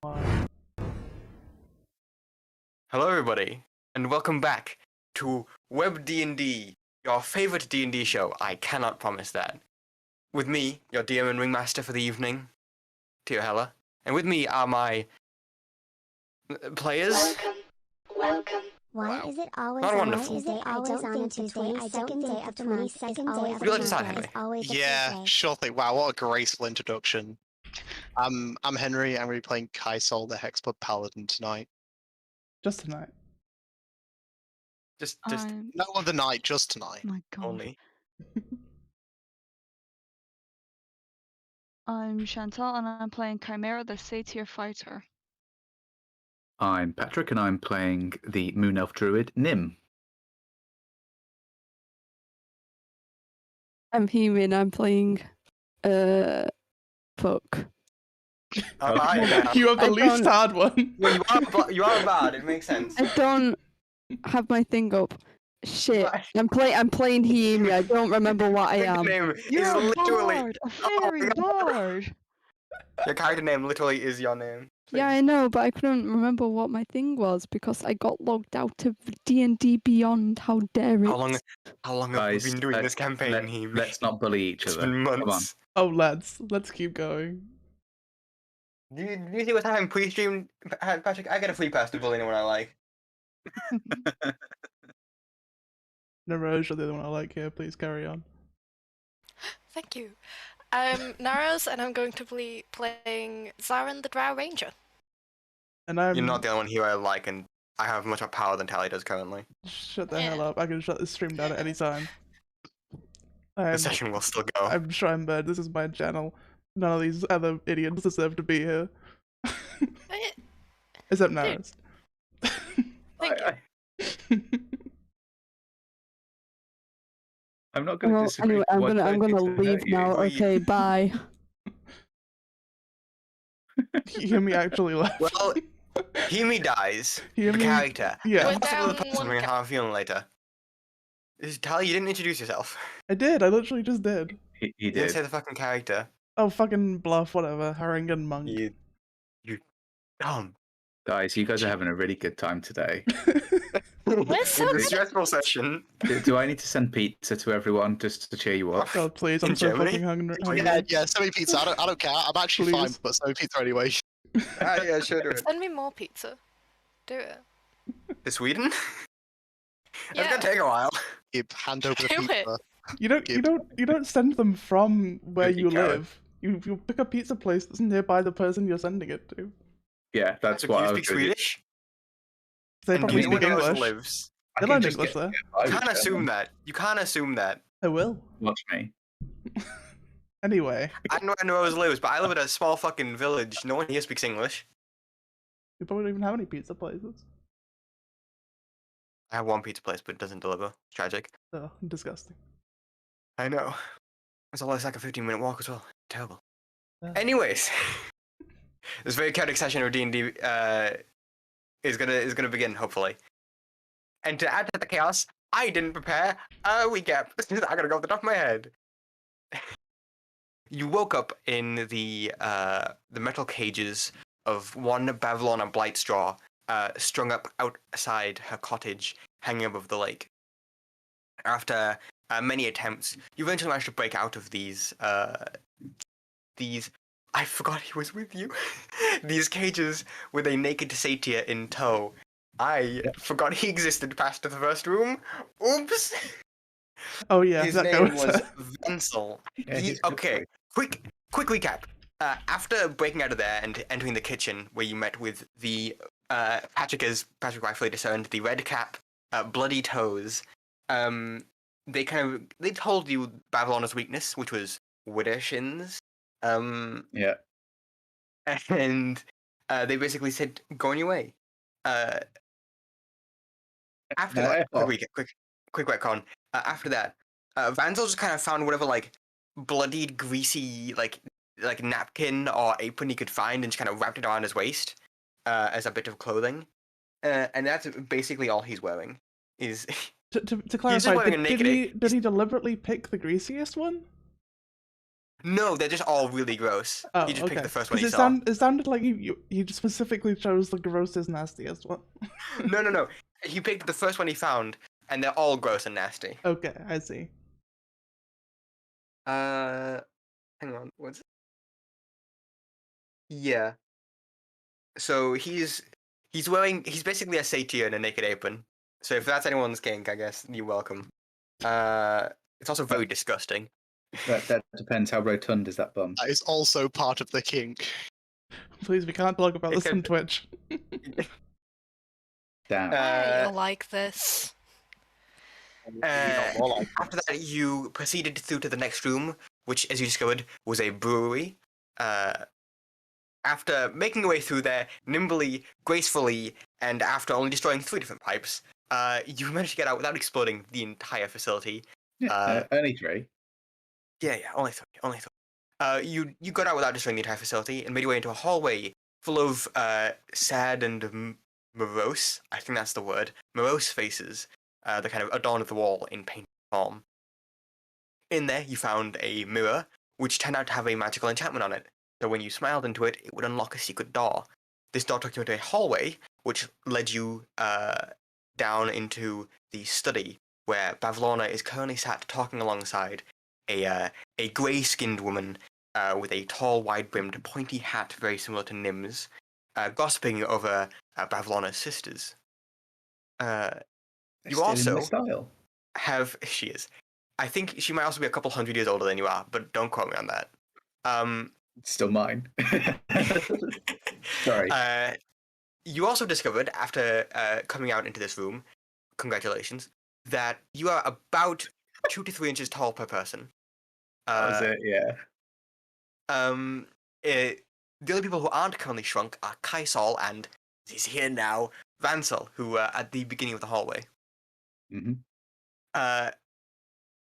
Hello everybody, and welcome back to WebDND, your favorite D&D show. I cannot promise that. With me, your DM and Ringmaster for the evening, Theo, and with me are my players. Welcome. Why is it always Not on wonderful. a Tuesday? I don't think the 22nd day of the month is always Would you like to start, Henry? Yeah, sure thing. Wow, what a graceful introduction. I'm Henry. I'm going to be playing Kaisol, the Hexblood Paladin tonight. Just tonight. Just No other night, just tonight. My God. only. I'm Chantelle and I'm playing Chimera, the C-tier fighter. I'm Patrick and I'm playing the Moon Elf Druid, Nim. I'm Hiyimi and I'm playing fuck. You have the least hard one. Well, you are bad, it makes sense. I don't have my thing up. Shit. I'm playing Hiyimi, I don't remember what I am. Name You're is a literally... bard! A fairy bard! Your character name literally is your name. Yeah, I know, but I couldn't remember what my thing was because I got logged out of D&D Beyond. How dare it? How long have we been doing this campaign, Hiyimi? Let's not bully each It's other. been Come on. months. Oh, let's keep going. Do you see what's happening pre-stream, Patrick? I get a free pass to bully anyone I like. Narose, you're the other one I like here. Please carry on. Thank you. I'm Narose, and I'm going to be playing Zaren the Drow Ranger. And You're not the only one here I like, and I have much more power than Tally does currently. Shut the hell up. I can shut this stream down at any time. The session will still go. I'm Shrinebird. This is my channel. None of these other idiots deserve to be here. Except Narose. Thank you. I'm not going to disagree. Anyway, I'm gonna leave now. Okay, bye. Hiyimi actually left. Well, Hiyimi dies. The Hiyimi- character. Yeah. We're Possibly the down person one we're gonna have a feeling later. Tally, you didn't introduce yourself. I did. I literally just did. He You didn't did. say the fucking character. Oh, fucking Bluff, whatever. Harangan monk. You dumb. Guys, you guys are having a really good time today. We're so It's a good. stressful session. Do I need to send pizza to everyone just to cheer you up? God, please, I'm In so Germany? fucking hungry. Yeah, send me pizza. I don't care. I'm actually fine, Please. but send me pizza anyway. Yeah, sure do it. Send me more pizza. Do it. To Sweden? That's Yeah. gonna take a while. You hand over the Do it. pizza. You don't send them from where Pretty you carrot. live. You pick a pizza place that's nearby the person you're sending it to. Yeah, that's Patrick, what I you was speak really... Swedish? They And probably do you know speak where Narose English. lives? I They can learn just English get- there. I You would can't tell assume them. that. You can't assume that. I will. Watch me. Anyway, I know where Narose lives, but I live in a small fucking village. No one here speaks English. we probably don't even have any pizza places. I have one pizza place, but it doesn't deliver. It's tragic. Oh, disgusting. I know. It's always like a 15-minute walk as well. Terrible. Yeah. Anyways, this very chaotic session of D&D is gonna begin, hopefully. And to add to the chaos, I didn't prepare a recap. I gotta go off the top of my head. You woke up in the metal cages of one Bavlona Blightstraw, strung up outside her cottage, hanging above the lake. After many attempts, you eventually managed to break out of these. I forgot he was with you. These cages with a naked satyr in tow. I forgot he existed past the first room. Oops. Oh yeah, His that name guy was Vensel. Yeah, he's good Okay, quick recap. After breaking out of there and entering the kitchen, where you met with the Patrick rightfully discerned, the red cap, bloody toes. They told you Babylona's weakness, which was wider shins. Yeah. And they basically said, "Go on your way." After that, quick retcon. After that, Vansel just kind of found whatever like bloodied, greasy like napkin or apron he could find, and just kind of wrapped it around his waist as a bit of clothing. And that's basically all he's wearing. Is To clarify, wearing a naked did he deliberately pick the greasiest one? No, they're just all really gross. Oh, He just okay. picked the first one he Because saw. it sounded like you specifically chose the grossest, nastiest one. No. He picked the first one he found, and they're all gross and nasty. Okay, I see. Hang on, what's it? Yeah. So he's basically a satyr in a naked apron. So if that's anyone's kink, I guess you're welcome. It's also very disgusting. That depends. How rotund is that bum? That is also part of the kink. Please, we can't talk about It this on could- Twitch. Damn. Why you like this? After that, you proceeded through to the next room, which, as you discovered, was a brewery. After making your way through there nimbly, gracefully, and after only destroying 3 different pipes, you managed to get out without exploding the entire facility. Only 3. Yeah, only 3. You got out without destroying the entire facility and made your way into a hallway full of sad and morose, I think that's the word, morose faces that kind of adorned the wall in painted form. In there, you found a mirror, which turned out to have a magical enchantment on it. So when you smiled into it, it would unlock a secret door. This door took you into a hallway, which led you down into the study, where Lorna is currently sat talking alongside a grey-skinned woman with a tall, wide-brimmed, pointy hat very similar to Nim's, gossiping over Lorna's sisters. You also she is. I think she might also be a couple hundred years older than you are, but don't quote me on that. It's still mine. Sorry. You also discovered, after coming out into this room, congratulations, that you are about 2 to 3 inches tall per person. That was it, yeah. The other people who aren't currently shrunk are Kaisal and, he's here now, Vansel, who are at the beginning of the hallway. Mm-hmm. And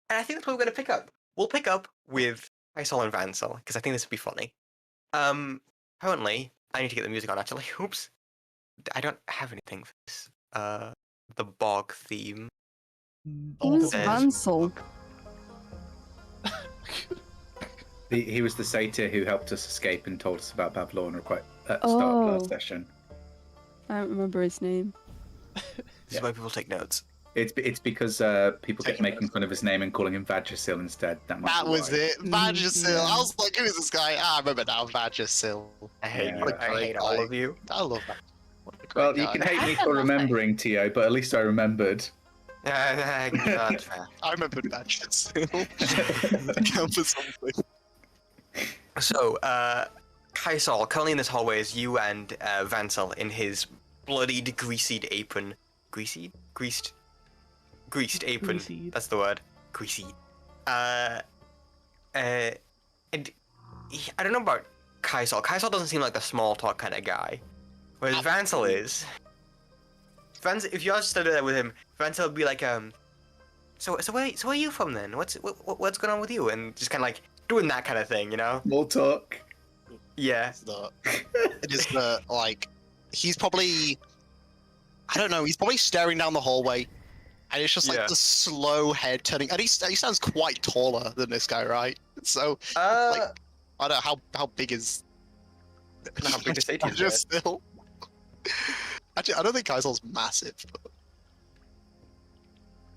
I think that's what we're going to pick up. We'll pick up with Kaisal and Vansel, because I think this would be funny. Currently, I need to get the music on, actually. Oops. I don't have anything for this. The bog theme. Who's there's- Vansel? He was the satyr who helped us escape and told us about Lorna quite at the start of last session. I don't remember his name. This is why people take notes. It's because people kept making fun of his name and calling him Vagisil instead. That was it. Vagisil. I was like, who is this guy? I remember now, Vagisil. I hate Yeah. you. I hate all of you. I love that. Well, you can hate me for remembering, Theo, but at least I remembered. That's fair. I remembered Vagisil. Count for something. So, Kaisal, currently in this hallway is you and Vansel in his bloodied, greased apron. Greased apron. Greased. That's the word. Greasy. And I don't know about Kaisal. Kaisal doesn't seem like the small talk kind of guy. Whereas Vansel is. If you all stood there with him, Vansel would be like, so where are you from then? What's going on with you? And just kind of like doing that kind of thing, you know? More talk. Yeah. It is the, like, he's probably, I don't know, he's probably staring down the hallway, and it's just like the slow head turning, and he sounds quite taller than this guy, right? So, like, I don't know, how big is... I don't know how big the stage is. Just still. Actually, I don't think Kaisel's massive. But...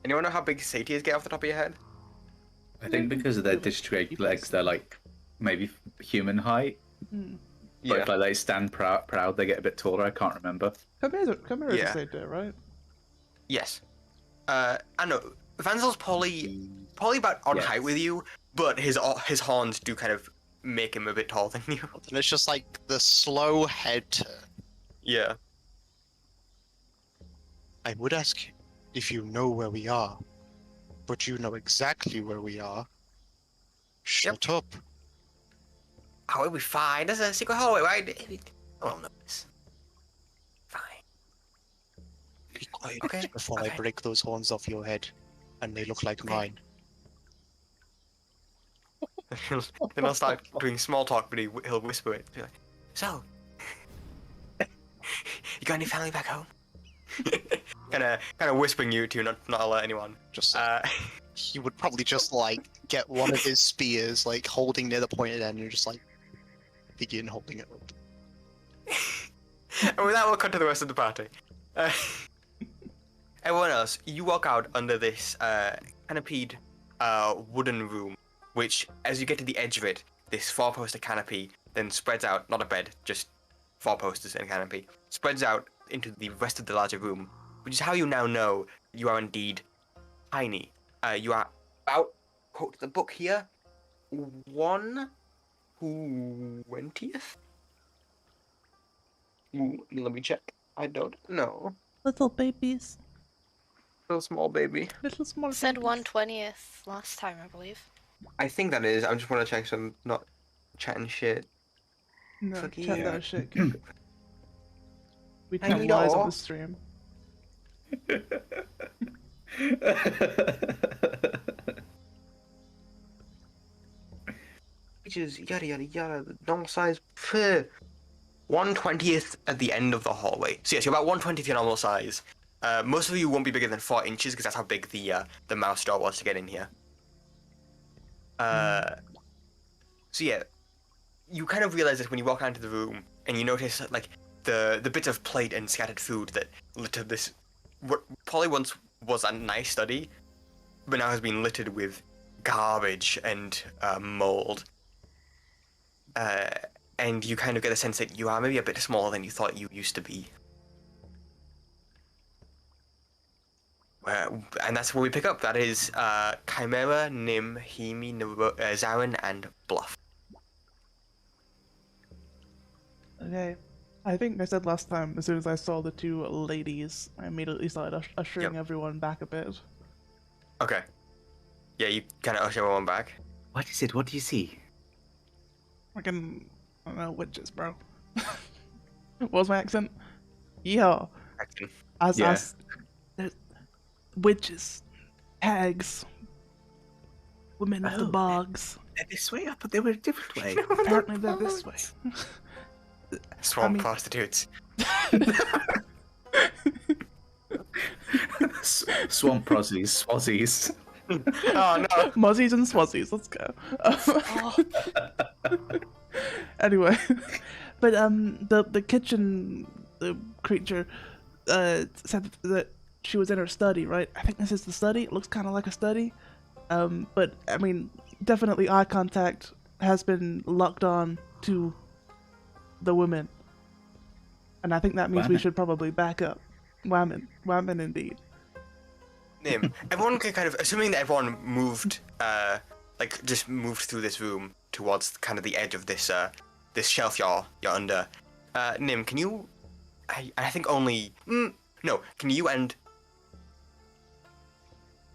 Anyone know how big satyrs get off the top of your head? I think because of their disc-shaped legs, they're like maybe human height. Mm. But if like, they stand proud, they get a bit taller. I can't remember. Chimera is a satyr, right? Yes. I know. Vansel's probably about on height with you, but his horns do kind of make him a bit taller than you. And it's just like the slow head turn. Yeah. I would ask if you know where we are, but you know exactly where we are. Shut up. Oh, it'll be fine. There's a secret hallway, right? I don't know this. Fine. Be quiet Okay, before I break those horns off your head, and they look like mine. Then I'll start doing small talk, but he'll whisper it. Be like, so, you got any family back home? kind of whispering you to not alert anyone. Just he would probably just like get one of his spears, like holding near the pointed end, and just like begin holding it up. And with that, we'll cut to the rest of the party. Everyone else, you walk out under this canopied wooden room, which, as you get to the edge of it, this four-poster canopy then spreads out, not a bed, just four posters and a canopy, spreads out into the rest of the larger room, which is how you now know you are indeed tiny. You are about, quote the book here, 1/20th? Ooh, let me check. I don't know. Little babies. Little small baby. Little small Said babies. 1/20th last time, I believe. I think that is. I just want to check so I'm not chatting shit. No, Fuck chat yeah. that shit. We I tell lies know. on the stream. Which is yada yada yada, the normal size. 1/20th at the end of the hallway. So yes, you're about 1/20th your normal size. Most of you won't be bigger than 4 inches because that's how big the mouse door was to get in here. So yeah, you kind of realize this when you walk out into the room and you notice like the bits of plate and scattered food that littered this what probably once was a nice study, but now has been littered with garbage and mold. And you kind of get a sense that you are maybe a bit smaller than you thought you used to be. And that's where we pick up. That is Chimera, Nim, Hiyimi, Zaren, and Bluff. Okay. I think I said last time, as soon as I saw the two ladies, I immediately started ushering everyone back a bit. Okay. Yeah, you kind of usher everyone back. What is it? What do you see? Fucking, I don't know, witches, bro. What was my accent? Yeah. Action. There's witches, hags, women of the Oh. bogs. They're this way. I thought they were a different way. Apparently they're this way. Swamp I mean- prostitutes. Swamp prozzies, swazzies. Oh no. Muzzies and swazzies, let's go. Anyway, but the kitchen creature said that she was in her study, right? I think this is the study. It looks kind of like a study, but I mean, definitely eye contact has been locked on to the women, and I think that means we Women. should probably back up. Women indeed. Nim. Everyone can kind of, assuming that everyone moved, like just moved through this room towards kind of the edge of this this shelf you're under. Nim, can you? I think only. No. Can you and?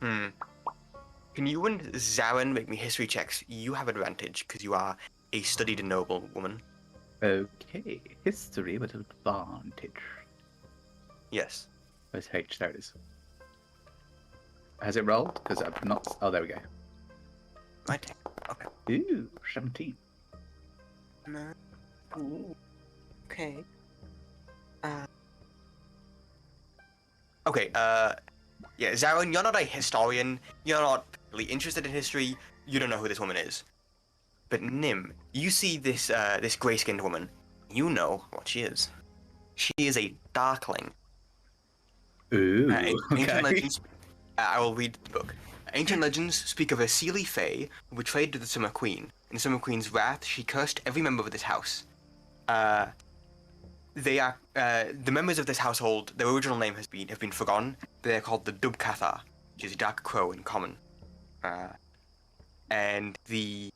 Can you and Zaren make me history checks? You have advantage because you are a studied noble woman. Okay, history with advantage. Yes. Where's H? There it is. Has it rolled? Because I've not. Oh, there we go. Right. Okay. Ooh, 17. No. Ooh. Okay. Okay, yeah, Zaren, you're not a historian, you're not really interested in history, you don't know who this woman is. But Nim, you see this, this grey-skinned woman, you know what she is. She is a darkling. Ooh, Ancient okay. legends, I will read the book. Ancient legends speak of a Seelie Fae who betrayed the Summer Queen. In the Summer Queen's wrath, she cursed every member of this house. They are the members of this household. Their original name have been forgotten. They are called the Dubcathar, which is a dark crow in common. And the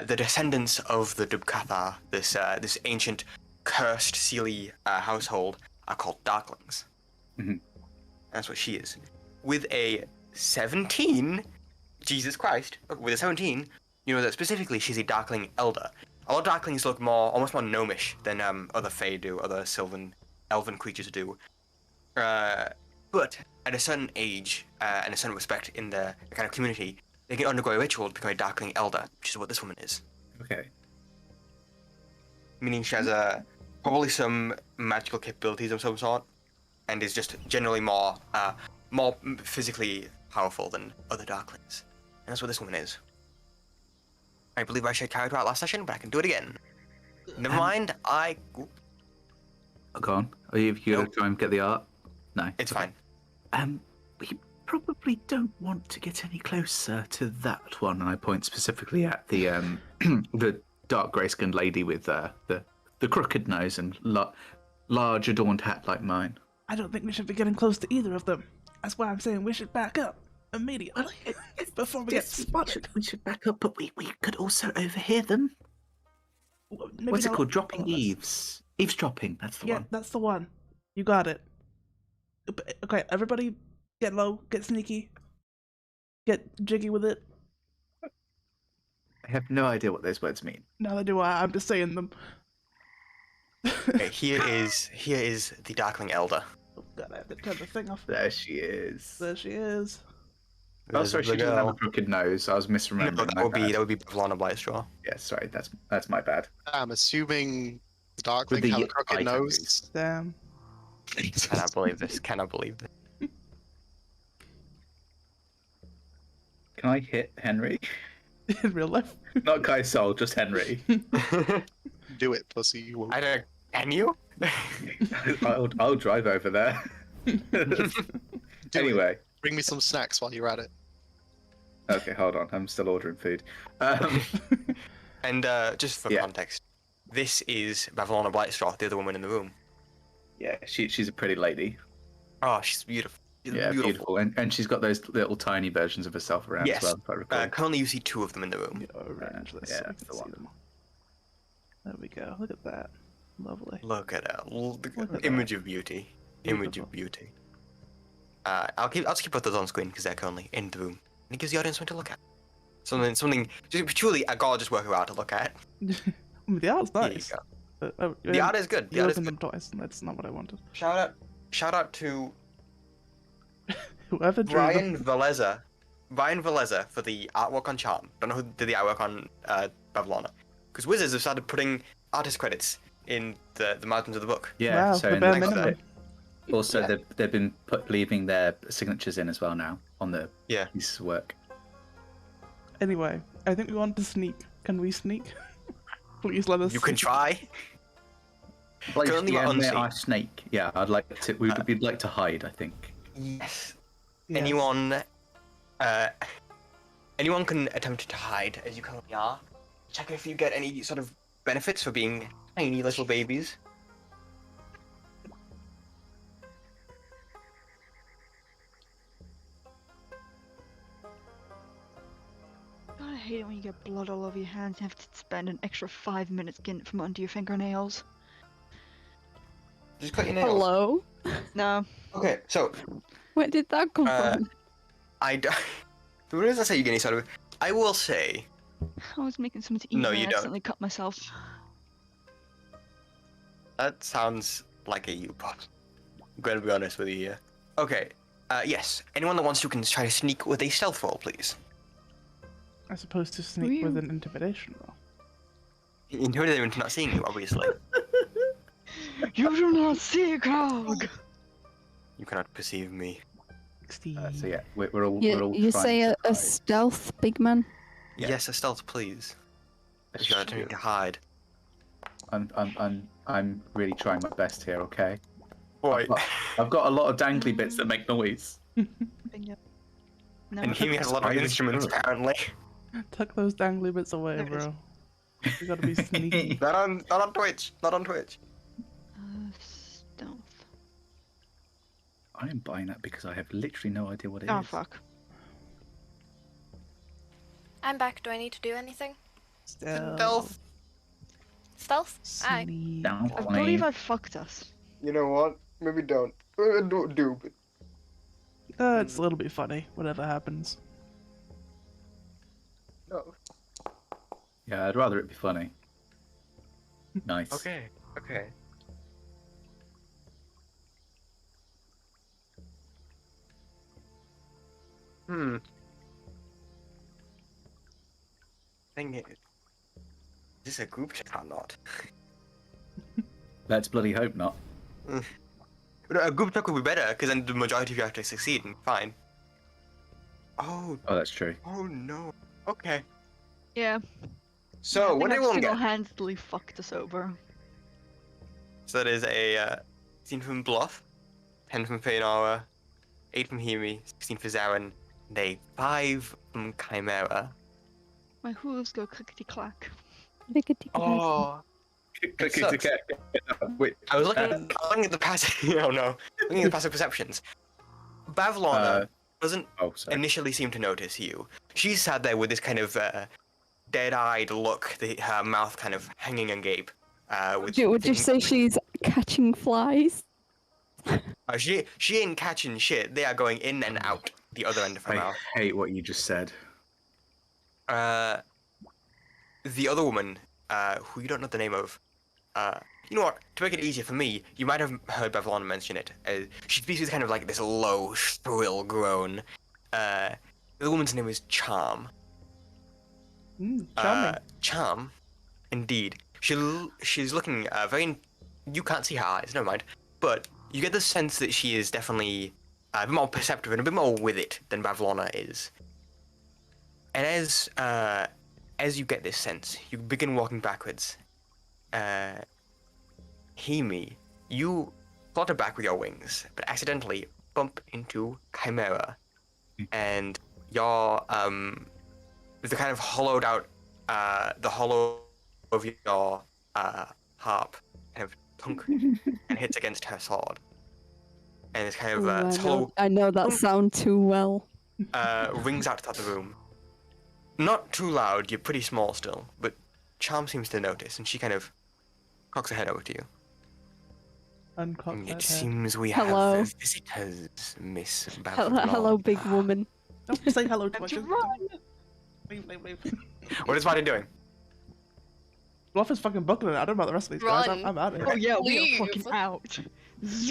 descendants of the Dubcathar, this ancient cursed Seelie household, are called Darklings. Mm-hmm. That's what she is. With a 17, Jesus Christ, with a 17, you know that specifically she's a Darkling Elder. A lot of Darklings look almost more gnomish than other Fae do, other elven creatures do. But at a certain age and a certain respect in the kind of community, they can undergo a ritual to become a Darkling Elder, which is what this woman is. Okay. Meaning she has probably some magical capabilities of some sort, and is just generally more physically powerful than other Darklings. And that's what this woman is. I believe I shared character out last session, but I can do it again. Never mind, Go on. Are you going to try and get the art? No. It's fine. We probably don't want to get any closer to that one. And I point specifically at the the dark grey-skinned lady with the crooked nose and large adorned hat like mine. I don't think we should be getting close to either of them. That's why I'm saying we should back up immediately before we get spotted. We should back up, but we could also overhear them. What's it called? Dropping eaves. Eavesdropping, that's the one. Yeah, that's the one. You got it. Okay, everybody get low, get sneaky, get jiggy with it. I have no idea what those words mean. Neither do I, I'm just saying them. Okay, here is the Darkling Elder. Oh god, I have to turn the thing off. There she is. There she is. Oh, sorry, she doesn't have a crooked nose. I was misremembering. No, that would be Fëanora Blightstraw. Yeah, sorry, that's my bad. I'm assuming the Darkling With have the a crooked eye nose. Damn. Cannot believe this. Cannot believe this. Can I hit Henry? In real life? Not Kai Sol, just Henry. Do it, pussy. I don't. Can you? I'll drive over there. Anyway. Bring me some snacks while you're at it. Okay, hold on. I'm still ordering food. And just for context, this is Fëanora Blightstraw, the other woman in the room. Yeah, she's a pretty lady. Oh, she's beautiful. She's beautiful. And she's got those little tiny versions of herself around as well, if I recall. Currently you see two of them in the room. That's the one. There we go. Look at that. Lovely. Look at her. at Image of beauty. Image of beauty. I'll just keep both those on screen because they're currently in the room. And it gives the audience something to look at. Something just truly a gorgeous workaround to look at. The art's nice. There you go. The art is good. The art is opened good. them twice, and that's not what I wanted. Shout out to Whoever drew Brian Valeza for the artwork on Charm. Don't know who did the artwork on Fëanora. Because Wizards have started putting artist credits in the margins of the book. Yeah, wow, so the bare minimum. Also, they've been leaving their signatures in as well now on the pieces of work. Anyway, I think we want to sneak. Can we sneak? Please let us. You can try. Currently we're unseen. I snake. Yeah, I'd like to. We'd like to hide. I think. Yes. Anyone can attempt to hide as you currently are. Check if you get any sort of benefits for being tiny little babies. God, I hate it when you get blood all over your hands and have to spend an extra 5 minutes getting it from under your fingernails. Just cut your nails. Hello? No. Okay, so Where did that come from? What does that say? You get any sort of? I will say. I was making something to eat No, and I you don't. accidentally cut myself. That sounds like a you pop. I'm going to be honest with you here. Okay. Yes. Anyone that wants to can try to sneak with a stealth roll, please. I suppose to sneak with an intimidation roll. Intimidate them into not seeing you, obviously. You do not see, Krog! You cannot perceive me. So yeah, we're all. You say trying a stealth, big man? Yes, a stealth, please. If you're attempting to hide. I'm really trying my best here. Okay. Boy. I've got a lot of dangly bits that make noise. Bingo. No, And Hiyimi has a lot of instruments, apparently. Tuck those dangly bits away, There it is. bro. You gotta be sneaky. Not on Twitch. Not on Twitch. Stealth. I am buying that because I have literally no idea what it is. Oh, fuck. I'm back. Do I need to do anything? Stealth. Stealth? Aye. Sneak. Down I believe I fucked us. You know what? Maybe don't. Don't do. It's a little bit funny, whatever happens. No. Yeah, I'd rather it be funny. Nice. Okay. Okay. Thing is this a group chat or not? Let's bloody hope not. A group talk would be better, because then the majority of you have to succeed, and fine. Oh, Oh, that's true. oh no. Okay. Yeah. So, what do you want to get? single-handedly fucked us over. So that is a 16 from Bluff, 10 from Fëanora, 8 from Hiyimi, 16 for Zaren, and a 5 from Chimera. My hooves go clickety-clack. Oh, it sucks. Wait, I was looking at the passive. Oh no, looking at the passive perceptions. Bavlorna doesn't initially seem to notice you. She's sat there with this kind of dead-eyed look, her mouth kind of hanging agape. Would you say she's catching flies? She ain't catching shit. They are going in and out the other end of her mouth. I hate what you just said. The other woman, who you don't know the name of, you know what? To make it easier for me, you might have heard Bavlorna mention it. She speaks with kind of like this low, shrill groan. The woman's name is Charm. Charming. Charm, indeed. She's looking very. You can't see her eyes, never mind. But you get the sense that she is definitely a bit more perceptive and a bit more with it than Bavlorna is. And as you get this sense, you begin walking backwards. Hiyimi, you flutter back with your wings, but accidentally bump into Chimera, and your the kind of hollowed out, the hollow of your harp kind of thunk and hits against her sword, and it's kind of this hollow. I know that sound too well. Rings out throughout the room. Not too loud. You're pretty small still, but Charm seems to notice, and she kind of cocks her head over to you. It seems we have visitors, Miss Bavlorna. Hello, big woman. Don't say hello to us. Leave. What is Marty doing? Bluff is fucking buckling it. I don't know about the rest of these guys. I'm out of here. Oh yeah, we Leave. are fucking out.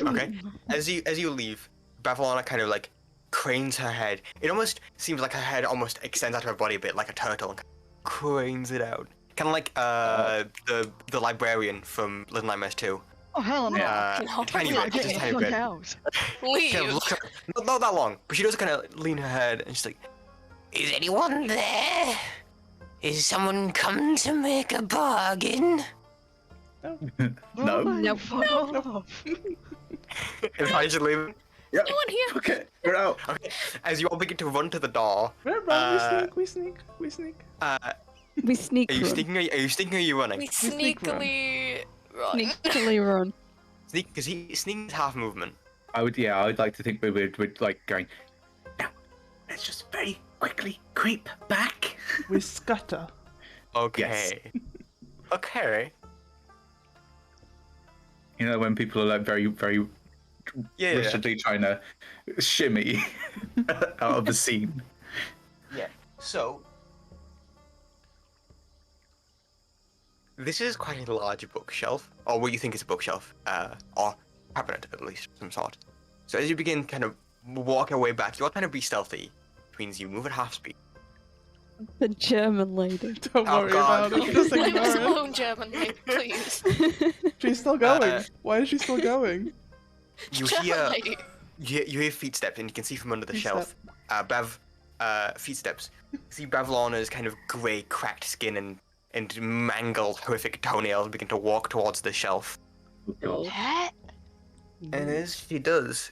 Okay. As you leave, Bavlorna kind of like cranes her head. It almost seems like her head almost extends out of her body a bit, like a turtle, and cranes it out. Kind of like the librarian from Little Nightmares 2. Oh hell no! Tiny bit, just a tiny bit. Leave. Kind of looks up, not that long, but she does kind of lean her head and she's like, "Is anyone there? Is someone come to make a bargain?" No. No. Fuck off. If I should leave. Yeah. No one here. Okay, we're out. Okay. As you all begin to run to the door. We sneak. We sneak. Are you sneaking? Are you sneaking? Or are you running? We sneakily run. Sneakily run. Sneak, because sneaking is half movement. I would like to think we're like going. Now, let's just very quickly creep back. We scatter. Okay. Yes. Okay. You know when people are like very wretchedly trying to shimmy out of the scene. Yeah. So this is quite a large bookshelf, or what you think is a bookshelf, or cabinet at least of some sort. So as you begin kind of walk your way back, you're trying to be stealthy, which means you move at half speed. The German lady. Don't worry about it. Just Leave us ignore it. alone, German lady, please. She's still going. Why is she still going? You German lady. hear feet steps, and you can see from under the Feet shelf. Feet steps. You see Bavlorna's kind of grey, cracked skin and mangled, horrific toenails begin to walk towards the shelf. What? And as she does,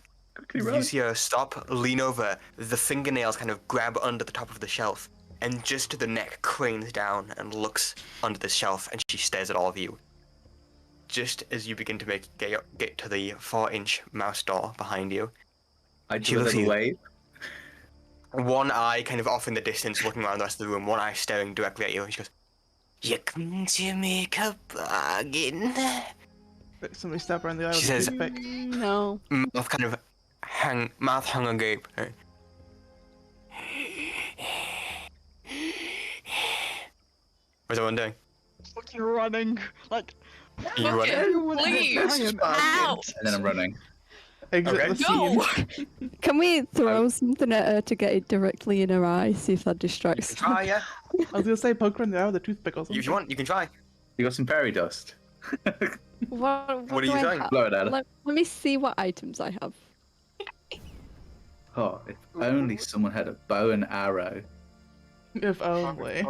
you see her stop, lean over, the fingernails kind of grab under the top of the shelf, and just to the neck cranes down and looks under the shelf, and she stares at all of you. Just as you begin to get to the 4-inch mouse door behind you, I she do a looks at little you. wave. One eye kind of off in the distance, looking around the rest of the room, one eye staring directly at you, and she goes, "You come to make a bargain?" Somebody stab her in the eye with She a says- toothpick. No. Mouth kind of mouth hung agape. What's everyone doing? Fucking running. Like. Are you running? Everyone Leave. I am Out. And then I'm running. Exit Okay. the scene. No. Can we throw something at her to get it directly in her eye? See if that distracts her. Try, yeah. I was gonna say poke her in the eye with a toothpick or something. If you want, you can try. You got some fairy dust. What What are do you I doing? have? Blow it at her. Let me see what items I have. Oh, if only someone had a bow and arrow. If only.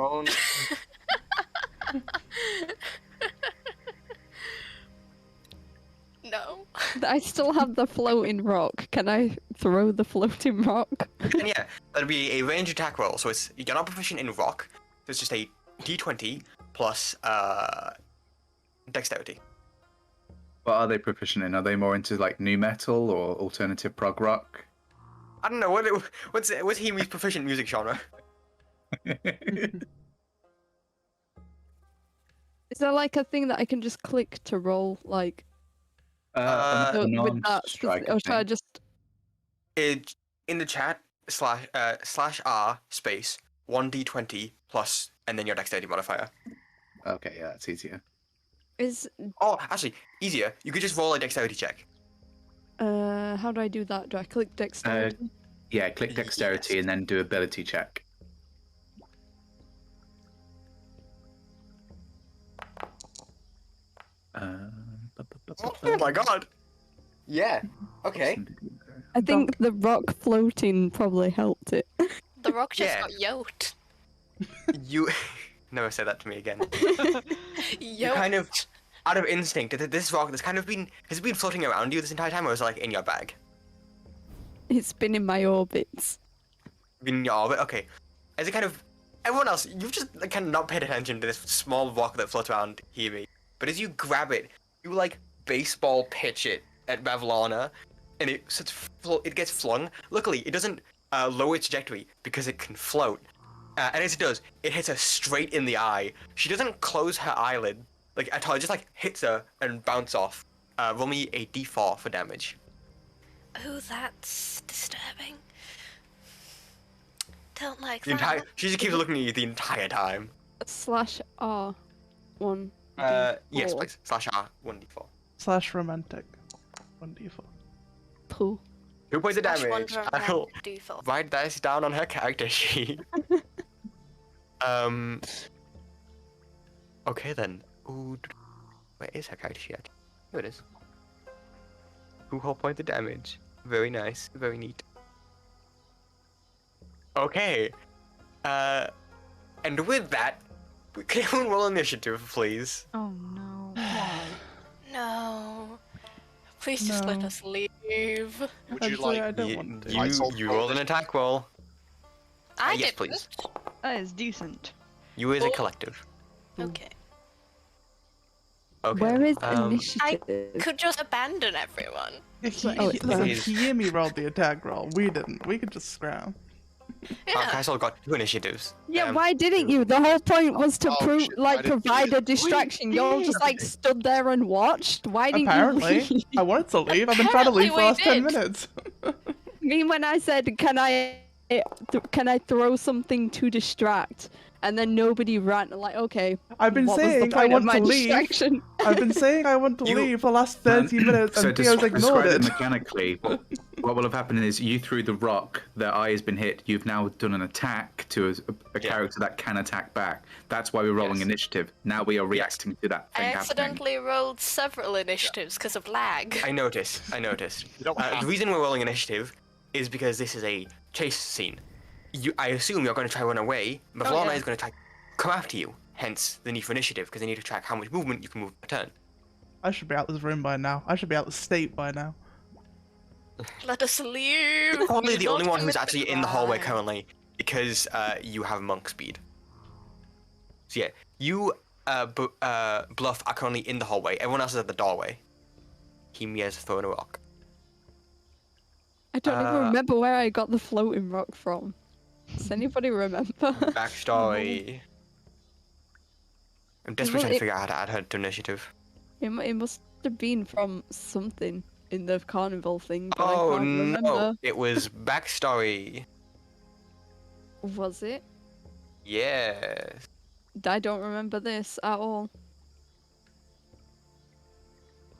No. I still have the floating rock. Can I throw the floating rock? And yeah, that'd be a range attack roll. So you're not proficient in rock. So it's just a d20 plus dexterity. What are they proficient in? Are they more into like new metal or alternative prog rock? I don't know what's Hiyimi's proficient music genre. Is there like a thing that I can just click to roll like with that? Strike, Or should I just? In the chat /r space 1d20 plus and then your dexterity modifier. Okay, yeah, that's easier. Oh, actually, easier. You could just roll a dexterity check. How do I do that? Do I click dexterity? Yeah, click dexterity and then do ability check. Oh my god. Yeah. Okay. I think the rock floating probably helped it. The rock just Yeah. got yoked. You never say that to me again. You Yoked. kind of out of instinct. This rock has it been floating around you this entire time, or is it like in your bag? It's been in my orbits. In your orbit? Okay. As it kind of everyone else, you've just like, kind of not paid attention to this small rock that floats around Hiyimi. But as you grab it, you like baseball pitch it at Lorna, and it gets flung. Luckily, it doesn't lower its trajectory because it can float. And as it does, it hits her straight in the eye. She doesn't close her eyelid like at all. It just like hits her and bounce off. Roll me a d4 for damage. Oh, that's disturbing. Don't like The that. entire she just keeps looking at you the entire time. /R 1. Yes, D4. please. /R 1d4. /romantic. 1d4. Pooh. 2 points of Slash damage. wonder I'll d4. write this down on her character sheet. Okay then. Ooh, where is her character sheet? Here it is. 2 whole points of damage. Very nice. Very neat. Okay. And with that, can everyone roll initiative, please? Oh no. Why? No. Please just let No. us leave. Would you Actually, like? I don't want to. You roll an attack roll. I yes, did. please. That is decent. You as a collective. Okay. Okay. Where is I initiative? could just abandon everyone. Yeah, Oh, it's listen, fine. Hiyimi rolled the attack roll. We didn't. We could just scram. Yeah. Castle got 2 initiatives. Yeah, why didn't you? The whole point was to Oh, shit, why didn't provide you? a distraction. Y'all just like stood there and watched. Why didn't Apparently, you leave? I wanted to leave. I've been trying to leave for the last Apparently 10 we minutes. I mean, when I said, can I throw something to distract? And then nobody ran. Like, okay. I've been what was the saying I point of want my to leave. distraction? I've been saying I want to You- leave for the last 30 minutes, So and Theo's ignored describe it. mechanically. What will have happened is you threw the rock, their eye has been hit, you've now done an attack to a Yeah. character that can attack back. That's why we're rolling Yes. initiative. Now we are reacting to that I thing happening. accidentally rolled several initiatives because of lag. I noticed. You don't have The reason we're rolling initiative is because this is a chase scene. I assume you're going to try to run away, but Lorna yeah. is going to try to come after you. Hence the need for initiative, because they need to track how much movement you can move per turn. I should be out this room by now. I should be out the state by now. Let us leave. You're probably We the will only one who's commit actually in the hallway crime. currently, because you have monk speed. So yeah, you, Bluff, are currently in the hallway. Everyone else is at the doorway. Hiyimi has thrown a rock. I don't even remember where I got the floating rock from. Does anybody remember? Backstory. I'm desperately trying to it- figure out how to add her to initiative. It must have been from something in the carnival thing, but I Oh can't remember. no, it was backstory. Was it? Yes. I don't remember this at all.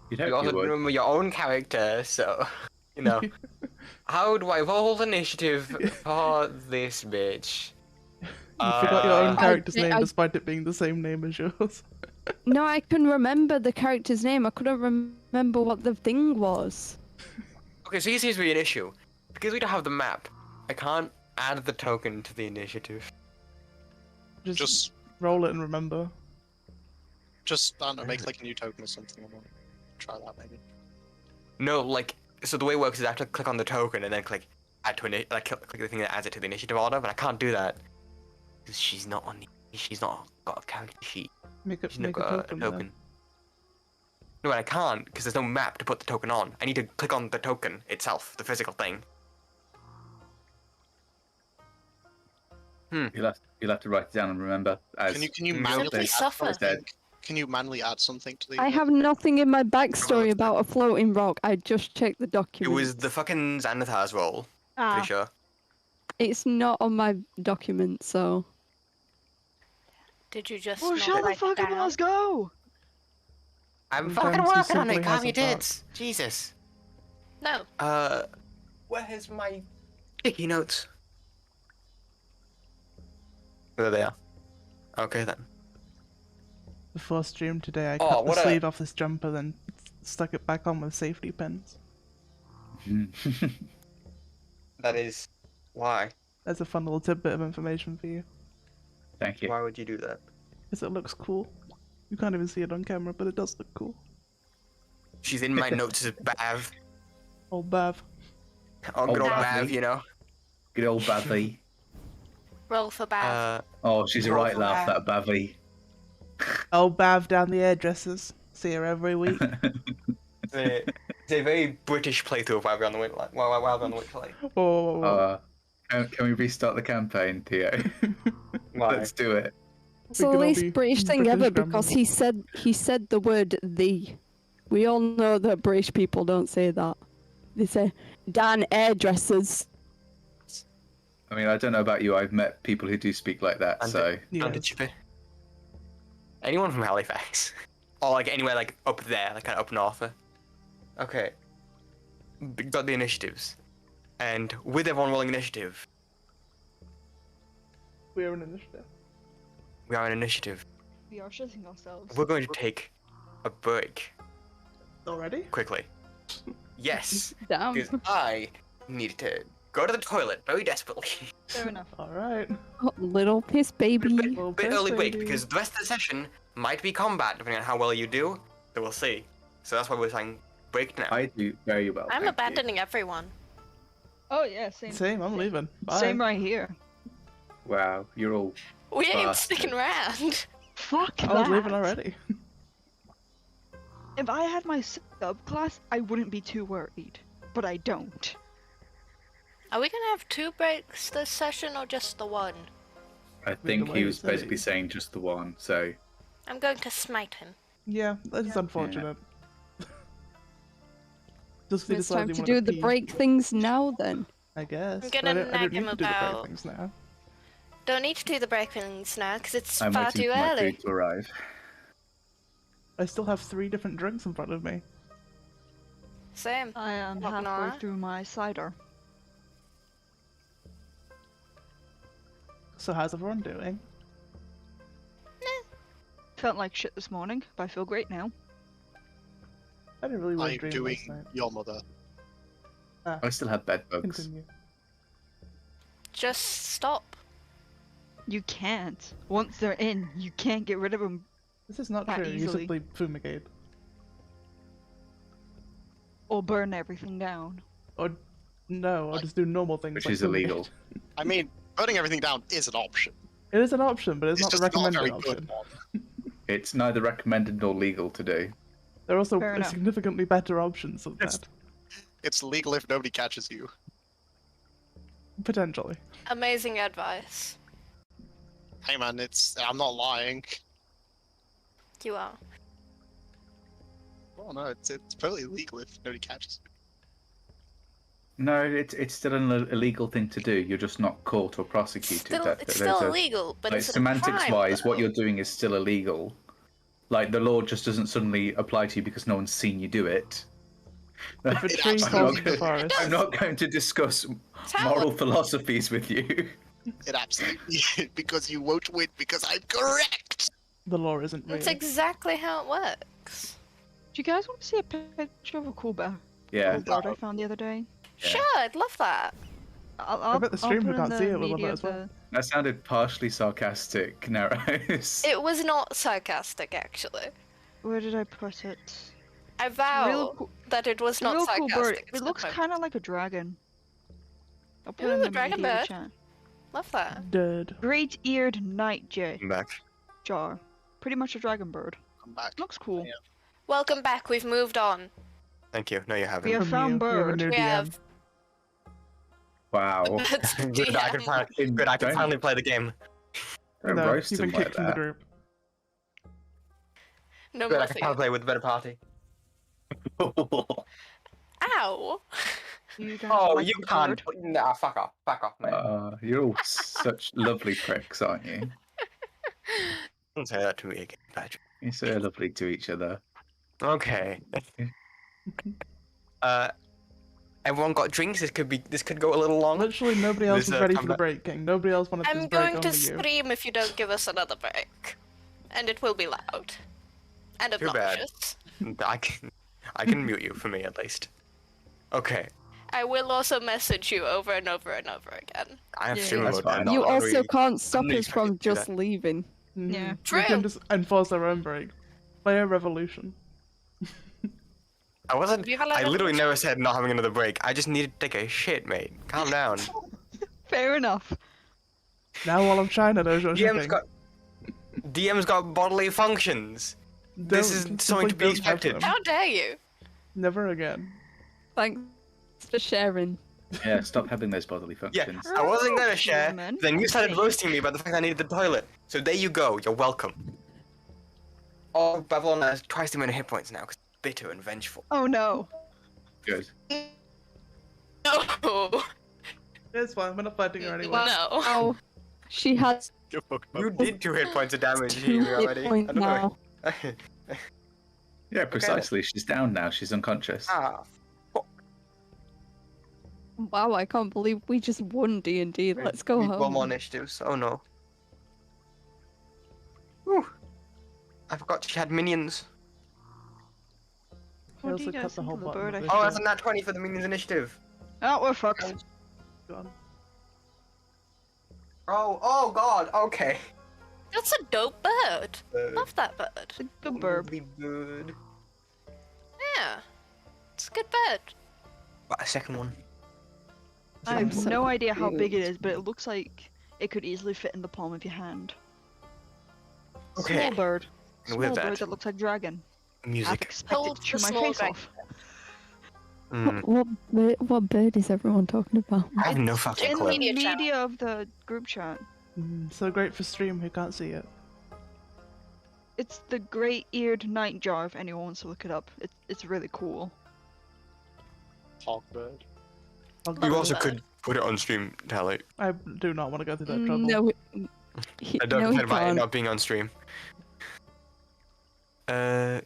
You You don't also you would. remember your own character, so you know. How do I roll initiative for this bitch? You forgot your own Uh, character's I- name I- despite it being the same name as yours. No, I can remember the character's name. I couldn't remember what the thing was. Okay, so here seems to be an issue. because we don't have the map, I can't add the token to the initiative. Just roll it and remember. I don't know, make like a new token or something. I want to try that maybe. No, like, so the way it works is I have to click on the token and then click add to click the thing that adds it to the initiative order, but I can't do that because she's not got a character sheet. She's not got a token. No, I can't because there's no map to put the token on. I need to click on the token itself, the physical thing. You'll have to write it down and remember. As Can you manually suffer. Can you manually add something to the? I have nothing in my backstory about a floating rock. I just checked the It document. was the fucking Xanathar's roll. Pretty sure. It's not on my document, so. Did you just? Oh, not shut the write it fuck up and down? let's go! I'm Sometimes fucking he working on simply it, calm your hasn't tits. Jesus. No. Where's my sticky notes? There they are. Okay then. Before stream today, I Oh, cut the what a- sleeve off this jumper, then stuck it back on with safety pins. That is why. That's a fun little tidbit of information for you. Thank you. Why would you do that? Because it looks cool. You can't even see it on camera, but it does look cool. She's in my notes as Bav. Old Bav. Oh, good old Bav. Bav, you know. Good old Bavy. Roll for bad. Oh, she's a Roll right for laugh, Bav. that Bavy. Old Bav down the hairdressers. See her every week. It's a very British playthrough of Wild on the Witchlight. Wild on the Witchlight. Oh, Can we restart the campaign, Theo? Why? Let's do it. It's the could all least be British thing British ever grandma. because he said the word "the." We all know that British people don't say that. They say "Dan hairdressers." I mean, I don't know about you. I've met people who do speak like that, And so yeah. Anyone from Halifax? Or like anywhere like up there, like kind of up north. Okay. Got the initiatives. And with everyone rolling initiative, We are an initiative. we are an initiative. We are shitting ourselves. We're going to take a break Already? quickly. Yes, Damn. because I need to go to the toilet very desperately. Fair enough. Alright. Oh, little piss baby. Well, Bit piss early break baby. because the rest of the session might be combat depending on how well you do. So we'll see. So that's why we're saying break now. I do very well. I'm thank you. abandoning everyone. Oh yeah, same. Same, I'm leaving. Bye. Same right here. Wow, you're all. We ain't Bastard. sticking around. Fuck I was that. leaving already. If I had my subclass, I wouldn't be too worried. But I don't. Are we gonna have 2 breaks this session or just the one? I think way he you was said it, basically you- saying just the one. So I'm going to smite him. Yeah, that's unfortunate. Just It's time to do the break things now then. I guess. I'm gonna I don't nag need him to do the break about- things now. Don't need to do the break things now because it's I'm far waiting too for my early. food to arrive. I still have 3 different drinks in front of me. Same. I am What, halfway Nora? through my cider. So how's everyone doing? Felt like shit this morning, but I feel great now. I didn't really want to I'm dream doing last night. your mother. I still have bed bugs. Continue. Just stop. You can't. Once they're in, you can't get rid of them. This is not That true. You easily. simply fumigate. Or burn everything down. Or no, or just do normal things. Which like is fumigate. illegal. I mean, burning everything down is an option. It is an option, but it's not the just not a recommended very option. good one. It's neither recommended nor legal to do. There are also Fair enough. significantly better options than Yes. that. It's legal if nobody catches you. Potentially. Amazing advice. Hey man, I'm not lying. You are. Oh no, it's totally legal if nobody catches you. No, it's still an illegal thing to do. You're just not caught or prosecuted. It's still illegal, but like, it's a semantics-wise, crime, what though. you're doing is still illegal. Like the law just doesn't suddenly apply to you because no one's seen you do it. If a It tree absolutely falls in the does. forest, I'm not going to discuss how moral it- philosophies with you. It absolutely because you won't win because I'm correct. the law isn't real. That's exactly how it works. Do you guys want to see a picture of a cool bird? Yeah. Cool bird I found the other day? Sure, I'd love that. I'll bet the streamer put in can't the see it, we'll love media it as well. the- That sounded partially sarcastic, Narose. It was not sarcastic, actually. Where did I put it? I vow real cool- that it was not Real sarcastic. cool bird. It's It looks not kind of like a dragon. I'll put Ooh, in the dragon media bird. chat. Love that. Dead. Great-eared nightjar. I'm back. Jar. Pretty much a dragon bird. Come back. Looks cool. Yeah. Welcome back. We've moved on. Thank you. No, you haven't. We have From found you. We have a bird. new We DM. have. Wow. Good, I can finally play the game. Don't No, roast you've him been like kicked from the that. group. No Good, more I can for finally you. play with a better party. Ow! You guys Oh, like you the can't. bird? Nah, fuck off, man. You're all such lovely pricks, aren't you? Don't say that to me again, Patrick. You're so lovely to each other. Okay. Everyone got drinks. This could go a little long. Literally nobody else This, was ready for the comeback- break, King. Nobody else wanted I'm this break, going to only you. scream if you don't give us another break. And it will be loud. And Too bad. obnoxious. I can mute you for me at least. Okay. I will also message you over and over and over again. I have Yeah, streamer that's mode. fine. I'm not You also really- can't stop really us from expected to do just that. leaving. Yeah. We True. can just enforce our own break. Play a revolution. I wasn't. Viva la I literally revolution. never said not having another break. I just needed to take a shit, mate. Calm down. Fair enough. Now while I'm China, there's your DM's got bodily functions. This is something to be expected. How dare you? Never again. Thanks for sharing. Yeah, stop having those bodily Yeah, functions. I wasn't gonna share. human. Then you started roasting me about the fact I needed the toilet. So there you go. You're welcome. Oh, Babylon has twice the amount of hit points now because it's bitter and vengeful. Oh no. Good. No. It's fine, we're not fighting her anyway. No. Oh, she has You did 2 hit points of damage two Hiyimi, hit already. I points don't know. now. Yeah, precisely. She's down now. She's unconscious. Ah, Wow, I can't believe we just won D&D. Let's go Need One home. more initiatives. Oh no. Whew. I forgot she had minions. I What do also you cut guys the think whole of the button. bird? of I this Oh, shit. that's a nat 20 for the minions initiative. Oh, we're fucked. Gone. Oh god, okay. That's a dope bird. Love that bird. It's a good bird. Lovely bird. Yeah. It's a good bird. Got a second one. I have So no idea how big it is, but it looks like it could easily fit in the palm of your hand. Okay. Small bird. And Small with bird that, that looks like dragon. I've music. expected Hold to chew the my small face dragon. off. What bird is everyone talking about? I have no fucking In clue. the Media chat. media of the group chat. So great for stream who can't see it. It's the great-eared nightjar, if anyone wants to look it up. It's really cool. Hawkbird. You also could put it on stream, Tally. I do not want to go through that trouble. No, I don't no, he care about it can't. not being on stream. Does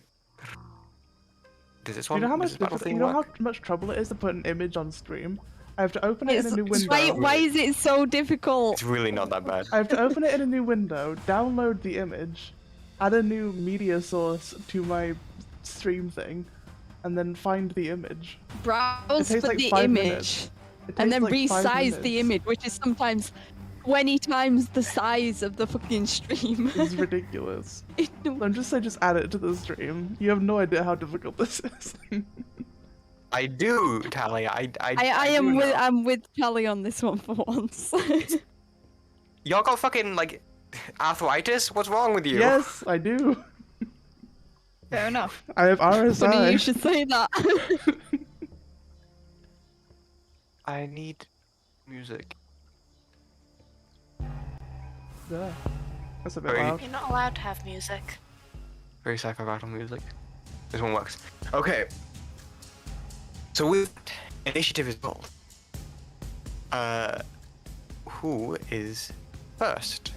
this You one? know how does much this battle you thing know work? how much trouble it is to put an image on stream? I have to open it in a new window. Why is it so difficult? It's really not that bad. I have to open it in a new window, download the image, add a new media source to my stream thing, and then find the image. Browse takes for like the 5 image, minutes. It and takes then like 5 resize the minutes. image, which is sometimes 20 times the size of the fucking stream. It's ridiculous. I'm just saying, just add it to the stream. You have no idea how difficult this is. I do, Tally. I am do with know. I'm with Kelly on this one for once. Y'all got fucking like arthritis? What's wrong with you? Yes, I do. Fair enough. I have Funny you RSI. should say that. I need music. Yeah. That's a bit Very- loud. You're not allowed to have music. Very psychobabble music. This one works. Okay. So with initiative is called. Who is first?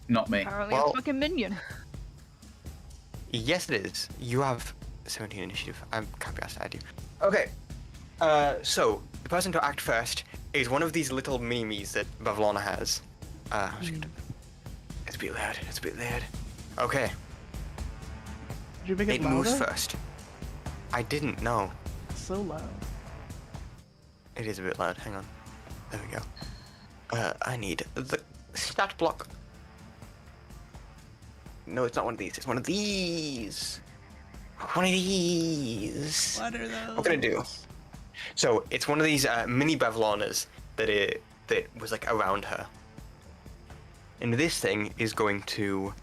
Not me. Apparently Well- a fucking minion. Yes, it is. You have 17 initiative. I can't be asked to add you. Okay. So the person to act first is one of these little minis that Lorna has. I'm just gonna... It's a bit loud. It's a bit loud. Okay. Did you make it It moves louder? first. I didn't know. So loud. It is a bit loud. Hang on. There we go. I need the stat block. No, it's not one of these. It's one of these. One of these. What are those? What can I do? So it's one of these mini Bevlonas that was like around her. And this thing is going to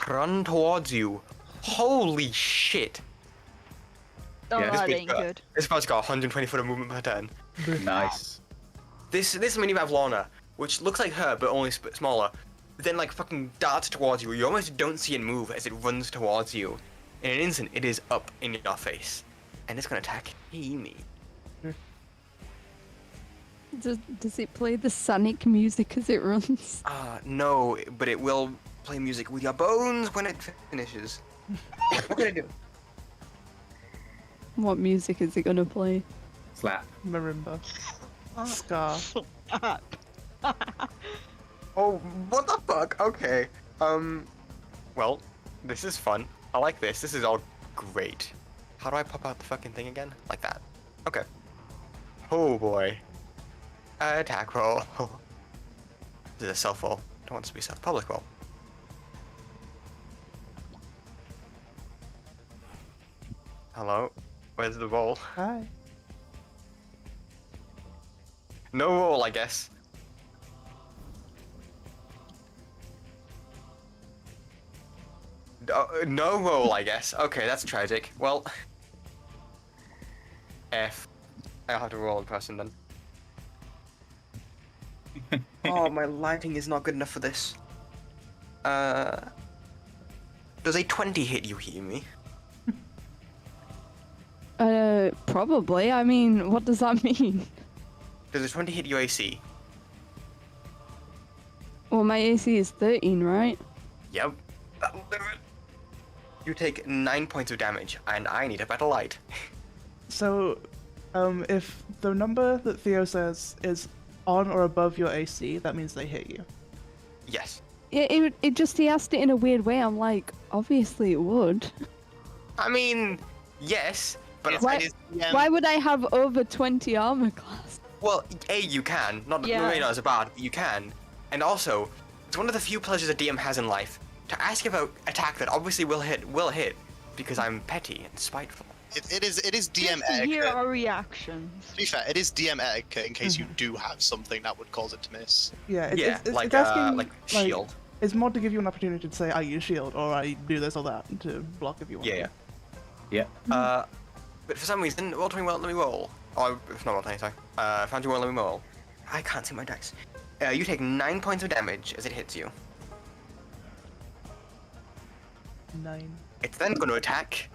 run towards you. Holy shit! Oh, Yeah, that ain't good. This bird's got 120 foot of movement per turn. Nice. This mini Lorna, which looks like her but only smaller, then like fucking darts towards you. You almost don't see it move as it runs towards you. In an instant, it is up in your face, and it's gonna attack Hiyimi. Does it play the Sonic music as it runs? No, but it will play music with your bones when it finishes. What can I do? What music is it gonna play? Slap. Marimba. Scar. Oh, what the fuck? Okay. Well, this is fun. I like this. This is all great. How do I pop out the fucking thing again? Like that. Okay. Oh boy. Attack roll. This is a self roll. Don't want it to be self-public roll. Hello? Where's the roll? Hi. No roll, I guess. No roll, I guess. Okay, that's tragic. Well, F. I'll have to roll in person then. Oh, my lighting is not good enough for this. Does a 20 hit you, Hiyimi? Probably. I mean, what does that mean? Does a 20 hit your AC? Well, my AC is 13, right? Yep. That'll do it. You take 9 points of damage, and I need a better light. So, if the number that Theo says is on or above your AC, that means they hit you. Yes. It just, he asked it in a weird way. I'm like, obviously it would. I mean, yes, but Why would I have over 20 armor class? Well, A, you can. Not as a bard, but you can. And also, it's one of the few pleasures a DM has in life to ask about attack that obviously will hit, because I'm petty and spiteful. It is DM Just to hear etiquette. our reactions. To be fair, it is DM etiquette in case you do have something that would cause it to miss. Yeah, it's like asking, like shield. It's more to give you an opportunity to say, I use shield, or I do this or that, to block if you want. Yeah. Yeah. But for some reason, roll 20 let me roll. Oh, it's not roll 20, sorry. Found you let me roll. I can't see my dice. You take 9 points of damage as it hits you. 9. It's then going to attack.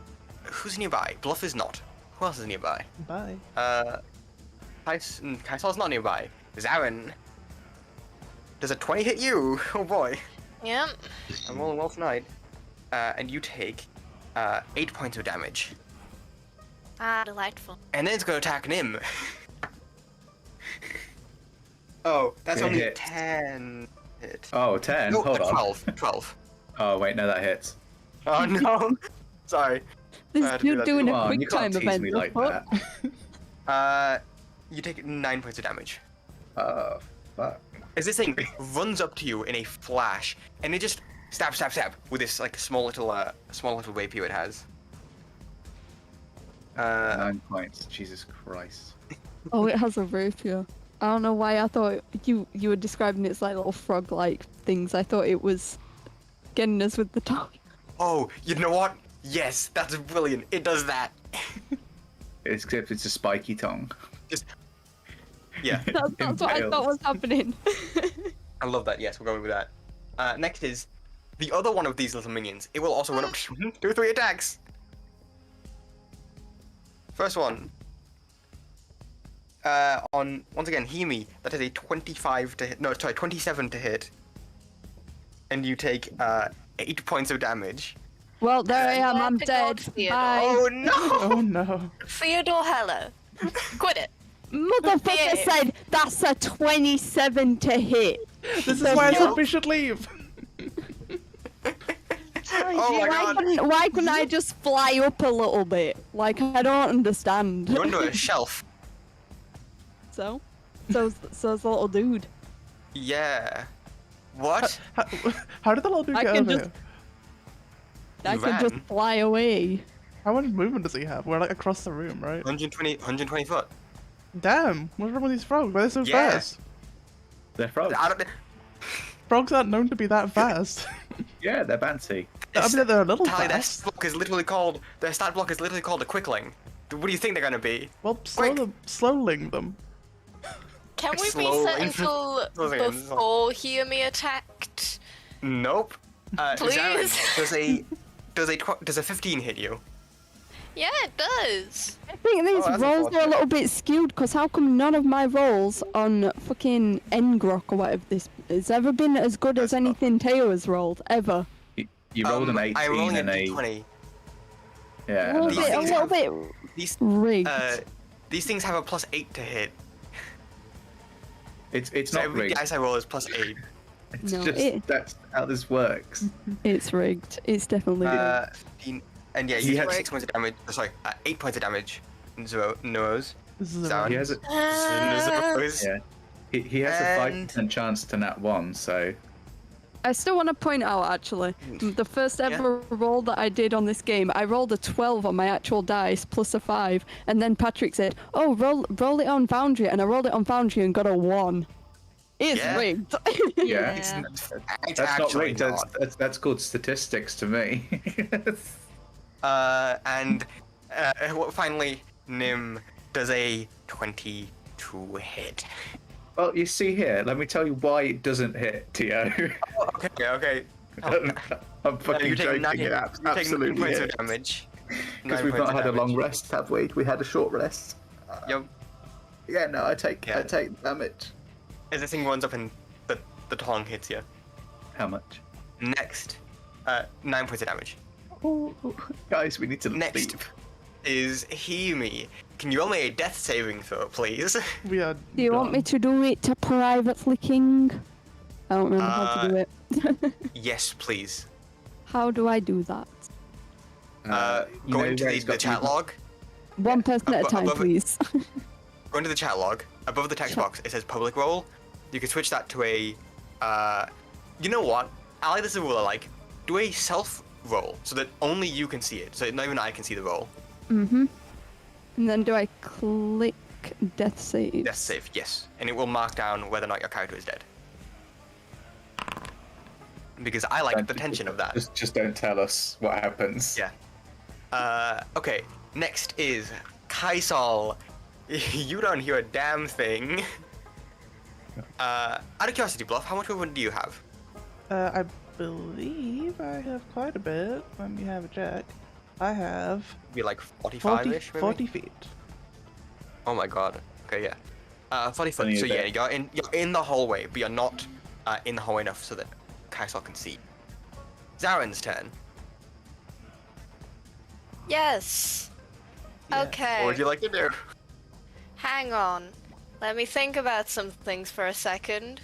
Who's nearby? Bluff is not. Who else is nearby? Bye. Kaisal's not nearby. Zaren. Does a 20 hit you? Oh boy. Yep. I'm rolling well tonight. And you take 8 points of damage. Ah, delightful. And then it's going to attack him. Oh, that's Good only hit. 10 hit. Oh, 10. No, Hold on. 12. Oh, wait, no, that hits. Oh no. Sorry. I This had to do dude that doing too. Come a on, quick you can't time tease event. me the like fuck? that. You take 9 points of damage. Oh, fuck. As this thing runs up to you in a flash, and it just stab with this like small little rapier it has. 9 points. Jesus Christ. Oh, it has a rapier. I don't know why I thought you were describing its like little frog-like things. I thought it was getting us with the tongue. Oh, you know what? Yes, that's brilliant. It does that. Except it's a spiky tongue. Just yeah. That's what I thought was happening. I love that. Yes, we're going with that. Next is the other one of these little minions. It will also run up to 2 or 3 attacks. First one. On once again Hiyimi, that is a 25 to hit. No, sorry, 27 to hit. And you take 8 points of damage. Well, there I am. I'm to dead. God, Theodore. Bye. Oh no! Oh no. Theodore Heller. Quit it. Motherfucker Yeah. said that's a 27 to hit. This is why I said we should leave. Oh my god! Why couldn't I just fly up a little bit? Like, I don't understand. You're under a shelf. So's the little dude. Yeah. What? How did the little dude I get can over just- here? I You can just ran. fly away. How much movement does he have? We're like across the room, right? 120 foot. Damn, what's wrong with these frogs? Why are they so Yeah. fast? They're frogs. I don't. Frogs aren't known to be that fast. Yeah, they're bouncy. I mean, they're a little Tally, their fast. stat block is literally called. Their stat block is literally called a quickling. What do you think they're gonna be? Well, Quick. slowing them. Can we Slow reset infant- until Slow thing, before Hiyimi attacked? Nope. Please? Zaren, does a 15 hit you? Yeah, it does. I think these that's rolls are a unfortunate. little bit skewed, because how come none of my rolls on fucking Engrok or whatever this has ever been as good as anything Theo has rolled, ever? You rolled an 18 I'm rolling and a a... d20. Yeah, A and These little things have- bit These rigged. these things have a +8 to hit. it's So not every rigged. dice I roll is +8. It's No, just that's how this works. It's rigged. It's definitely rigged. 15, and yeah, He you has- have 6 points of damage. Sorry, 8 points of damage. Narose. This is Zaren. He has a, Narose. yeah. He has a And- 5% chance to nat 1, so I still want to point out, actually, the first ever roll that I did on this game, I rolled a 12 on my actual dice plus a 5, and then Patrick said, "Oh, roll it on Foundry," and I rolled it on Foundry and got a 1. It's Yeah. rigged. yeah. It's That's not actually rigged. not. That's called statistics to me. And finally, Nim does a 22 hit. Well, you see here. Let me tell you why it doesn't hit, Theo. Okay. I'm fucking You take joking. 9 It absolutely points of hits. damage. Because 9 we've points not of had a long damage. rest, have we? We had a short rest. Yep. Yeah, no, I take Yeah. damage. As the thing runs up and the tongue hits you. How much? Next, 9 points of damage. Oh, guys, we need to Next leave. is Hiyimi. Can you roll me a death saving throw, please? We are. Do you want me to do it to privately, King? I don't remember how to do it. Yes, please. How do I do that? You Go know into where it's the got chat log. One person at a time, above it. please. Go into the chat log. Above the text box, it says public role. You can switch that to a. You know what? Ali, this is a rule I like. Do a self roll so that only you can see it. So not even I can see the roll. Mm-hmm. And then do I click death save? Death save, yes. And it will mark down whether or not your character is dead. Because I like the tension of that. Just don't tell us what happens. Yeah. Okay. Next is Kaisal. You don't hear a damn thing. Out of curiosity, Bluff, how much movement do you have? I believe I have quite a bit. Let me have a check. I have Be like 40, 45-ish, maybe? 40 feet. Oh my god. Okay, yeah. 40 foot. Plenty So of yeah, bed. you're in the hallway, but you're not in the hallway enough so that Kaisal can see. Zaren's turn. Yes. Okay. What would you like to do? Hang on. Let me think about some things for a second.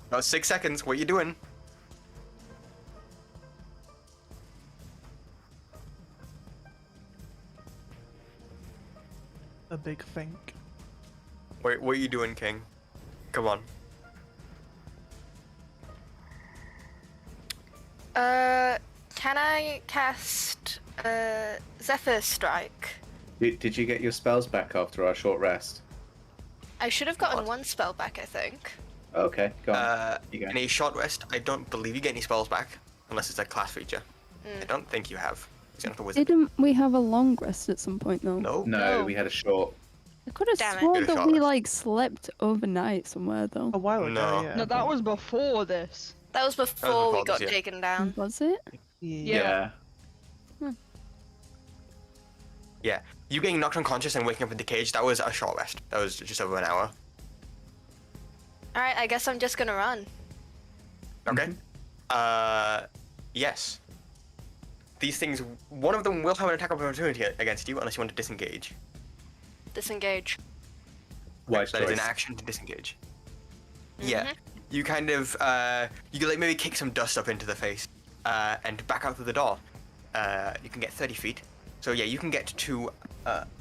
About 6 seconds. What you doing? A big think. What are you doing, King? Come on. Can I cast Zephyr Strike? Did you get your spells back after our short rest? I should have gotten What? one spell back, I think. Okay, go on. You go. In a short rest, I don't believe you get any spells back, unless it's a class feature. I don't think you have. It's not a wizard. Didn't we have a long rest at some point though? No. No, No. we had a short. I could have Damn it. sworn Good that shot. we like slept overnight somewhere though. A while ago, No. yeah. No, that was before this. That was before we before got this, yeah. taken down. Was it? Yeah. Yeah. You getting knocked unconscious and waking up in the cage, that was a short rest. That was just over an hour. Alright, I guess I'm just gonna run. Okay. Yes. These things, one of them will have an attack of opportunity against you unless you want to disengage. Disengage. Wise That is choice. an action to disengage. Yeah. You kind of, you can like maybe kick some dust up into the face, and back out through the door. You can get 30 feet. So yeah, you can get to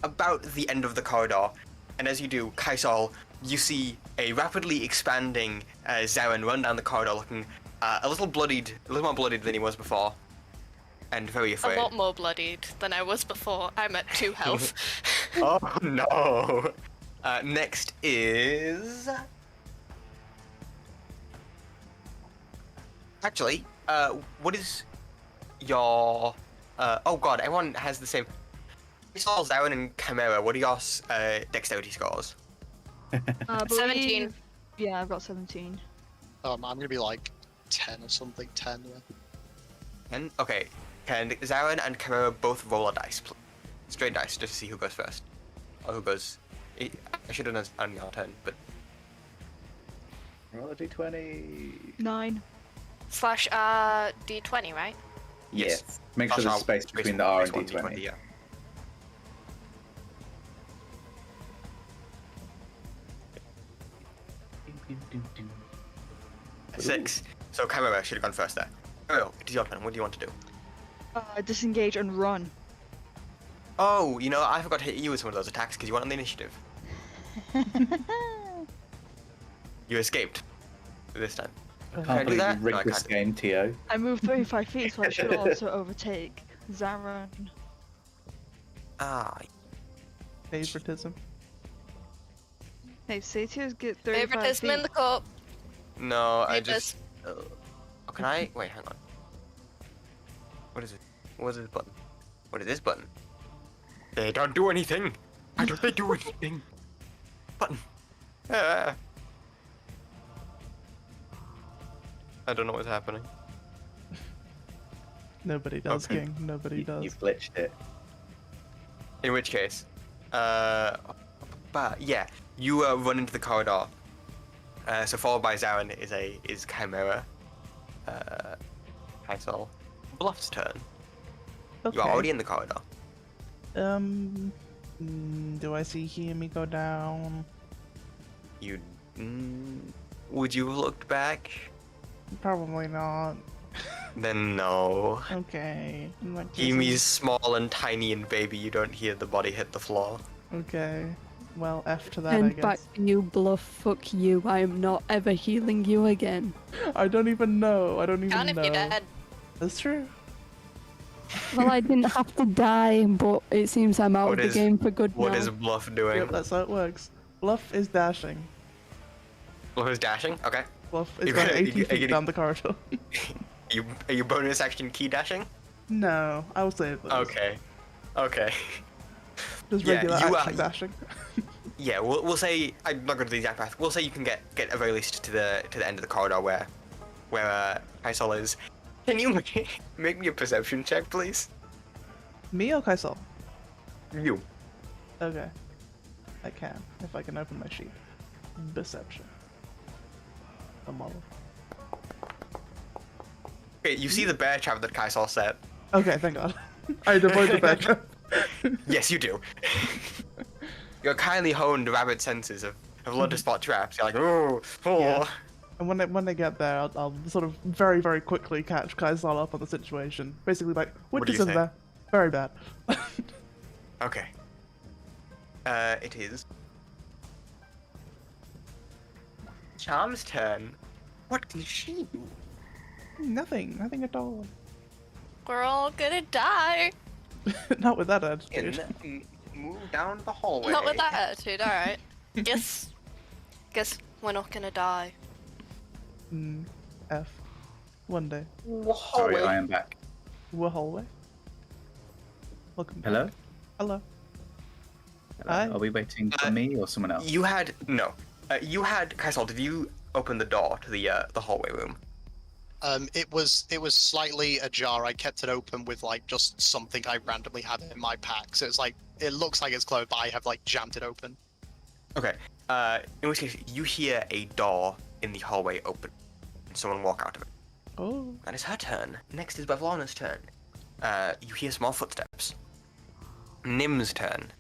about the end of the corridor, and as you do, Kaisal, you see a rapidly expanding Zaren run down the corridor, looking a little more bloodied than he was before, and very afraid. A lot more bloodied than I was before. I'm at 2 health. Oh no! Next is... Actually, what is your... oh god, everyone has the same... Kaisal, Zaren, and Chimera, what are your dexterity scores? 17. Yeah, I've got 17. I'm gonna be like 10 or something. 10. Yeah. 10? Okay. Can Zaren and Chimera both roll a dice, please? Straight dice, just to see who goes first. Or who goes... I should have done on your turn, but... Roll a d20. 9. / D20, right? Yes. Yeah. Make sure there's space between the R and d20. Yeah. Six. So Chimera should have gone first there. Oh, it is your turn. What do you want to do? Disengage and run. Oh, you know, I forgot to hit you with some of those attacks because you weren't on the initiative. You escaped. This time. I Can I can't do believe that? you No, I rigged this can't. game, Theo. I moved 35 feet, so I should also overtake Zaren. Ah, Favoritism. Hey, Satyr's get 35 Favoritism feet. in the cup. no, I Hate just... oh, can I? Wait, hang on. What is it? What is this button? What is this button? They don't do anything! Why don't they do anything? Button. Ah. I don't know what's happening. Nobody does, Okay. King. Nobody does. You've glitched it. In which case, but yeah, you run into the corridor. So followed by Zaren is Chimera. Kaisal. Bluff's turn. Okay. You are already in the corridor. Do I see Hiyimi go down? You, would you have looked back? Probably not. Then no. Okay. in that case, Hiyimi's small and tiny and baby. You don't hear the body hit the floor. Okay. Well, F to that, I And guess. back to you, Bluff. Fuck you. I am not ever healing you again. I don't even know. I don't even Can if know. you're dead. That's true. Well, I didn't have to die, but it seems I'm out What of is- the game for good What now. is Bluff doing? Yep, that's how it works. Bluff is dashing. Bluff is dashing? Okay. Bluff is You going gotta- 80 you- feet you- down the corridor. Are you bonus action key dashing? No, I will say it. Okay. Okay. Just Yeah, regular you action are- dashing. Yeah, we'll say I'm not going to do the exact path. We'll say you can get at very least to the end of the corridor where Kaisal is. Can you make me a perception check, please? Me or Kaisal? You. Okay. I can, if I can open my sheet. Perception. A model. Okay, you see the bear trap that Kaisal set. Okay, thank God. I deployed the bear trap. Yes, you do. Your kindly honed rabbit senses have learned to spot traps. You're like, oh. Yeah. And when they get there, I'll sort of very, very quickly catch Kaisal up on the situation. Basically, like, What do you witness in say? there. Very bad. Okay. It is Charm's turn. What can she do? Nothing at all. We're all gonna die. Not with that attitude. Move down the hallway. Not with that attitude, alright. Guess we're not gonna die. F. One day. Sorry, I am back. We're hallway. Welcome back. Hello? Hello. Hello? Hi. Are we waiting for me or someone else? You had Kaisal. Did you open the door to the hallway room? It was slightly ajar. I kept it open with like just something I randomly had in my pack. So it's like it looks like it's closed, but I have like jammed it open. Okay. In which case, you hear a door in the hallway open, and someone walk out of it. Oh. That is her turn. Next is Lorna's turn. You hear small footsteps. Nim's turn.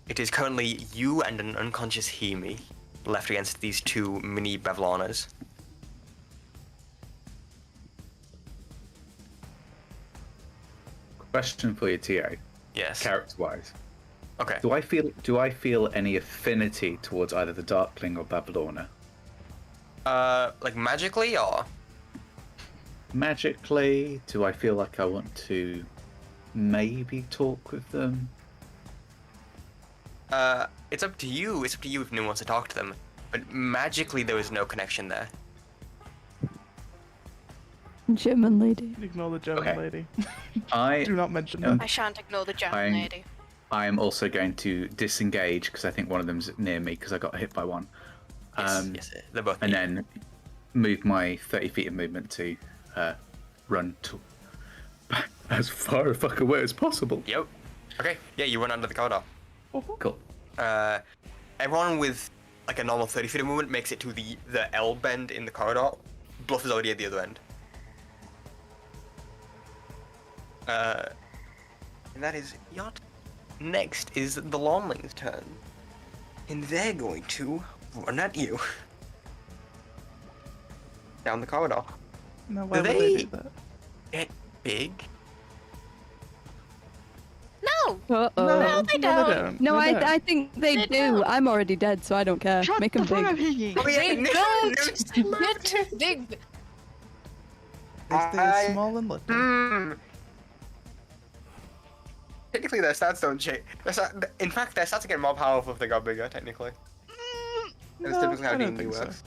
It is currently you and an unconscious Hiyimi left against these two mini Bevlanas. Question for you, Theo. Yes. Character-wise, Okay. do I feel any affinity towards either the Darkling or Lorna? Like magically or? Magically, do I feel like I want to maybe talk with them? It's up to you. It's up to you if anyone wants to talk to them. But magically, there is no connection there. German lady. Ignore the German Okay. lady. I Do not mention that. I shan't ignore the German I'm- lady. I am also going to disengage because I think one of them's near me because I got hit by one. Yes, they're both. And then move my 30 feet of movement to run to as far fuck away as possible. Yep. Okay. Yeah, you run under the corridor. Cool. Everyone with like a normal 30 feet of movement makes it to the L bend in the corridor. Bluff is already at the other end. And that is yacht. Next is the Longling's turn. And they're going to run at you. Down the corridor. No, why Do would they they- do that? Get big. No! Uh-oh. No, they don't. No, They don't. I think they They do. don't. I'm already dead, so I don't care. Shut Make the them fuck up, big. Hiyimi! They no, don't get big. They stay I- small and little. Technically, their stats don't change. In fact, their stats are getting more powerful if they got bigger, technically. That's No, typically how I don't D&D think so. works.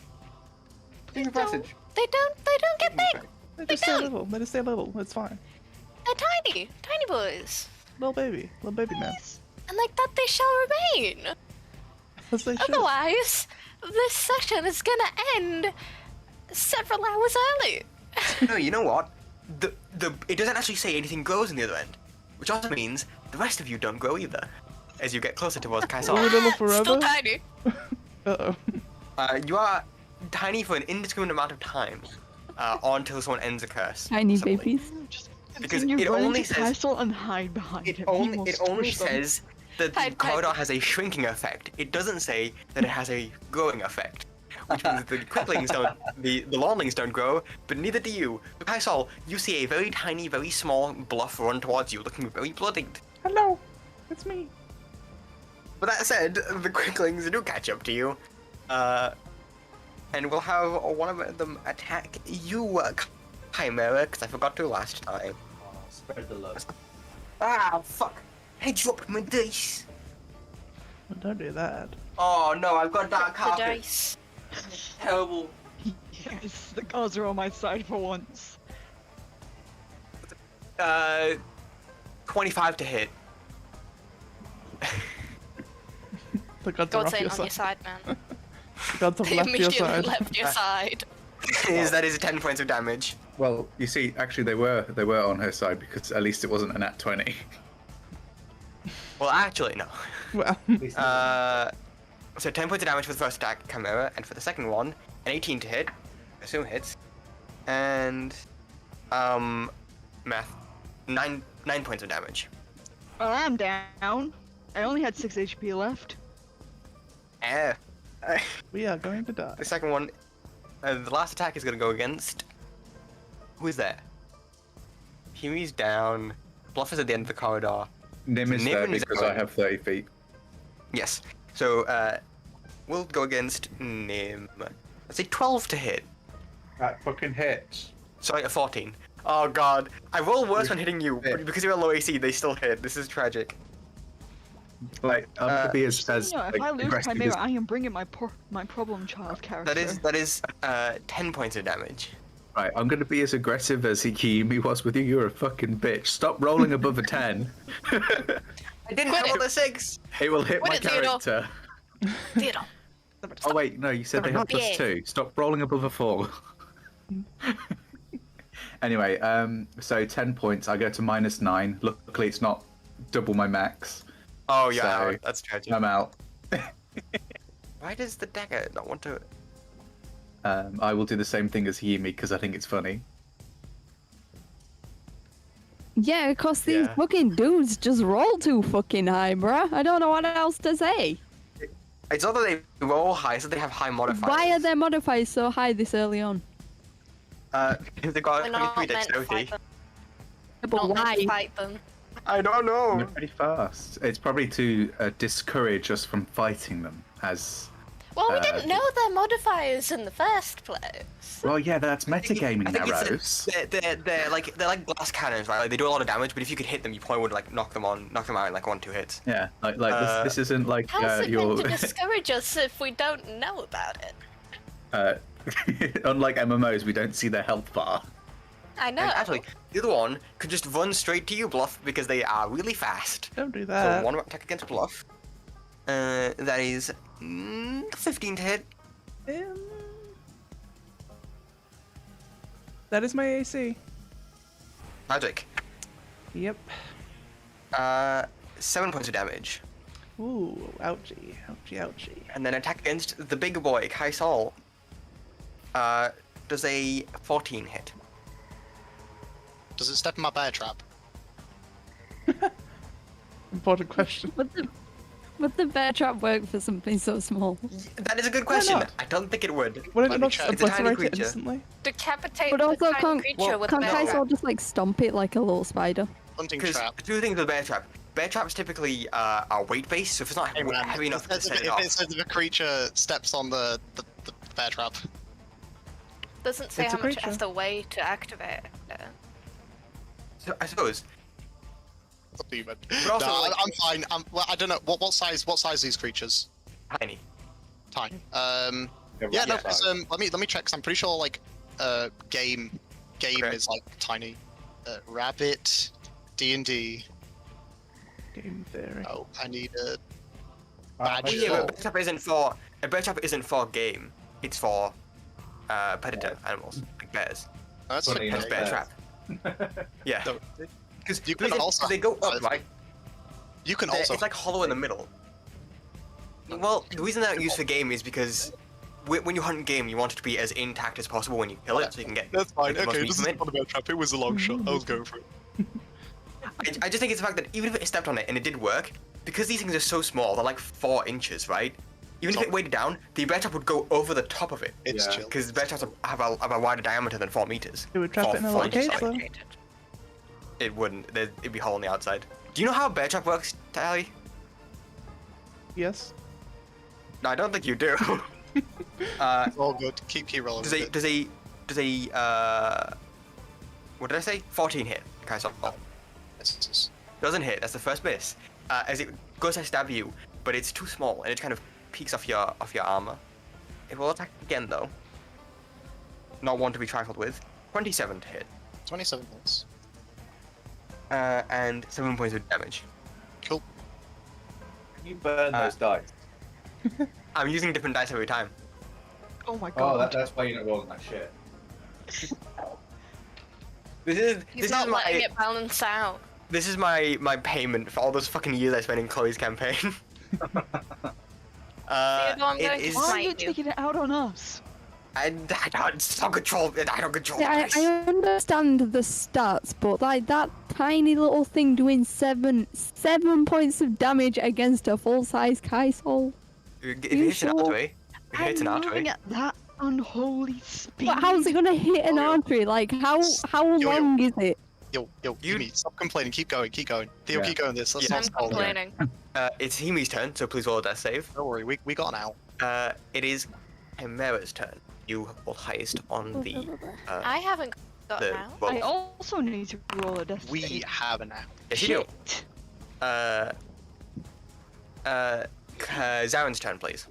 They Think of don't. passage. They don't get big. They just stay little. They just stay little. It's fine. They're tiny boys. Little baby man. And like that they shall remain. As they should. Otherwise, this session is gonna end several hours early. No, you know what? It doesn't actually say anything grows in the other end, which also means the rest of you don't grow either. As you get closer towards We're Kaisar. little forever. Still tiny. Uh-oh. You are tiny for an indiscriminate amount of time, until someone ends a curse. Tiny suddenly. babies. Just Because continue it running only to says- Castle and hide behind It him. He only will it squish them. says that the Hide, corridor hide. has a shrinking effect. It doesn't say that it has a growing effect. Which means the quicklings don't, the longlings don't grow, but neither do you. Kaisal, you see a very tiny, very small Bluff run towards you, looking very bloodied. Hello. It's me. But that said, the quicklings do catch up to you. And we'll have one of them attack you, Chimera, because I forgot to last time. Spread the love. Ah, fuck! I dropped my dice! Well, don't do that. Oh no, I've got dark The carpet. dice. Terrible. Yes, the gods are on my side for once. 25 to hit. The gods are God's off ain't your on side. your side, man. The gods have They left your immediately side. left your side. That is 10 points of damage. Well, you see, actually, they were on her side because at least it wasn't an at 20. Well, actually, no. Well, So 10 points of damage for the first attack, Chimera, and for the second one, an 18 to hit. I assume hits. And, math. 9 points of damage. Well, I'm down. I only had 6 HP left. Eh. we are going to die. The second one, the last attack is going to go against. Who is that? Hiyimi's down. Bluff is at the end of the corridor. Nim is there Nim is because I out. have 30 feet. Yes. So, we'll go against Nim. Let's say 12 to hit. That fucking hits. Sorry, a 14. Oh god. I roll worse when hitting you, but because you're at low AC, they still hit. This is tragic. Like, I'm gonna be as You know, if like, I lose aggressive Chimera, as- I am bringing my problem child character. That is 10 points of damage. Right, I'm gonna be as aggressive as Hiyimi was with you. You're a fucking bitch. Stop rolling above a 10. I didn't Quit roll it. a 6! It will hit Quit my it, Theodore. character. Theodore. Oh wait, no, you said they have Yeah. +2. Stop rolling above a 4. Anyway, so 10 points. I go to -9. Luckily, it's not double my max. Oh yeah, So, that's tragic. I'm out. Why does the dagger not want to... I will do the same thing as Hiyimi because I think it's funny. Yeah, because these Yeah. fucking dudes just roll too fucking high, bruh. I don't know what else to say. It's not that they roll high, it's that they have high modifiers. Why are their modifiers so high this early on? Because they've got We're not 23 meant to fight dexterity. them. But Not meant why? to fight them. I don't know. They're pretty fast. It's probably to discourage us from fighting them, as... Well, we didn't know their modifiers in the first place. Well, yeah, that's metagaming, I think Narose. they're like glass cannons, right? Like they do a lot of damage, but if you could hit them, you probably would like knock them out in like 1-2 hits. Yeah, this isn't like How's it your... meant to discourage us if we don't know about it? Unlike MMOs, we don't see their health bar. I know. And actually, the other one could just run straight to you, Bluff, because they are really fast. Don't do So that. one attack against Bluff. That is 15 to hit. That is my AC. Magic. Yep. 7 points of damage. Ooh, ouchie, ouchie, ouchie. And then attack against the bigger boy, Kaisal. Does a 14 hit? Does it step in my bear trap? Important question. Would the bear trap work for something so small? That is a good question. not? I don't think it would. Wouldn't Let it me not check. It's a tiny obliterate it creature. instantly? Decapitate But the also tiny creature with can't metal. Kaisal just like stomp it like a little spider? Hunting Because trap. two things with bear trap. Bear traps typically are weight based, so if it's not Hey, man, heavy enough to if set it it off. says if a creature steps on the bear trap. Doesn't say It's how a much it creature. has to weigh to activate it. So I suppose. It's up to you, man. But also, No, like- I'm fine. Well, I don't know what size are these creatures? Tiny. Tiny. Yeah, no. 'Cause, let me check. 'Cause I'm pretty sure like game Okay. is like tiny. Rabbit, D&D. Game theory. Oh, I need a Well, badge. yeah, but a bear trap isn't for game. It's for predator animals like bears. That's Funny Hence okay. bear enough. trap. Yeah. No, Because You can also- they go up, right? you can They're- also. It's like hollow in the middle. Well, the reason they're used for game is because when you hunt game, you want it to be as intact as possible when you kill it, so you can get. That's fine. the most Okay, meat this from is it. not a bear trap. It was a long shot. I was going for it. I just think it's the fact that even if it stepped on it and it did work, because these things are so small, they're like 4 inches, right? Even if it weighed down, the bear trap would go over the top of it. It's Yeah. chill. Because bear traps have a wider diameter than 4 meters. It would trap it in a little inches, case, sorry. though. It wouldn't. It'd be hollow on the outside. Do you know how a bear trap works, Tally? Yes. No, I don't think you do. It's all good. Keep rolling. does with a it. what did I say? 14 hit. Kaisal. Misses. Doesn't hit. That's the first miss. As it goes to stab you, but it's too small and it kind of peeks off your armor. It will attack again though. Not one to be trifled with. 27 to hit. 27 hits. And 7 points of damage. Cool. Can you burn those dice? I'm using different dice every time. Oh my Oh, god. that's why you're not rolling that shit. This He's is not letting my it balance out. this is my payment for all those fucking years I spent in Chloe's campaign. Theodore, I'm going to is- Why are you smite you. taking it out on us? I don't control Yeah, dice. I understand the stats, but like that tiny little thing doing seven points of damage against a full-size Kaisal. If you it hits an sure? artery, if it hits an I'm artery. moving at that unholy speed. But how's it gonna hit an Yo. artery? Like how Yo. long is it? Yo, You- Hiyimi, stop complaining. Keep going. Theo, Yeah. keep going. Let's Yeah. not I'm stall here. complaining. It's Hiyimi's turn, so please roll a death save. Don't worry, we got an out. It is Chimera's turn. You rolled highest on the. I haven't got The- out. well- I also need to roll a death We save. have an out. Yes, you do. Shit. Zaren's turn, please.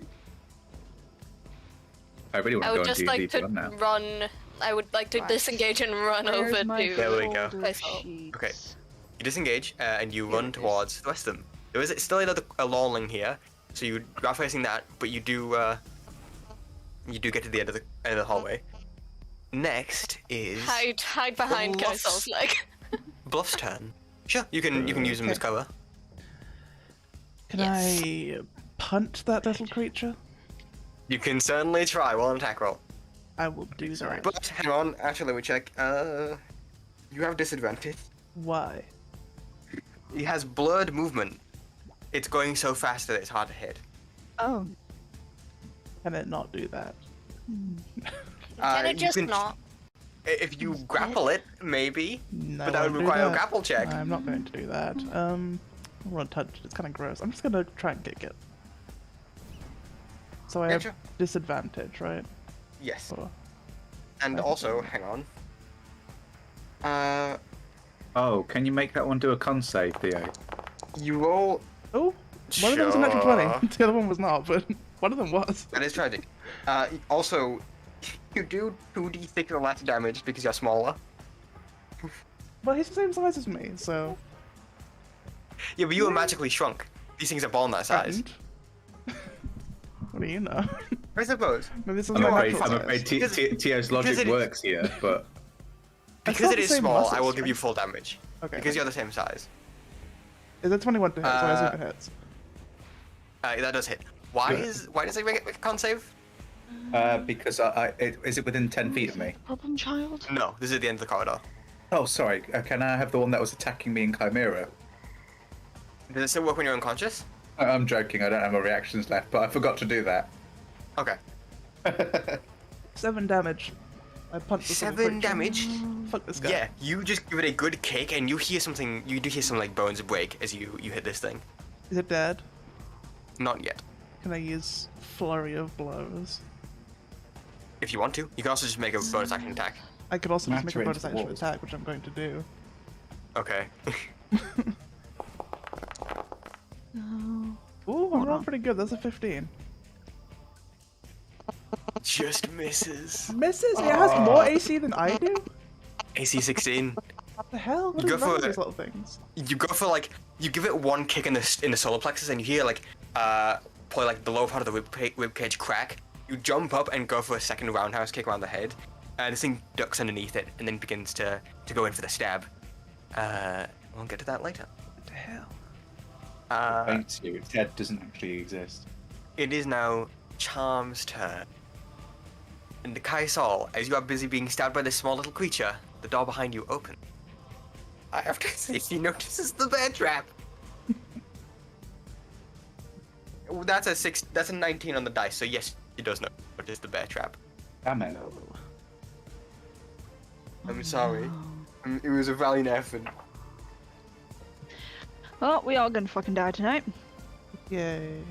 I really want I to go would and just do like deep to run now. run. I would like to Right. disengage and run Where's over my to. There we go. folder Kaisal. sheets? Okay. You disengage and you Here run it is. towards the rest of them. There is still a lolling here, so you are facing that, but you do get to the end of the hallway. Next is Hide behind Bluff's- Kaisal's leg. Bluff's turn. Sure, you can use them as cover. Can Yes. I punt that little creature? You can certainly try. Roll an attack roll. I will do that. But hang on, actually, let me check. You have disadvantage. Why? He has blurred movement. It's going so fast that it's hard to hit. Oh, Can it not do that? Can it you just can- not? If you grapple it, maybe. No, But that I would won't do require a that. grapple check. I'm not going to do that. I don't want to touch it. It's kind of gross. I'm just going to try and kick it. So I Gotcha. have disadvantage, right? Yes. Or- And also, hang on. Oh, can you make that one do a con save, Theo? You roll. Oh, one of them was an natural Sure. 20. The other one was not, but one of them was. That is tragic. Also, you do 2d6 or less damage because you're smaller. Well, he's the same size as me, so. Yeah, but you were magically shrunk. These things are born that size. And? What do you know? I suppose. No, this is I'm my afraid, natural I'm afraid size. Theo's logic it is- works here, but Because still it the is same small, I will muscles, give you right? full damage. Okay. Because you're the same size. Is that 21 to hit? So I assume it hits. That does hit. Why does it make a con save? because is it within 10 feet of me? Problem child? No, this is at the end of the corridor. Oh, sorry. Can I have the one that was attacking me in Chimera? Does it still work when you're unconscious? I'm joking. I don't have my reactions left, but I forgot to do that. Okay. 7 damage. I punched the little 7 creature. damage? Fuck this guy. Yeah, you just give it a good kick and you hear something, you do hear some like bones break as you hit this thing. Is it dead? Not yet. Can I use flurry of blows? If you want to. You can also just make a bonus action attack. I could also just make a Matter bonus into action walls. attack, which I'm going to do. Okay. No. Ooh, I'm rolling pretty good. That's a 15. Just misses. Misses? It has more AC than I do? AC 16. What the hell? What You is go wrong for with it. these little things? You go for like, you give it one kick in the solar plexus and you hear like, probably like the lower part of the rib cage crack. You jump up and go for a second roundhouse kick around the head. This thing ducks underneath it and then begins to go in for the stab. We'll get to that later. What the hell? Thanks you. Its head doesn't actually exist. It is now Charm's turn. And Kaisal, as you are busy being stabbed by this small little creature, the door behind you opens. I have to say, he notices the bear trap. That's a 6. That's a 19 on the dice. So yes, he does notice the bear trap. Damn it. I'm sorry. It was a valiant effort. Well, we are gonna fucking die tonight. Yay.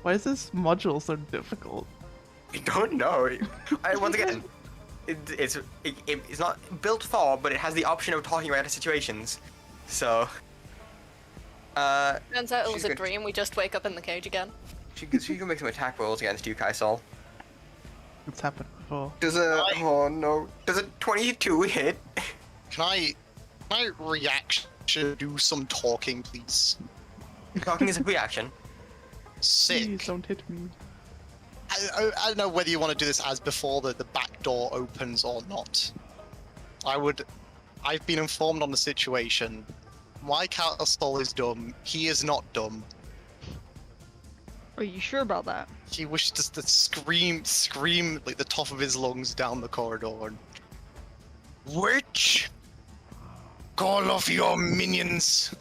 Why is this module so difficult? I don't know. Once again, it's not built for, but it has the option of talking about situations. So. Turns out it was she's a good. dream. We just wake up in the cage again. She can make some attack rolls against you, Kaisal. It's happened before. Does a oh no? Does a 22 hit? Can I reaction do some talking, please? Talking is a reaction. Sick. Please don't hit me. I don't know whether you want to do this as before the back door opens or not. I've been informed on the situation. My castle is dumb. He is not dumb. Are you sure about that? He wishes to scream like the top of his lungs down the corridor. Witch! Call off your minions!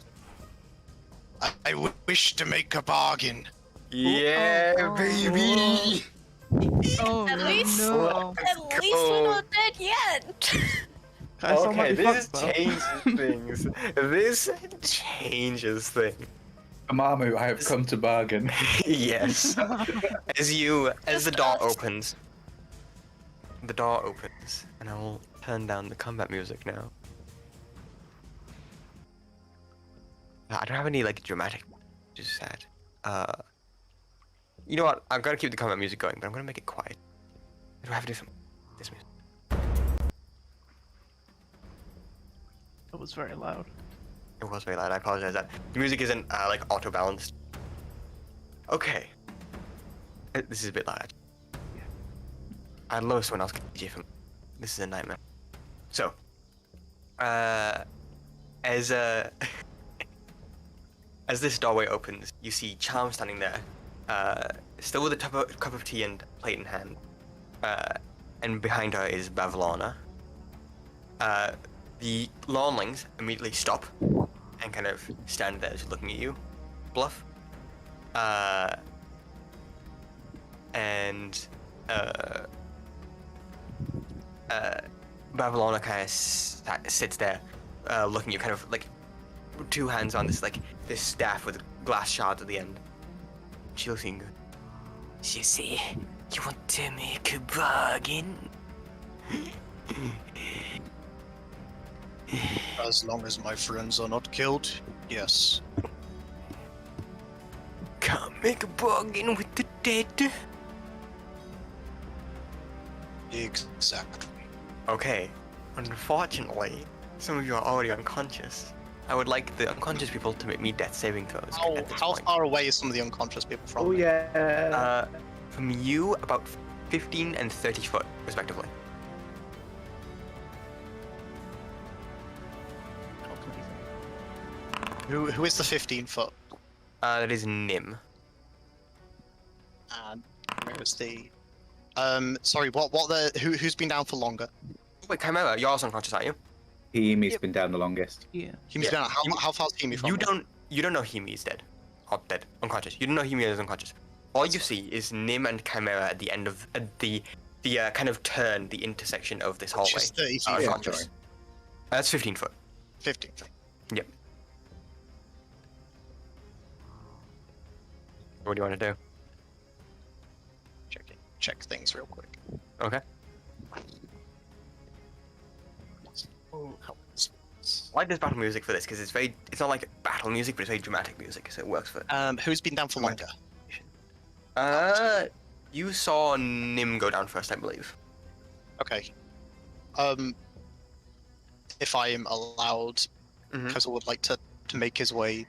I wish to make a bargain. Yeah, baby. Oh At least- no. At least we're not dead yet. I sound Okay, like this fucked, though. changes things. This changes things. Amamu, I have come to bargain. Yes. As the door opens. The door opens, and I will turn down the combat music now. I don't have any like dramatic, just sad. You know what? I'm gonna keep the combat music going, but I'm gonna make it quiet. Do I have to do some this music? It was very loud. It was very loud. I apologize. That the music isn't like auto balanced. Okay. This is a bit loud. Yeah. I'd love someone else could DJ for me. This is a nightmare. So, as as this doorway opens, you see Charm standing there, still with a cup of tea and plate in hand. And behind her is Lorna. The Lawnlings immediately stop and kind of stand there just looking at you, Bluff. Babylona kind of sits there, looking at you, kind of like two hands on this this staff with glass shards at the end. She looks at you. She say, "You want to make a bargain?" As long as my friends are not killed, yes. Can't make a bargain with the dead. Exactly. Okay. Unfortunately, some of you are already unconscious. I would like the unconscious people to make me death saving throws. How far away is some of the unconscious people from me? yeah. From you, about 15 and 30 foot, respectively. Who is the 15 foot? That is Nim. And where's the... sorry, who's been down for longer? Wait, Chimera, you're also unconscious, aren't you? Hiyimi's been down the longest. Yeah. Hiyimi's been how far's Hiyimi from? You don't know Hiyimi is dead. Or dead. Unconscious. You don't know Hiyimi is unconscious. All you see is Nim and Chimera at the end of the kind of turn, the intersection of this hallway. Which is 30 feet unconscious. That's 15 foot. 15 feet. Yep. What do you want to do? Check things real quick. Okay. Oh, I like this battle music for this because it's not like battle music, but it's very dramatic music, so it works for it. who's been down for longer? You saw Nim go down first, I believe. Okay. If I am allowed, because I would like to make his way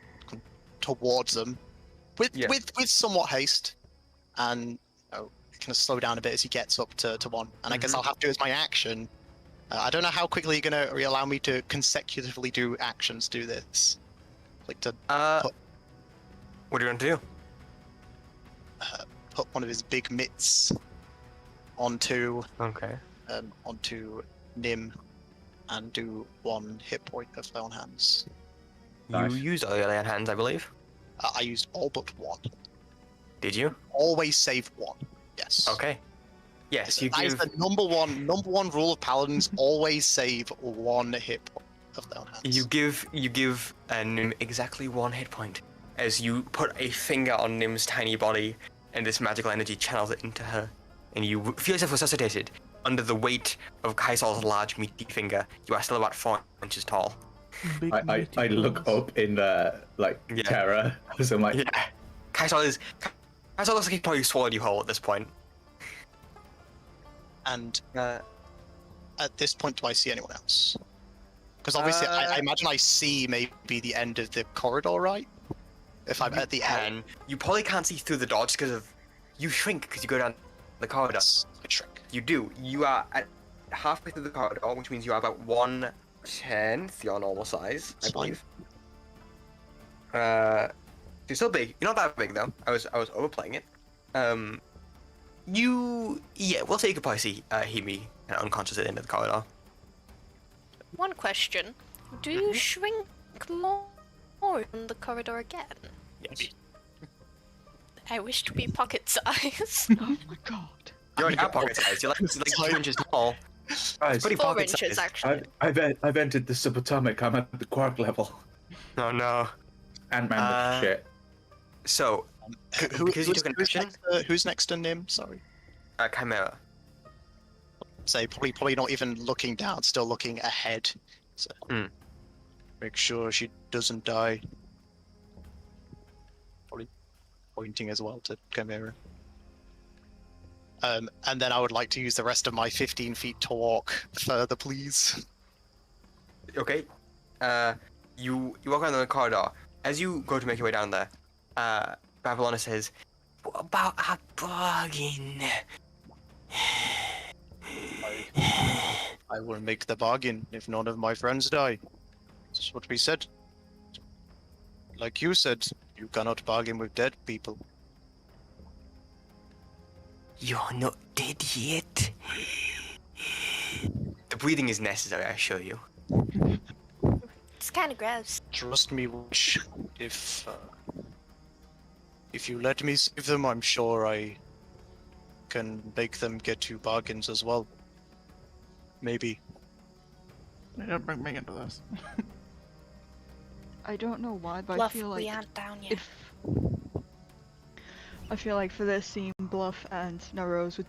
towards them with somewhat haste, and kind of slow down a bit as he gets up to one. And I guess I'll have to, as my action. I don't know how quickly you're gonna allow me to consecutively do actions. Do this, like to. What do you want to do? Put one of his big mitts onto onto Nim, and do 1 hit point of lay on hands. Nice. You used all your lay on hands, I believe. I used all but 1. Did you? Always save 1. Yes. Okay. Yes, you that give... is the number one rule of paladins. Always save 1 hit point of lay on hands. You give Nim exactly 1 hit point as you put a finger on Nim's tiny body, and this magical energy channels it into her, and you feel yourself resuscitated under the weight of Kaisol's large meaty finger. You are still about 4 inches tall. I look up in terror. So I'm like, yeah. Kaisol looks like he probably swallowed you whole at this point. And at this point, do I see anyone else? Because obviously, I imagine I see maybe the end of the corridor, right? If I'm at the end. You probably can't see through the door just because of... You shrink because you go down the corridor. Yes, I shrink. You do. You are at halfway through the corridor, which means you are about 1/10th your normal size, I believe. You're still big. You're not that big though. I was overplaying it. We'll say you could probably see Hiyimi unconscious at the end of the corridor. One question: do you shrink more in the corridor again? Yes. I wish to be pocket size. Oh my god. You already have pocket size. You're like 2 inches tall. It's pretty 4 pocket inches size. actually. I've entered the subatomic. I'm at the quark level. Oh no. Ant-Man shit. So, who's next to Nim? Sorry. Chimera. Say probably not even looking down, still looking ahead. So make sure she doesn't die. Probably pointing as well to Chimera. And then I would like to use the rest of my 15 feet to walk further, please. Okay. You walk around the corridor. As you go to make your way down there, Babylona says, "What about a bargain?" I will make the bargain if none of my friends die. That's what we said. Like you said, you cannot bargain with dead people. You're not dead yet. The breathing is necessary, I assure you. It's kind of gross. Trust me, Witch. If you let me save them, I'm sure I can make them get you bargains as well. maybe. They don't bring me into this. I don't know why, but Bluff, I feel like we aren't down yet. if I feel like for this scene, Bluff and Narose would,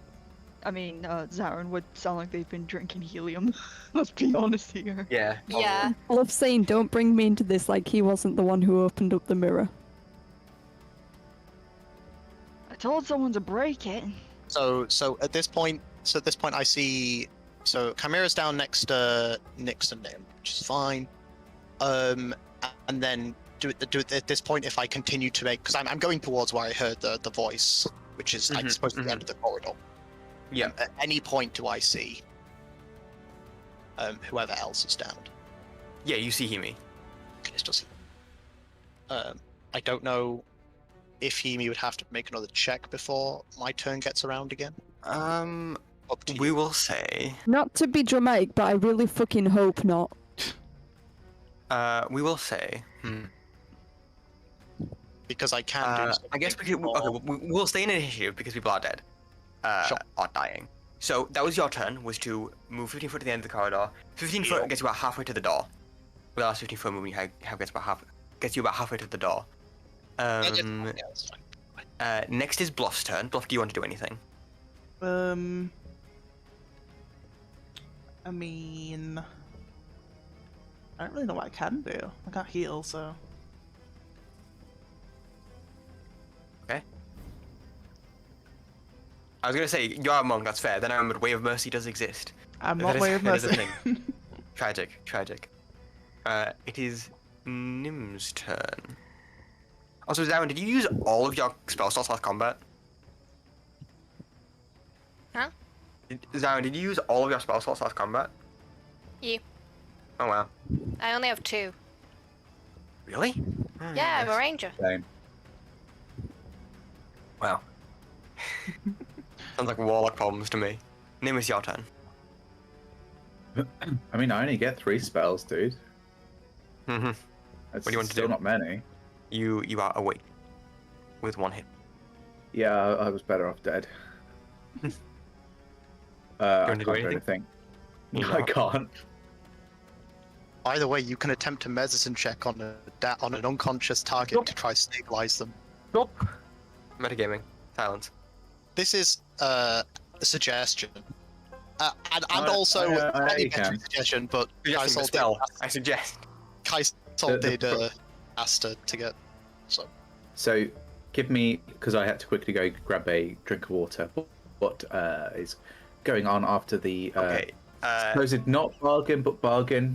Zaren would sound like they've been drinking helium. Let's be honest here. Yeah. Yeah. Love saying, "Don't bring me into this," like he wasn't the one who opened up the mirror. I told someone to break it. So at this point, I see. So Chimera's down next to Nim, which is fine. And then at this point, if I continue to make, because I'm going towards where I heard the voice, which is like supposed to be the end of the corridor. Yeah. At any point do I see whoever else is down? Yeah, you see Hiyimi. Okay, still see. I don't know if Hiyimi would have to make another check before my turn gets around again. Up to We you. will say. Not to be dramatic, but I really fucking hope not. We will say. Because I can do. I guess something we'll stay in initiative because people are dead. Sure. Are dying. So that was your turn, was to move 15 foot to the end of the corridor. 15 foot gets you about halfway to the door. The last 15 foot movement you have gets you about halfway to the door. Yeah, that's fine. Next is Bluff's turn. Bluff, do you want to do anything? I mean, I don't really know what I can do. I can't heal, so. Okay. I was gonna say, you are a monk, that's fair. Then I remembered Way of Mercy does exist. I'm That not is- Way of that is a Mercy. thing. Tragic. It is Nim's turn. Also, Zaren, did you use all of your spell slots last combat? Huh? Zaren, did you use all of your spell slots last combat? You. Oh wow. I only have 2. Really? Yeah, I'm a ranger. Same. Wow. Sounds like warlock problems to me. Nim, it's your turn. I mean, I only get 3 spells, dude. Mm-hmm. That's do you want to still do? not many. You are awake. With 1 hit. Yeah, I was better off dead. I want to can't do do anything? anything. You No, I not? can't. Either way, you can attempt a medicine check on an unconscious target Nope. to try stabilize them. Nope. Metagaming. Silence. This is a suggestion, and I also you a can. suggestion, but Suggesting the spell, I suggest. Kaisel The- did ask to get. So, give me, because I had to quickly go grab a drink of water. What is going on after the Okay. supposed not bargain, but bargain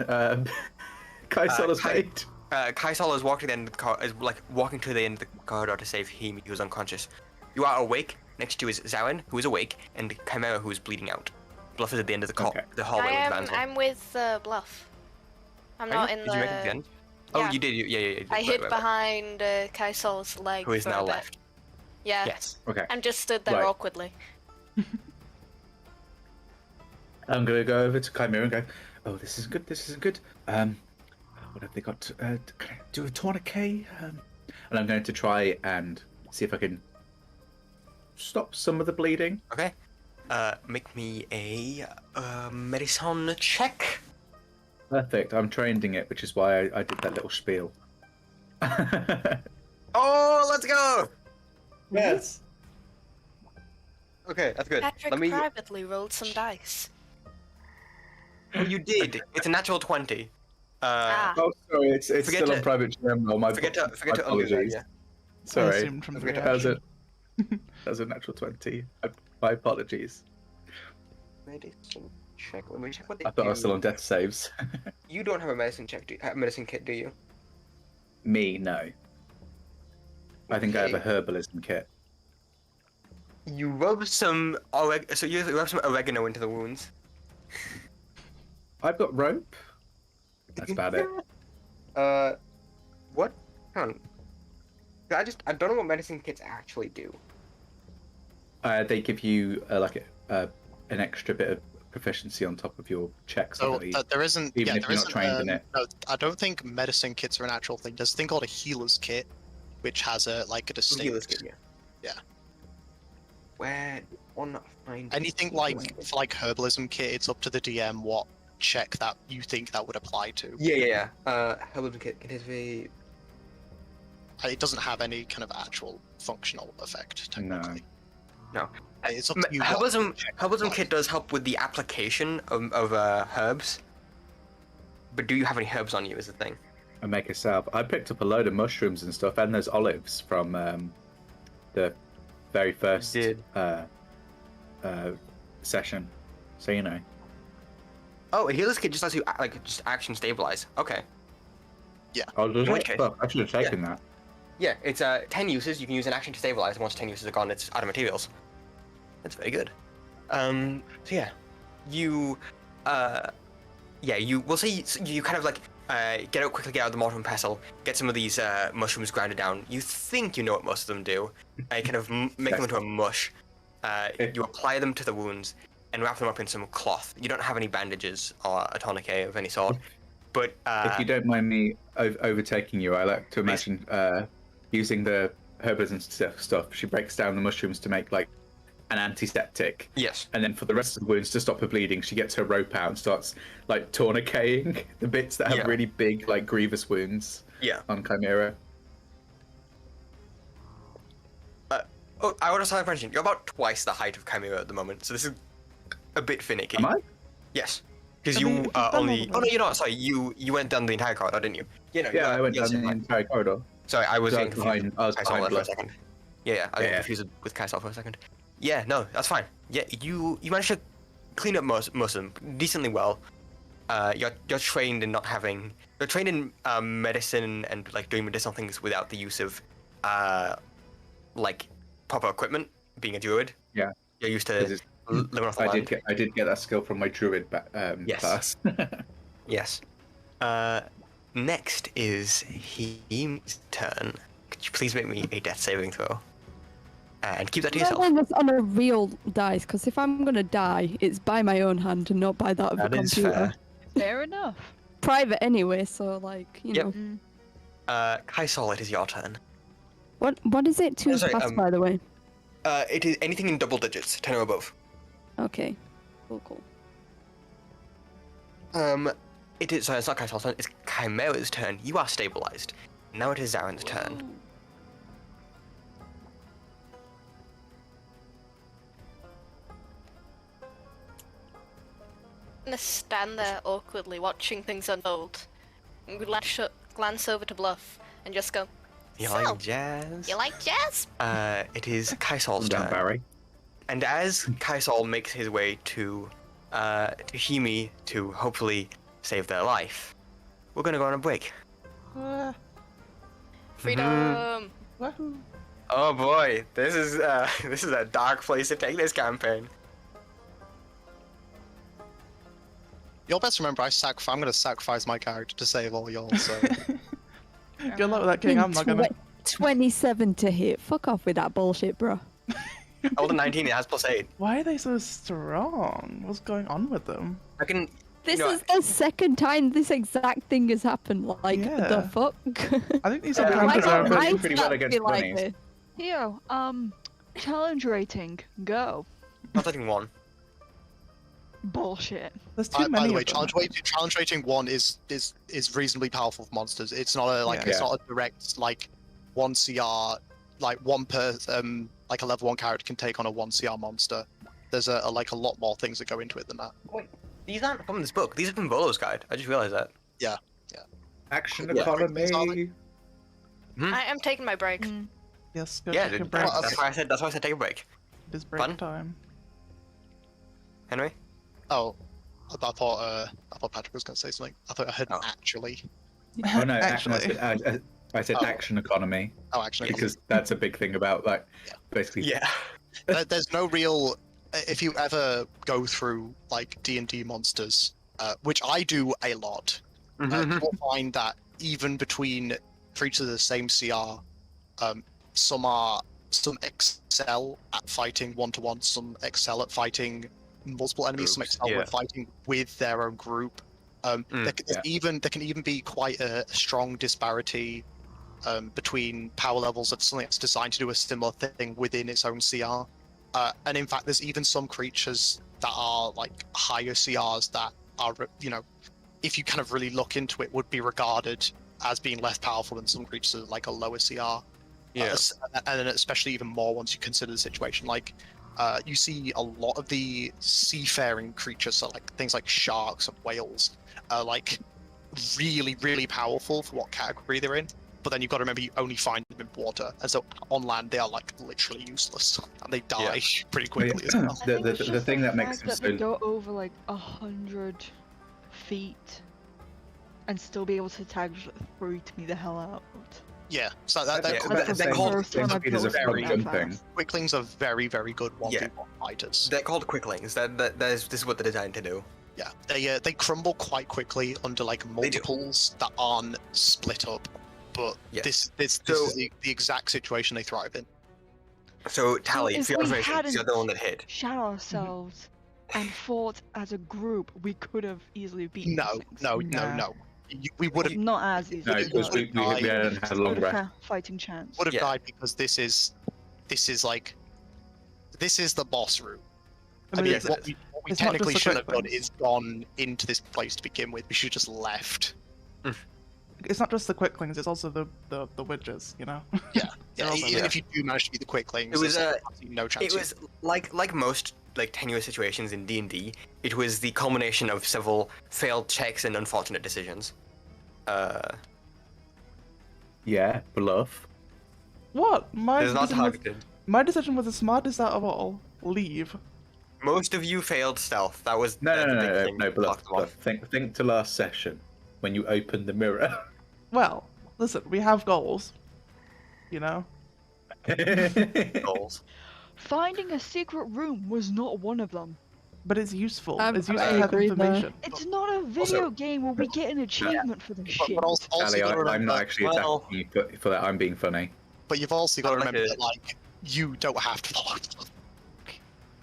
Kaisel has made? Kaisal is walking to the end of the walking to the end of the corridor to save Hiyimi, who's unconscious. You are awake. Next to you is Zaren, who is awake, and Chimera, who is bleeding out. Bluff is at the end of the hallway with Vansel. I'm with Bluff. I'm not in Did you make it to the end? Oh, Yeah. you did. Yeah. You did. I hid Right. behind Kaisel's leg Who is for now a bit. left. Yeah. Yes. Okay. I'm just stood there Right. awkwardly. I'm going to go over to Chimera and go, oh, this isn't good. What have they got? Can I do a tourniquet? And I'm going to try and see if I can stop some of the bleeding. Okay. Make me a medicine check. Perfect. I'm training it, which is why I did that little spiel. Oh, let's go! Yes. Okay, that's good. Patrick Let me. privately rolled some dice. Oh, you did. It's a natural 20. Oh, sorry, it's Forget still to- on private channel. My Forget to my undo that. apologies. Yeah. Sorry. assumed from the Forget to- That was reaction. that was a natural 20. My apologies. Medicine check. Let me check what they I thought I was do. still on death saves. You don't have a medicine check. Medicine kit, do you? Me, no. I think I have a Okay. herbalism kit. You rub some so you rub some oregano into the wounds. I've got rope. That's about it. What? Hang on. I don't know what medicine kits actually do. They give you an extra bit of proficiency on top of your checks. I So believe. there isn't. Even yeah, if there you're not isn't, trained in it. No, I don't think medicine kits are an actual thing. There's a thing called a healer's kit, which has a Healer's distinct. kit, yeah. Where on find Anything like for like herbalism kit, it's up to the DM what check that you think that would apply to. Yeah. Herbalism kit contains a. It doesn't have any kind of actual functional effect, technically. No. It's up to you. what Herbalism check Herbalism applies. kit does help with the application of herbs. But do you have any herbs on you? Is the thing. I make a salve. I picked up a load of mushrooms and stuff, and there's olives from the very first session. So you know. Oh, a healer's kit just lets you just action stabilize. Okay. Oh, does In which it? case- Well, I should have taken that. Yeah, it's 10 uses. You can use an action to stabilize, and once 10 uses are gone, it's out of materials. That's very good. So yeah, you we'll say you kind of like get out quickly, get out of the mortar and pestle, get some of these mushrooms grounded down. You think you know what most of them do. You kind of make them into a mush. You apply them to the wounds and wrap them up in some cloth. You don't have any bandages or a tourniquet of any sort. But If you don't mind me overtaking you, I like to imagine using the herbalism stuff. She breaks down the mushrooms to make like an antiseptic. Yes. And then for the rest of the wounds to stop her bleeding, she gets her rope out and starts like tourniqueting the bits that have really big, like grievous wounds. Yeah. On Chimera. Oh, I want to mention you're about twice the height of Chimera at the moment, so this is a bit finicky. Am I? Yes. Because I mean, you you've done only. all of Oh no, them. you're not. Sorry, you went down the entire corridor, didn't you? Yeah, no. Yeah, I went down the entire corridor. Sorry, I was So I getting was confused. behind- I was Kaisal behind there for a Bluff. second. Yeah, I got Yeah. confused with Kaisal for a second. Yeah, no, that's fine. Yeah, you managed to clean up most of them decently well. You're trained in not having. You're trained in medicine and like doing medicinal things without the use of like proper equipment. Being a druid. Yeah. You're used to 'Cause it's- living off the land. I did get that skill from my druid Yes. class. Yes. Next is Hiyimi's turn. Could you please make me a death saving throw? And keep that to yourself. Roll this on a real dice, because if I'm gonna die, it's by my own hand and not by that of That the is computer. fair. Fair enough. Private anyway, so like you Yep. know. Kaisal, it is your turn. What is it to Sorry, pass, by the way? It is anything in double digits, 10 or above. Okay. Cool. It is. Sorry, it's not Kaisal's turn. It's Chimera's turn. You are stabilized. Now it is Zaren's turn. I'm gonna stand there awkwardly watching things unfold. I'm gonna glance over to Bluff and just go, You So, like jazz? "You like jazz?" It is Kaisal's Down, turn. Barry. And as Kaisal makes his way to Hiyimi to hopefully save their life, we're gonna go on a break. Freedom. Wahoo. Oh boy, this is a dark place to take this campaign. You'll best remember, I'm going to sacrifice my character to save all y'all. So Good luck with that, King. I'm not gonna. 27 to hit. Fuck off with that bullshit, bro. Older 19, it has +8. Why are they so strong? What's going on with them? I can. This you know, is the second time this exact thing has happened. Like Yeah. the fuck. I think these Yeah, are Why counters don't are. I pretty well start against be like bunnies. this? Theo, challenge rating, go. not taking one. Bullshit. There's too by many the way, of them. challenge rating 1 is reasonably powerful for monsters. It's not a Yeah. it's not a direct like 1 CR like one per like a level 1 character can take on a 1 CR monster. There's a lot more things that go into it than that. Wait, these aren't from this book. These are from Volo's guide. I just realized that. Action Yeah. economy. I am taking my break. Yes, go Yeah, take a dude, break. that's why I said take a break. It is break Fun. time. Henry? Oh, I thought Patrick was going to say something. I thought I heard Oh. actually. Oh no, Actually. I said Oh. action economy Oh, actually. because that's a big thing about like basically. Yeah. There's no real. If you ever go through like D&D monsters, which I do a lot, you'll find that even between creatures of the same CR, some excel at fighting 1-to-1, some excel at fighting multiple enemies, some Groups, excel yeah. at fighting with their own group. There can even be quite a strong disparity between power levels of something that's designed to do a similar thing within its own CR. And in fact, there's even some creatures that are like higher CRs that are, if you kind of really look into it, would be regarded as being less powerful than some creatures that are like a lower CR. Yeah. And then especially even more once you consider the situation. Like, you see a lot of the seafaring creatures, so like things like sharks and whales, are like really, really powerful for what category they're in. But then you've got to remember you only find them in water, and so on land they are like literally useless, and they die pretty quickly as well. The thing that makes them that so they go over like 100 feet and still be able to tag freaked me the hell out. Yeah, so That's they're the called first time I've speed is a noticed very that jumping. fast. Quicklings are very, very good 1v1 fighters. They're called quicklings. This is what they're designed to do. Yeah, they crumble quite quickly under like multiples that aren't split up. But this is the exact situation they thrive in. So Tally, if for your we information, hadn't you're the one that hit. shot ourselves and fought as a group, we could have easily beaten No. We would have not as easily. No, because we hadn't had a long rest. Fighting chance. would have died because this is the boss route. I mean, yes, what we It's not technically just the should have quick done things. is gone into this place to begin with. We should have just left. It's not just the quicklings; it's also the witches. You know. Yeah, They're also even there. if you do manage to be the quicklings, It was there's absolutely no chance. It was like most like tenuous situations in D&D. It was the culmination of several failed checks and unfortunate decisions. Yeah, Bluff. What? My There's not decision was targeted. the smartest out of all. Leave. Most of you failed stealth. That was No, the big no, thing no, that Bluff. blocked them off. Think to last session when you opened the mirror. Well, listen, we have goals. You know. Goals. Finding a secret room was not one of them. But it's useful. I It's useful to have agree there. information. It's not a video game where we get an achievement for this shit. But also Ali, you gotta I'm remember, not actually well- attacking you for that. I'm being funny. but you've also got to I'd like remember to- that like you don't have to follow Bluff.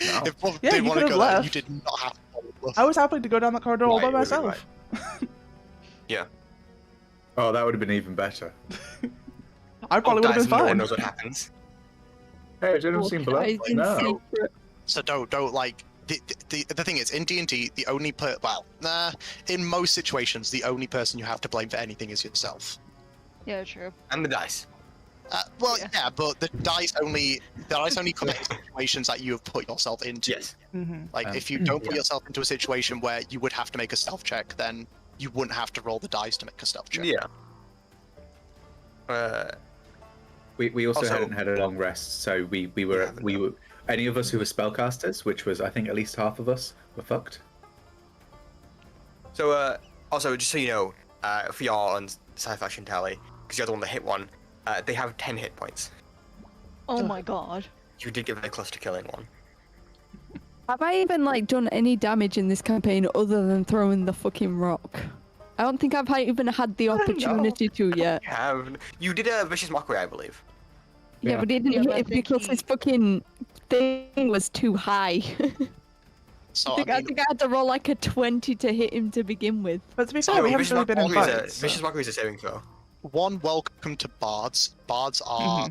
No. If Bluff Yeah, didn't you want to could've go there, you left. did not have to follow Bluff. I was happy to go down the corridor all by Right, right, myself. Yeah. Oh, that would have been even better. I probably would have Guys, been no one fine. knows what happens. Hey, has anyone seen Bluff? Guys in No. secret. So don't like the thing is in D&D the only in most situations the only person you have to blame for anything is yourself. Yeah, true. And the dice. Yeah, but the dice only come in situations that you have put yourself into. Yes. Mm-hmm. Like if you don't put yourself into a situation where you would have to make a stealth check, then you wouldn't have to roll the dice to make a stealth check. Yeah. We also Also- hadn't had a long rest, so we were any of us who were spellcasters, which was I think at least half of us, were fucked. So, also, just so you know, for y'all on Sci-Fi Chantelle, because you're the one that hit one, they have 10 hit points. Oh my god. You did get very close to killing one. Have I even done any damage in this campaign other than throwing the fucking rock? I don't think I've even had the opportunity to yet. You did a vicious mockery, I believe. Yeah, Yeah. but it didn't Yeah, hit but I it think because he- his fucking thing was too high. So I think I had to roll like a 20 to hit him to begin with. But to be So fair, we vicious haven't really been in Mockery fights. Vicious mockery is a saving throw. one, welcome to bards. Bards are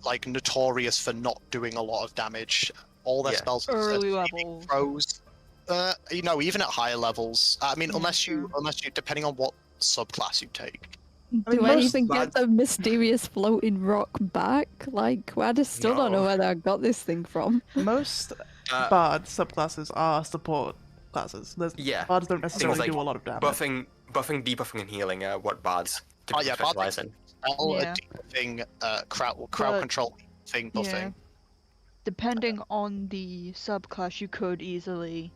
like notorious for not doing a lot of damage. All their Yeah. spells are Early saving levels. throws. Even at higher levels. I mean, Yeah, unless you, true. depending on what subclass you take. Do I most even get bad- the mysterious floating rock back? Like, I just still don't know No. where I got this thing from. Most Uh, bard subclasses are support classes. Yeah. Bards don't necessarily like do a lot of damage. Buffing, debuffing, and healing are what bards Oh typically yeah, bard specialize in. spell, Yeah. a debuffing, crowd But- control thing, buffing. Yeah. Depending on the subclass, you could easily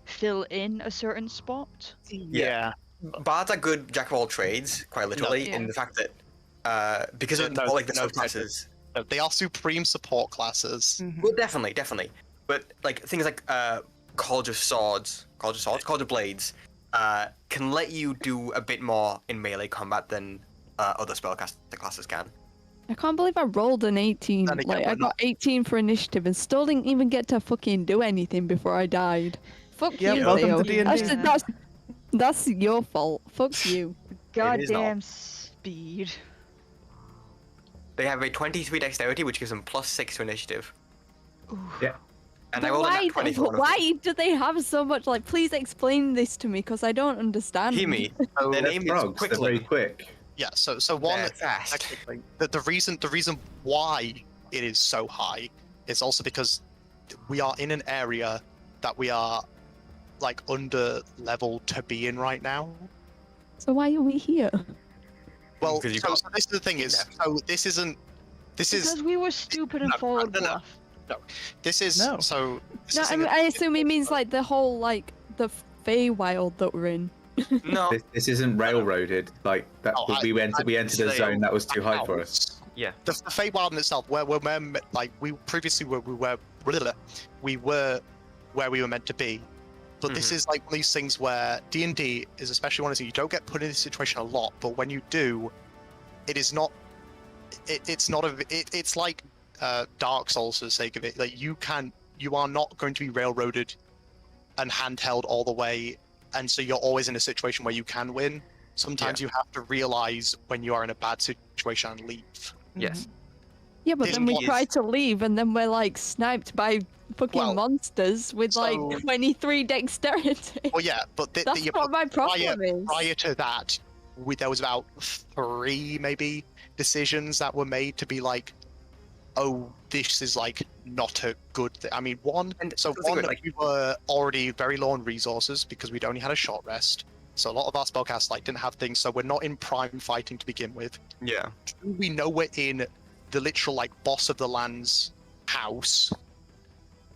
fill in a certain spot. Yeah. Bards are good jack of all trades, quite literally, in Yeah. the fact that because of No, all the no, subclasses. No, they are supreme support classes. Mhm. Well, definitely. But things like College of Blades, can let you do a bit more in melee combat than other spellcaster classes can. I can't believe I rolled an 18. Then again, I we're got 18 for initiative and still didn't even get to fucking do anything before I died. Fuck Yeah, you, welcome Theo. to D&D. That's your fault. Fuck you. Goddamn speed. They have a 23 dexterity, which gives them +6 to initiative. Yeah. And I rolled a nat 20 for one of them. Why do they have so much? Like, please explain this to me, because I don't understand. Hiyimi, their They're name is frogs, they're very Quickling. quick. Yeah, so one They're fast. technically, the reason why it is so high is also because we are in an area that we are like under level to be in right now. So why are we here? Well, Because you so, got- so this is the thing is, so this is Because we were stupid and No, followed no, no. Bluff. this is No. so. This No, is I, mean, I assume he means like the whole like the Feywild that we're in. No, This isn't railroaded like that. Oh, we entered a say- zone that was too high for us. yeah. The Feywild in itself, where like we previously were where we were meant to be, but this is like one of these things where D&D is especially one of these, you don't get put in this situation a lot, but when you do, it is not. It's not a. It's like Dark Souls for the sake of it. Like you are not going to be railroaded and handheld all the way, and so you're always in a situation where you can win. Sometimes you have to realize when you are in a bad situation and leave. Yes. Yeah, but This then we was- try to leave, and then we're like sniped by fucking Well, monsters with like so- 23 dexterity. Well, yeah, but That's yeah, what my problem is. prior to that, there was about 3 maybe decisions that were made to be like, oh, this is like not a good thing. I mean, one, And so the thing one, with, like- we were already very low on resources because we'd only had a short rest. So a lot of our spellcasts like didn't have things, so we're not in prime fighting to begin with. Yeah. We know we're in the literal like boss of the land's house,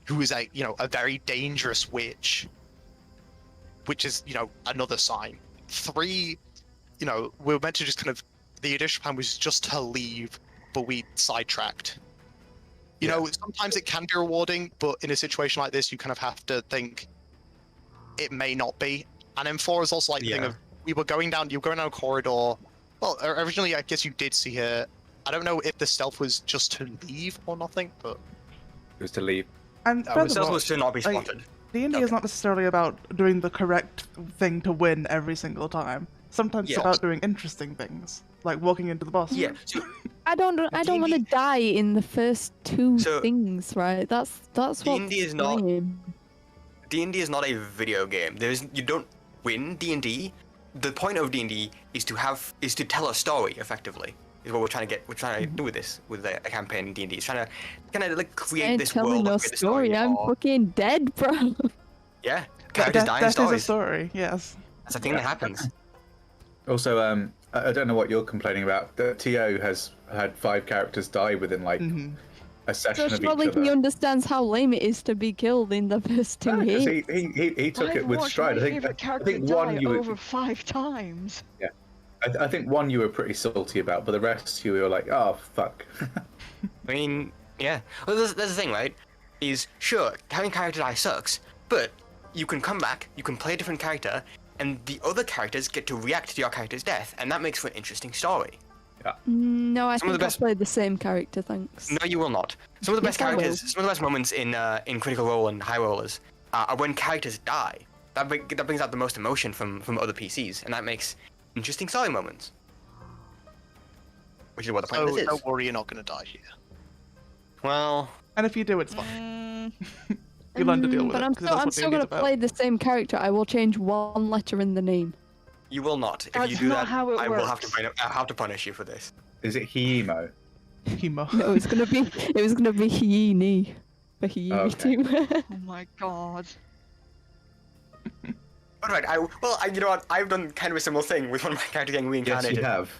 who is a a very dangerous witch, which is another sign. 3, we were meant to just kind of, the initial plan was just to leave, but we sidetracked. Sometimes it can be rewarding, but in a situation like this, you kind of have to think it may not be. And then 4 is also like the thing of, you were going down a corridor. Well, originally I guess you did see her. I don't know if the stealth was just to leave or nothing, but It was to leave. And That was- Cells was to not be like, spotted. D&D is not necessarily about doing the correct thing to win every single time. Sometimes it's Yeah. about doing interesting things, like walking into the boss. Yeah. So, I don't want to die in the first 2 So- things, right? That's what D&D is not- D&D is not a video game. You don't win D&D. The point of D&D is to tell a story effectively. Is what we're trying to do with this, with a campaign in D&D. It's trying to kind of like create And this tell me world. no and create this story. I'm or- fucking dead, bro. Yeah. Characters die in That is a stories. story, yes. That's a thing that happens. Also, I don't know what you're complaining about. The Theo has had 5 characters die within like a session So of each surely other. he understands how lame it is to be killed in the first 2 No, 'cause hits. he took I've it with watched stride. my I think favorite I character think die one you over were, 5 times. I think one you were pretty salty about, but the rest you were like, oh fuck. I mean, yeah. Well, there's the thing, right? Is sure having character die sucks, but you can come back, you can play a different character, and the other characters get to react to your character's death, and that makes for an interesting story. No, I Some of think the I'll best- play the same character, thanks. No, you will not. Some of the best Yes, I will. characters, some of the best moments in Critical Role and High Rollers are when characters die. That brings out the most emotion from other PCs, and that makes interesting story moments. Which is what the point of so this is. don't worry, you're not going to die here. Well, And if you do, it's fine. You learn to deal with But it. I'm 'cause still, that's I'm what still D&D going is to about. play the same character. I will change 1 letter in the name. you will not. If you That's do not that, how it I will have works. to I'll have to punish you for this. Is it Hiyimo? Himo. No, it was gonna be Hiyimi. For Hiyimi Oh, okay. too. Oh my god. Alright, you know what? I've done kind of a similar thing with one of my characters getting Yes, reincarnated. you have.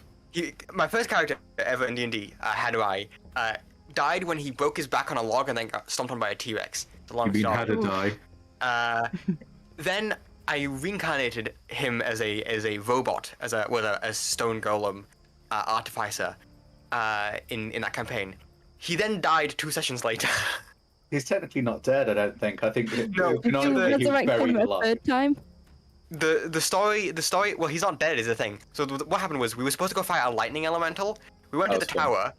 My first character ever in D&D, Hadurai, died when he broke his back on a log and then got stomped on by a T-Rex. It's a long You've been story. had to die. Then I reincarnated him as a robot, as a stone golem artificer in that campaign. He then died 2 sessions later. He's technically not dead, I don't think. I think No, Did you canonically he was resurrect buried him a alive. 3rd time? The story. Well, he's not dead is the thing. So what happened was we were supposed to go fight a lightning elemental. We went to the That's fun. tower.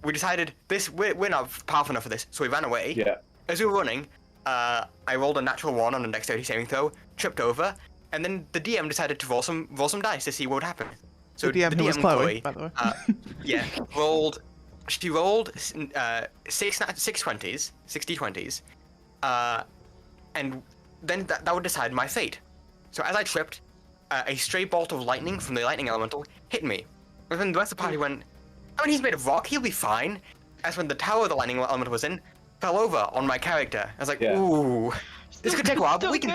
We decided we're not powerful enough for this, so we ran away. Yeah. As we were running, I rolled a natural 1 on a dexterity saving throw, tripped over, and then the DM decided to roll some dice to see what would happen. So The DM who was Chloe, by the way. yeah, rolled she rolled six 20s, 60 20s, and then that would decide my fate. So as I tripped, a stray bolt of lightning from the lightning elemental hit me. And then the rest of the party went, I mean, he's made of rock, he'll be fine. As when the tower the lightning elemental was in fell over on my character. I was like, ooh, this could take a while, but we can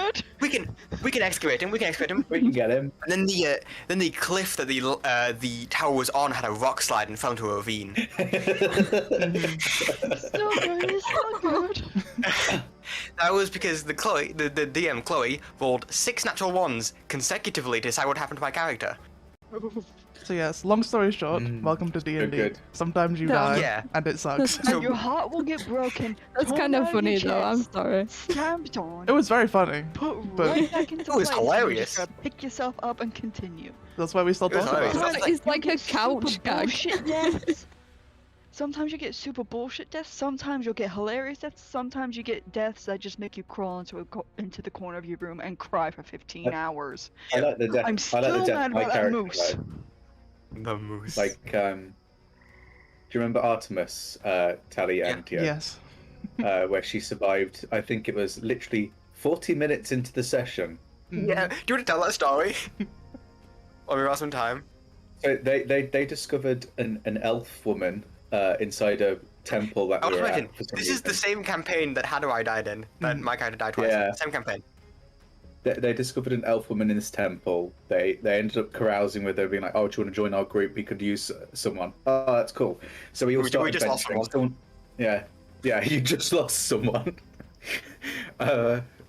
excavate him. We can get him. And then the cliff that the tower was on had a rock slide and fell into a ravine. So good. That was because the DM Chloe rolled 6 natural ones consecutively to decide what happened to my character. So yes, long story short, welcome to D&D. Good. Sometimes you die, and it sucks. And your heart will get broken. That's kind of funny though, I'm sorry. Stamped on. It was very funny. Put but right back into it was place. hilarious. You just gotta pick yourself up and continue. That's why we still talk about it. hilarious. It's like a couch gag. Bullshit deaths. Sometimes you get super bullshit deaths. Sometimes you'll get hilarious deaths. Sometimes you get deaths that just make you crawl into the corner of your room and cry for 15 hours. I like the death. I'm still mad about that moose. The moose. Like, do you remember Artemis, Tally and Theo? Yes. Where she survived, I think it was literally 40 minutes into the session. Yeah, do you want to tell that story? Or we lost some time. So they discovered an elf woman inside a temple that we were at. For some this is reason. the same campaign that Hadouai died in, that my character died twice. Yeah. Same campaign. They discovered an elf woman in this temple. They ended up carousing with her, being like, "Oh, do you want to join our group? We could use someone." Oh, that's cool. So we all started just lost venturing. Yeah, you just lost someone.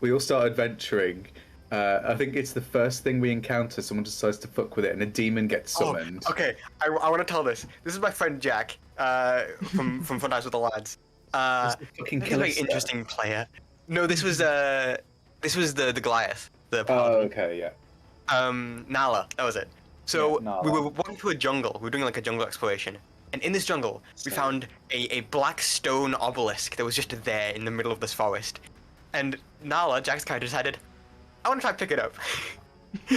We all started venturing. I think it's the first thing we encounter. Someone decides to fuck with it, and a demon gets summoned. Okay, I want to tell this. This is my friend Jack from Fun Times with the Lads. Fucking He's a very interesting player. No, this was the Goliath. The paladin. okay, yeah. Nala, that was it. So Yeah, Nala. we were walking through a jungle. We were doing like a jungle exploration, and in this jungle we found a black stone obelisk that was just there in the middle of this forest. And Nala, Jack's character, decided, I want to try to pick it up.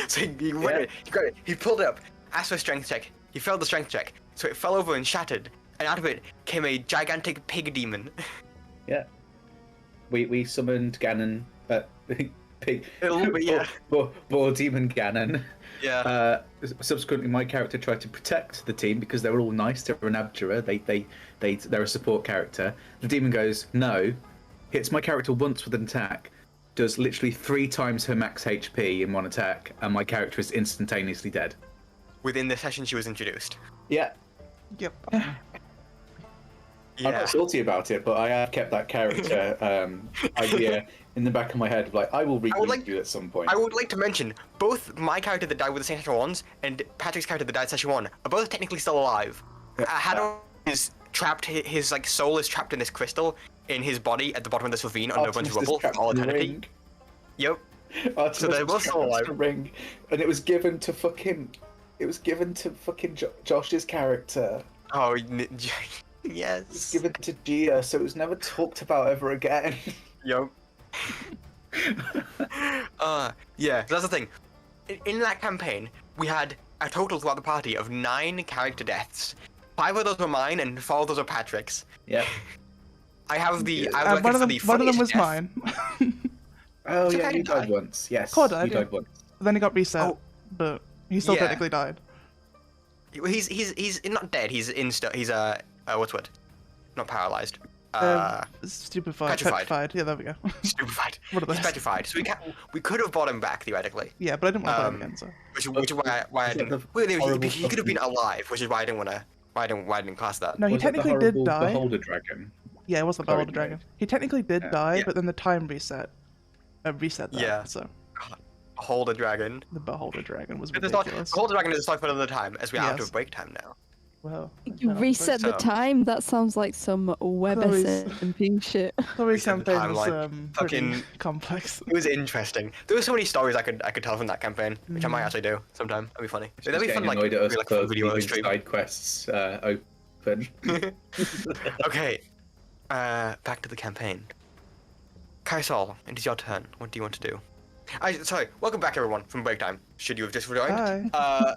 So he went, he grabbed it, he pulled it up, asked for a strength check. He failed the strength check, so it fell over and shattered. And out of it came a gigantic pig demon. Yeah. We summoned Ganon. Pig. A little bit, yeah. Boar demon Ganon. Yeah. Subsequently, my character tried to protect the team because they were all nice. They're an Abjuror. They're a support character. The demon goes, no, hits my character once with an attack, does literally 3 times her max HP in one attack, and my character is instantaneously dead. Within the session she was introduced. Yeah. Yep. I'm not salty about it, but I have kept that character idea in the back of my head. Like, I will regroup you at some point. I would like to mention, both my character that died with the same session ones and Patrick's character that died session 1 are both technically still alive. Hadouai is trapped, his like soul is trapped in this crystal in his body at the bottom of this ravine under a bunch of rubble for all eternity. Yep. So they're both still alive. Ring, and it was given to fucking Josh's character. Oh, yes. It was given to Gia, so it was never talked about ever again. Yep. Yeah, so that's the thing. In that campaign, we had a total throughout the party of 9 character deaths. 5 of those were mine, and 4 of those were Patrick's. Yeah. I have the. One of them was mine. Oh So yeah, Cody you died died. once. Yes, Cod died, you died once. Then he got reset, Oh. but he still Yeah. technically died. He's not dead. He's what's the word? Not paralyzed. Stupefied. petrified. Petrified. Yeah, there we go. Stupefied. What are He's those? petrified. So we could have brought him back theoretically. Yeah, but I didn't want to play him again, so. Which is why I Is that didn't. the Well, anyway, horrible he could have been alive, which is why I didn't want to. Why I didn't class that. No, he Was it the technically did horrible die. Beholder dragon. Yeah, it was the Sorry, Beholder Dragon. He technically did Yeah. die, Yeah. but then the time reset. Reset that. Yeah. So Hold a dragon. the Beholder Dragon was But there's not. ridiculous. Hold a dragon is a talk for another time, as we are out Yes. of break time now. Well, You reset the So- time? That sounds like some Chloe's- WebDND shit. Chloe's Reset the campaign was timeline. pretty Fucking- complex. It was interesting. There were so many stories I could tell from that campaign, which I might actually do sometime. That'd be funny. That'd be Just fun, getting like, annoyed at us do, like for fun video leaving stream. side quests open. Okay. Back to the campaign. Kaisal, it is your turn. What do you want to do? Sorry, welcome back everyone from break time. Should you have just joined? Hi.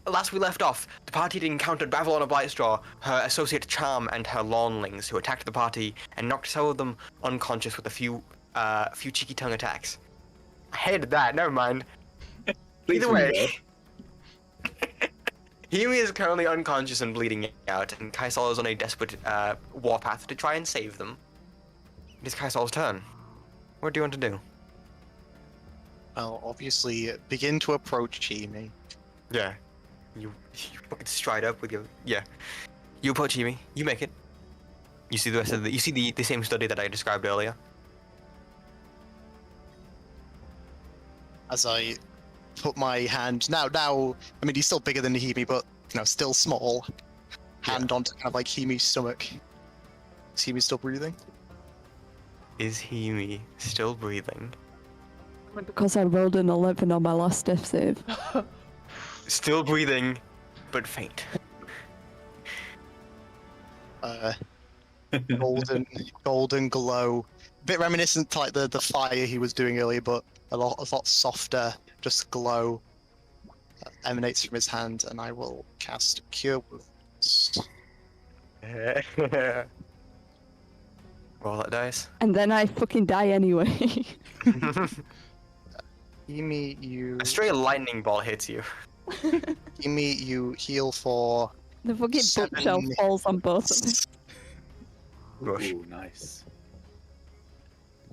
last we left off, the party had encountered Babylon Blightstraw, her associate Charm, and her Lawnlings, who attacked the party and knocked some of them unconscious with a few cheeky tongue attacks. I hated that. Never mind. Either way, Hiyimi is currently unconscious and bleeding out, and Kaisal is on a desperate warpath to try and save them. It is Kaisal's turn. What do you want to do? Well, obviously, begin to approach Hiyimi. Yeah. You fucking stride up with your... Yeah. You approach Hiyimi. You make it. You see the rest of the... You see the same study that I described earlier. As I put my hand... Now, I mean, he's still bigger than Hiyimi, but, still small. Hand onto kind of like Hiyimi's stomach. Is Hiyimi still breathing? Is Hiyimi still breathing? Because I rolled an 11 on my last death save. Still breathing, but faint. Golden glow. A bit reminiscent to like the fire he was doing earlier, but a lot softer. Just glow emanates from his hand, and I will cast Cure Wounds. Roll that dice. And then I fucking die anyway. Hiyimi, you... A stray lightning bolt hits you. Hiyimi, you heal for... The fucking bookshelf falls on both of them. Rush. Ooh, nice.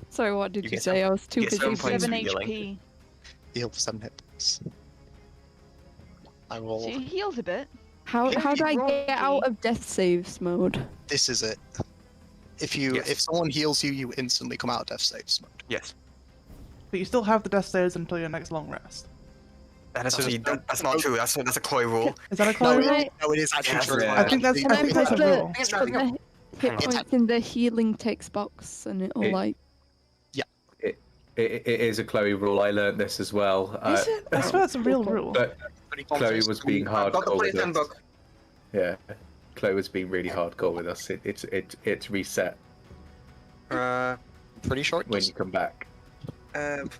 Sorry, what did You you get say? some- I was too you get busy. some points 7 for healing. HP. Heal for 7 hit points. I will... She heals a bit. How do I roll get out of death saves mode? This is it. If Yes. someone heals you, you instantly come out of death saves mode. Yes. But you still have the death saves until your next long rest. That's not true. That's a Chloe rule. Is that a No, Chloe rule? no, it is actually Yes, true. yeah. I think that's Can I a put rule. the hit points in the healing text box and it'll It- like... It is a Chloe rule. I learned this as well. Is it? I swear it's a real rule. But Chloe was being Got the hardcore Police with us. Handbook. Yeah, Chloe was being really hardcore with us. It's reset Pretty short. when you come back. Playing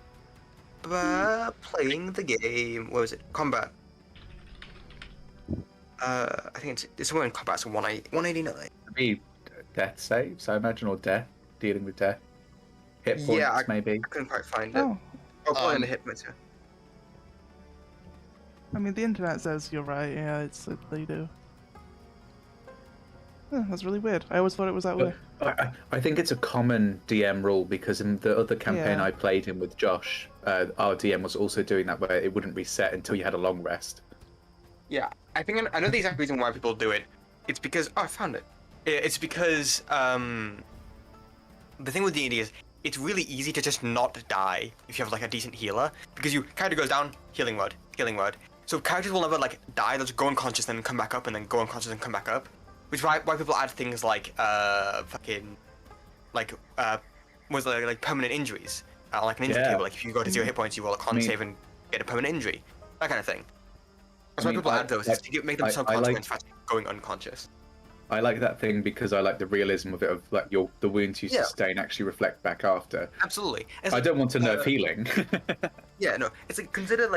the game. What was it? Combat. I think it's somewhere in combat. So 189. Maybe death saves, I imagine, or death, dealing with death. Hit points, Yeah, maybe. I couldn't quite find it. Oh, Oh, probably in the hit points. Yeah. I mean, the internet says you're right. Yeah, they do. Huh, that's really weird. I always thought it was that way. I think it's a common DM rule because in the other campaign Yeah. I played in with Josh, our DM was also doing that where it wouldn't reset until you had a long rest. Yeah, I think I know the exact reason why people do it. It's because I found it. It's because the thing with D&D is it's really easy to just not die if you have like a decent healer because your character goes down, healing word. So characters will never like die. They'll just go unconscious and then come back up and then go unconscious and come back up. Which is why people add things like permanent injuries. Like an injury Yeah. table. Like if you go to 0 hit points, you roll a con save and get a permanent injury. That kind of thing. That's why people add those, is to make them some consequence for going unconscious. I like that thing because I like the realism of it, of like the wounds you sustain actually reflect back after. Absolutely. It's I don't want to nerf healing. Yeah, no. It's like consider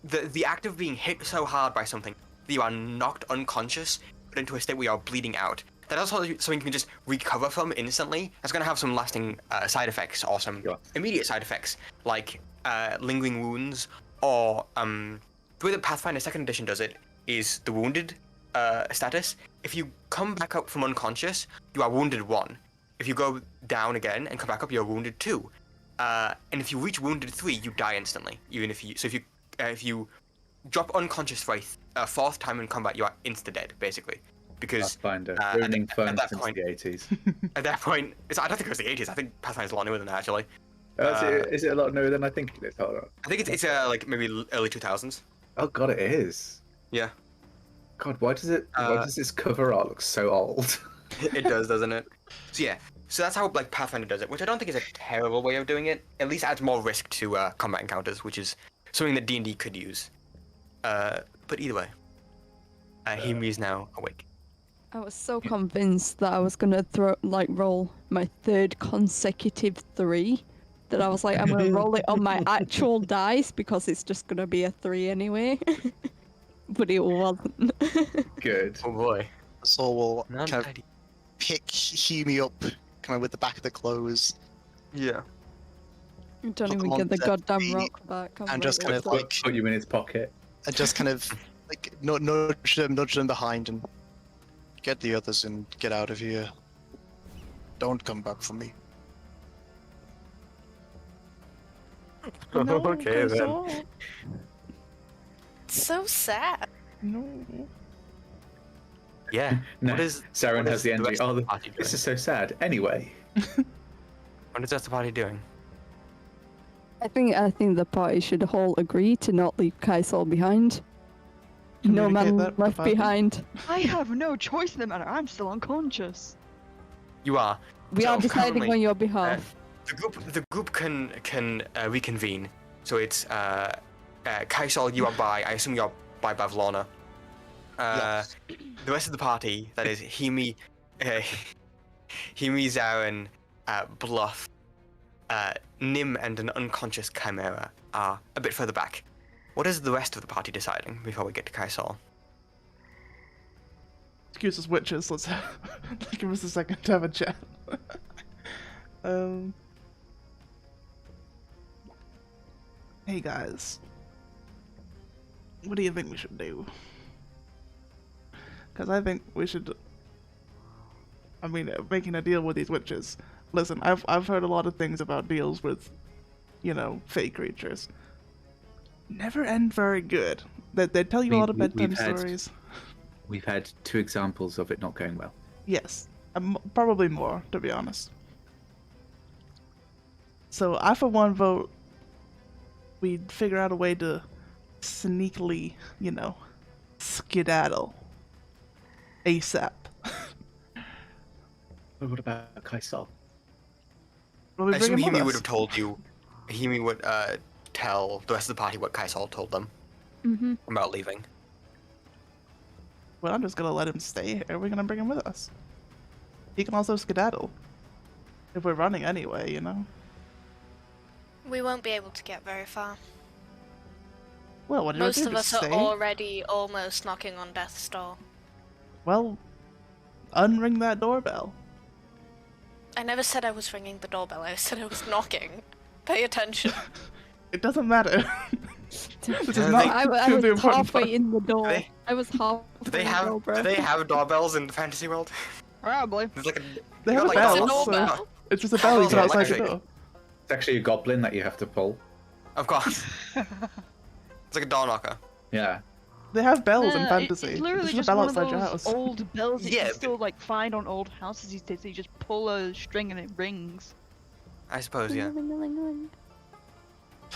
the act of being hit so hard by something that you are knocked unconscious, put into a state where you are bleeding out. That is also something you can just recover from instantly. That's going to have some lasting side effects or some immediate side effects, like lingering wounds, or the way that Pathfinder 2nd Edition does it is the wounded status. If you come back up from unconscious, you are wounded 1. If you go down again and come back up, you're wounded 2. And if you reach wounded 3, you die instantly. Even if you drop unconscious for a 4th time in combat, you are insta dead, basically. Because Pathfinder, ruining fun at that since point, the 80s. At that point, I don't think it was the 80s. I think Pathfinder's a lot newer than that, actually. Is it a lot newer than I think it is? Hold on. I think it's like maybe early 2000s. Oh god, it is. Yeah. God, why does this cover art look so old? It does, doesn't it? So yeah, so that's how like Pathfinder does it, which I don't think is a terrible way of doing it. At least adds more risk to combat encounters, which is something that D&D could use. But either way, Hiyimi is now awake. I was so convinced that I was gonna roll my 3rd consecutive 3 and I was like, I'm gonna roll it on my actual dice because it's just gonna be a 3 anyway. But it wasn't. Good. Oh boy. So we'll Not kind of tidy. pick Hiyimi up, kind of with the back of the clothes, Yeah. Don't Put even them get on the the goddamn feet rock back. I'm and just like, kind of what's like, Put you in his pocket. and just kind of like nudge them behind and get the others and get out of here. Don't come back for me. No, Okay, then. Kai'Sa. So sad. No. Yeah. No, What is Zaren what has is the the energy. rest of Oh, the party this doing? is so sad. Anyway, What is the rest of the party doing? I think the party should all agree to not leave Kai'Sa behind. No Communicate man that left about them. behind. I have no choice in the matter. I'm still unconscious. You are. We So are deciding currently, on your behalf. The group can reconvene. So it's Kaisal, you are by. I assume you're by Lorna. Yes. The rest of the party, that is Hiyimi, Zaren, Bluff, Nim, and an unconscious Chimera are a bit further back. What is the rest of the party deciding before we get to Kaisal? Excuse us, witches. Let's give us a second to have a chat. Hey guys, what do you think we should do? Because I think we should. I mean, making a deal with these witches. Listen, I've heard a lot of things about deals with, you know, fake creatures. Never end very good. They tell you a lot of bedtime stories. we've had 2 examples of it not going well. Yes, probably more, to be honest. So I, for one, vote we'd figure out a way to sneakily, you know, skedaddle ASAP. But what about Kaisal? Well, we I bring assume him with Hiyimi would us. have told you. Hiyimi would tell the rest of the party what Kaisal told them about leaving. Well, I'm just gonna let him stay here. We're gonna bring him with us. He can also skedaddle. If we're running anyway, you know. We won't be able to get very far. Well, what do you Most do? of Just us are stay? already almost knocking on death's door. Well, unring that doorbell. I never said I was ringing the doorbell, I said I was knocking. Pay attention. It doesn't matter. This is I not think- I the was important halfway part. in the door. they- I was halfway Do they in the have door, bro. do they have doorbells in the fantasy world? Probably. There's like a They you have got, a like, bell, It's a dolls- so doorbell. it's just a bell you put Yeah, outside like the a- door. It's actually a goblin that you have to pull. Of course. It's like a door knocker. Yeah. They have bells in Nah, fantasy. It's literally There's just a bell one of outside your those house. old bells that you Yeah, can still like find on old houses these days. So you just pull a string and it rings. I suppose, yeah.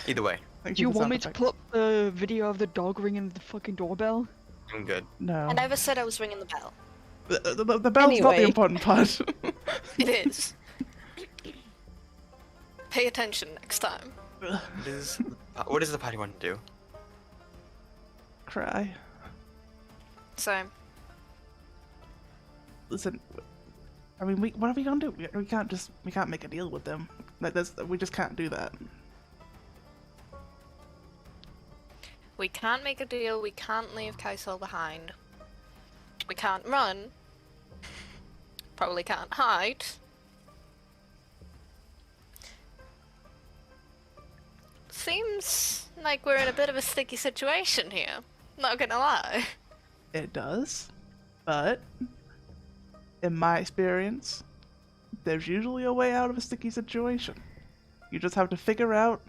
Either way, Thank Do you for the want sound me to effect. pull up a video of the dog ringing the fucking doorbell? I'm good. No. I never said I was ringing the bell. The bell's not the Anyway. important part. It is. Pay attention next time. What does the party want to do? Cry. So, Listen, I mean, what are we gonna do? We can't make a deal with them. We just can't do that. we can't make a deal, we can't leave Kaisel behind. We can't run. Probably can't hide. Seems like we're in a bit of a sticky situation here. Not gonna lie. It does, but in my experience, there's usually a way out of a sticky situation. You just have to figure out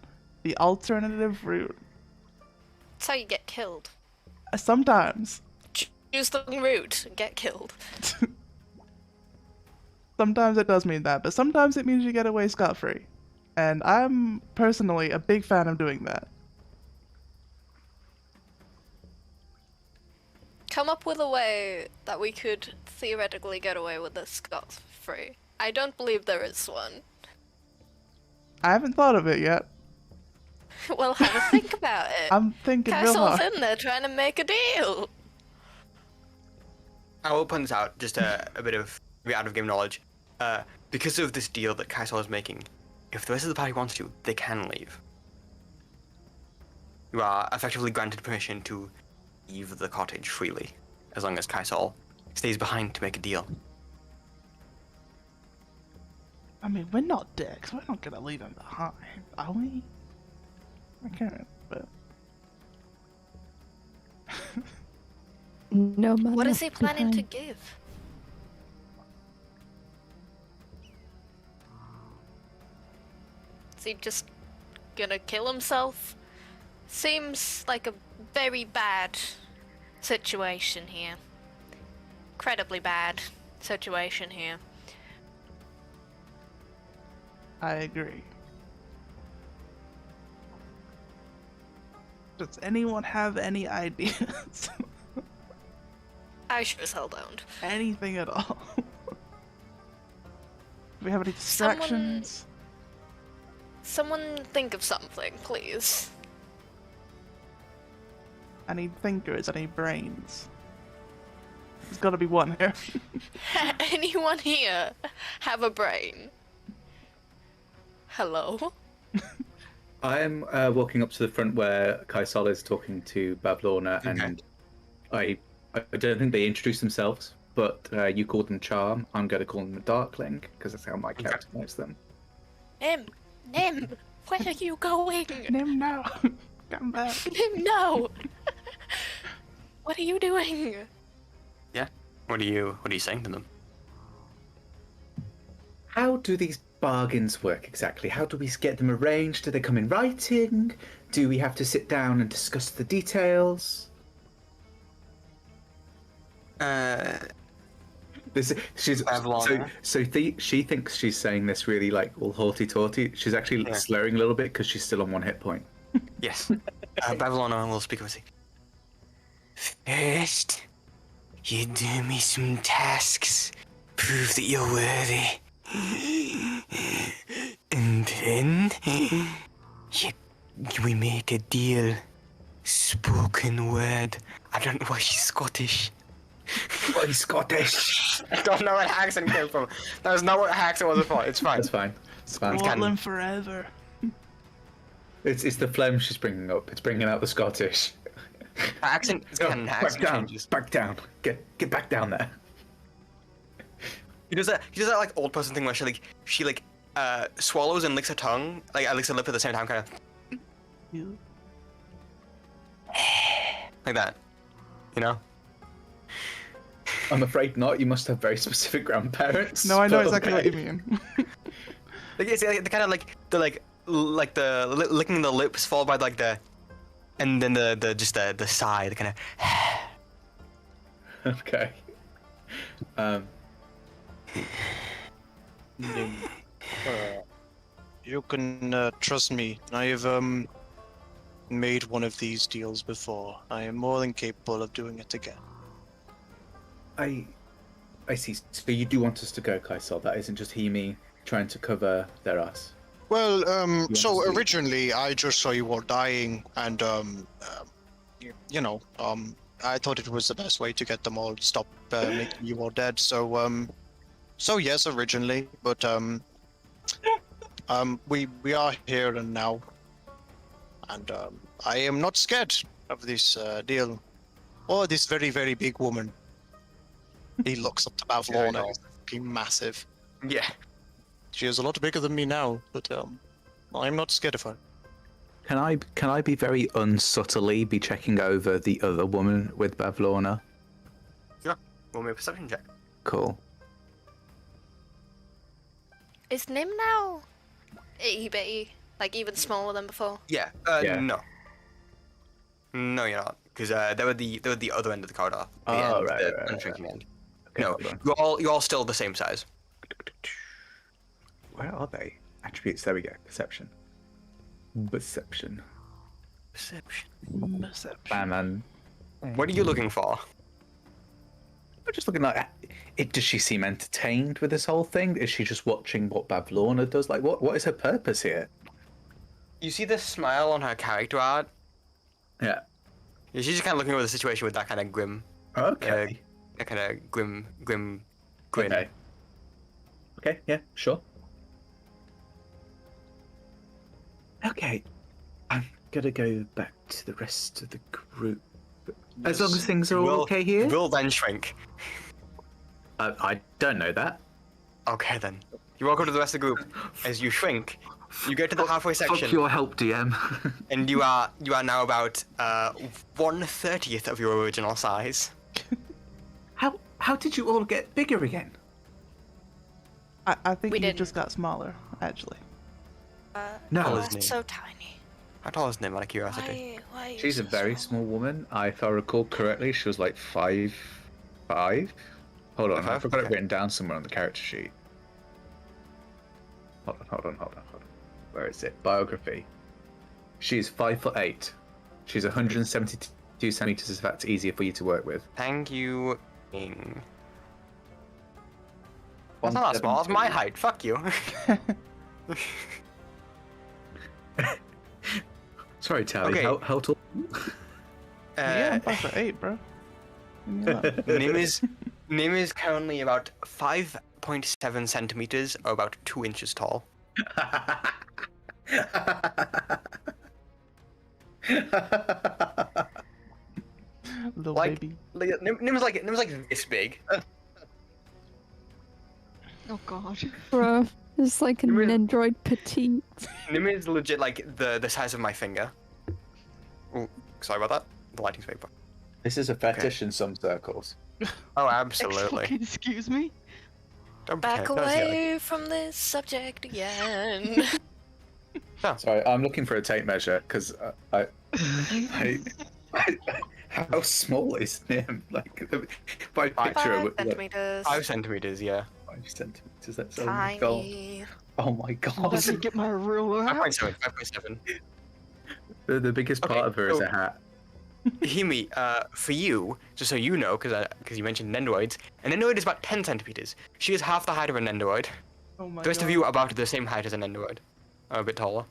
the alternative route. That's how you get killed. Sometimes. Choose the wrong route and get killed. Sometimes it does mean that, but sometimes it means you get away scot-free. And I'm personally a big fan of doing that. Come up with a way that we could theoretically get away with this scot-free. I don't believe there is one. I haven't thought of it yet. Well, have a think about it. I'm thinking real Castle's hard. in there trying to make a deal. I will point this out, just a bit of out of game knowledge. Because of this deal that Kaisel is making, if the rest of the party wants to, they can leave. You are effectively granted permission to leave the cottage freely, as long as Kaisal stays behind to make a deal. I mean, we're not dicks. We're not gonna leave him behind, are we? I can't, but... No man. What is he left planning to behind. give? Is he just gonna kill himself? Seems like a very bad situation here. Incredibly bad situation here. I agree. Does anyone have any ideas? I sure as hell don't. Anything at all? Do we have any distractions? Someone think of something, please. Any thinkers? Any brains? There's gotta be one here. Anyone here have a brain? Hello? I am walking up to the front where Kaisal is talking to Lorna, and I don't think they introduced themselves, but you called them Charm. I'm going to call them the Darkling, because that's how my character knows them. Nim, where are you going? Nim, no. Come back. Nim, no! What are you doing? Yeah. What are you saying to them? How do these bargains work exactly? How do we get them arranged? Do they come in writing? Do we have to sit down and discuss the details? She's she thinks she's saying this really like all haughty-taughty. She's actually slurring a little bit because she's still on 1 hit point. Yes. Babylona will speak with you. First, you do me some tasks. Prove that you're worthy. And then, we make a deal. Spoken word. I don't know why she's Scottish. Why Scottish? I don't know what accent came from. That was not what accent was before. It's fine. That's fine. It's fine. Scotland forever. It's the phlegm she's bringing up. It's bringing out the Scottish. Accent is canon. Accent changes. Back down. Get back down there. He does that like old person thing where she swallows and licks her tongue, like licks her lip at the same time, kind of. You. Like that, you know. I'm afraid not. You must have very specific grandparents. No, I know exactly what you mean. Like it's the kind of like the licking the lips followed by like the, and then the sigh, the kind of. Okay. You can trust me. I have made one of these deals before. I am more than capable of doing it again. I see. So you do want us to go, Kaisal? That isn't just Hiyimi trying to cover their ass. Well, so originally I just saw you all dying, and I thought it was the best way to get them all stop making you all dead. So yes, originally, but we are here and now, and I am not scared of this deal, or this very, very big woman. He looks up to Lorna, fucking massive. Yeah. She is a lot bigger than me now, but I'm not scared of her. Can I be very unsubtly be checking over the other woman with Lorna? Sure. Roll me a perception check. Cool. Is Nim now itty bitty, like even smaller than before? Yeah. No. No, you're not, because they were the other end of the corridor. Right. End. Okay, no, you're all still the same size. Where are they? Attributes. There we go. Perception. Man. What are you looking for? I'm just looking like it. Does she seem entertained with this whole thing? Is she just watching what Lorna does? Like, what is her purpose here? You see the smile on her character art? Yeah. She's just kind of looking over the situation with that kind of grim. Okay. That kind of grim grin. Okay. Yeah. Sure. Okay, I'm gonna go back to the rest of the group. As long as things are all okay here. Will then shrink. I don't know that. Okay then. You welcome to the rest of the group. As you shrink, you get to the halfway section. Fuck your help, DM. And you are now about 1/30th of your original size. How did you all get bigger again? I think We you didn't. just got smaller, actually. No. How Oh, is that's Nim? so tiny. How tall is Nim, out of curiosity? Why are you She's a so very small? small woman. If I recall correctly, she was like 5'5". Hold on, 5'5"? I've got it Okay. written down somewhere on the character sheet. Hold on. Where is it? Biography. She's 5'8". She's 172 centimeters. If that's easier for you to work with. Thank you, King. That's not that small. That's my height. Fuck you. Sorry, Tally. Okay. How tall? Yeah, I'm 5'8", bro. Leave me alone. Nim is currently about 5.7 centimeters, or about 2 inches tall. Little Like- baby. Nim's like this big. Oh god. Bro, it's like an You mean- android petite. Nim is legit like the size of my finger. Oh, sorry about that. The lighting's very bright. This is a fetish in some circles. Oh, absolutely. Excuse me? Don't Back pretend, don't say away from this subject again. Sorry, I'm looking for a tape measure because I how small is Nim? Like by picture, 5 what- centimeters. 5 centimeters, yeah. 5 centimeters. That's oh my god. Tiny. Oh my god. Let me get my ruler out. 5.7. 5.7. The biggest part Okay, of her is so- a hat. Hiyimi, for you, just so you know, because you mentioned Nendoroids, an Nendoroid is about 10 centimeters. She is half the height of a Nendoroid. Oh my The rest god. of you are about the same height as a Nendoroid. Or a bit taller.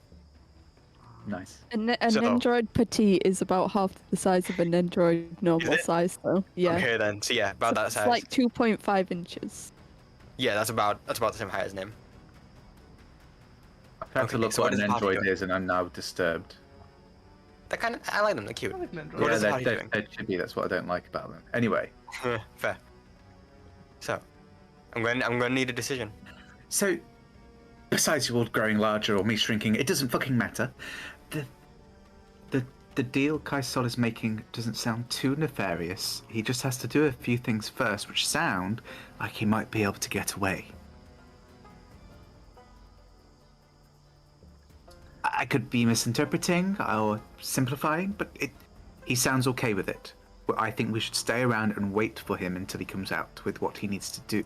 Nice. An So- android petite is about half the size of an android normal it? size, though. Yeah. Okay then, so yeah, about So that it's size. like 2.5 inches. Yeah, that's about the same height as Nim. I've had to Okay, look so what what an does Poppy android do? is, and I'm now disturbed. I like them, they're cute. I like an android. What Yeah, is the party they doing? should be. That's what I don't like about them. Anyway, Fair. So, I'm gonna need a decision. so besides you all growing larger or me shrinking, it doesn't fucking matter. The deal Kaisol is making doesn't sound too nefarious. He just has to do a few things first, which sound like he might be able to get away. I could be misinterpreting or simplifying, but he sounds okay with it. But I think we should stay around and wait for him until he comes out with what he needs to do.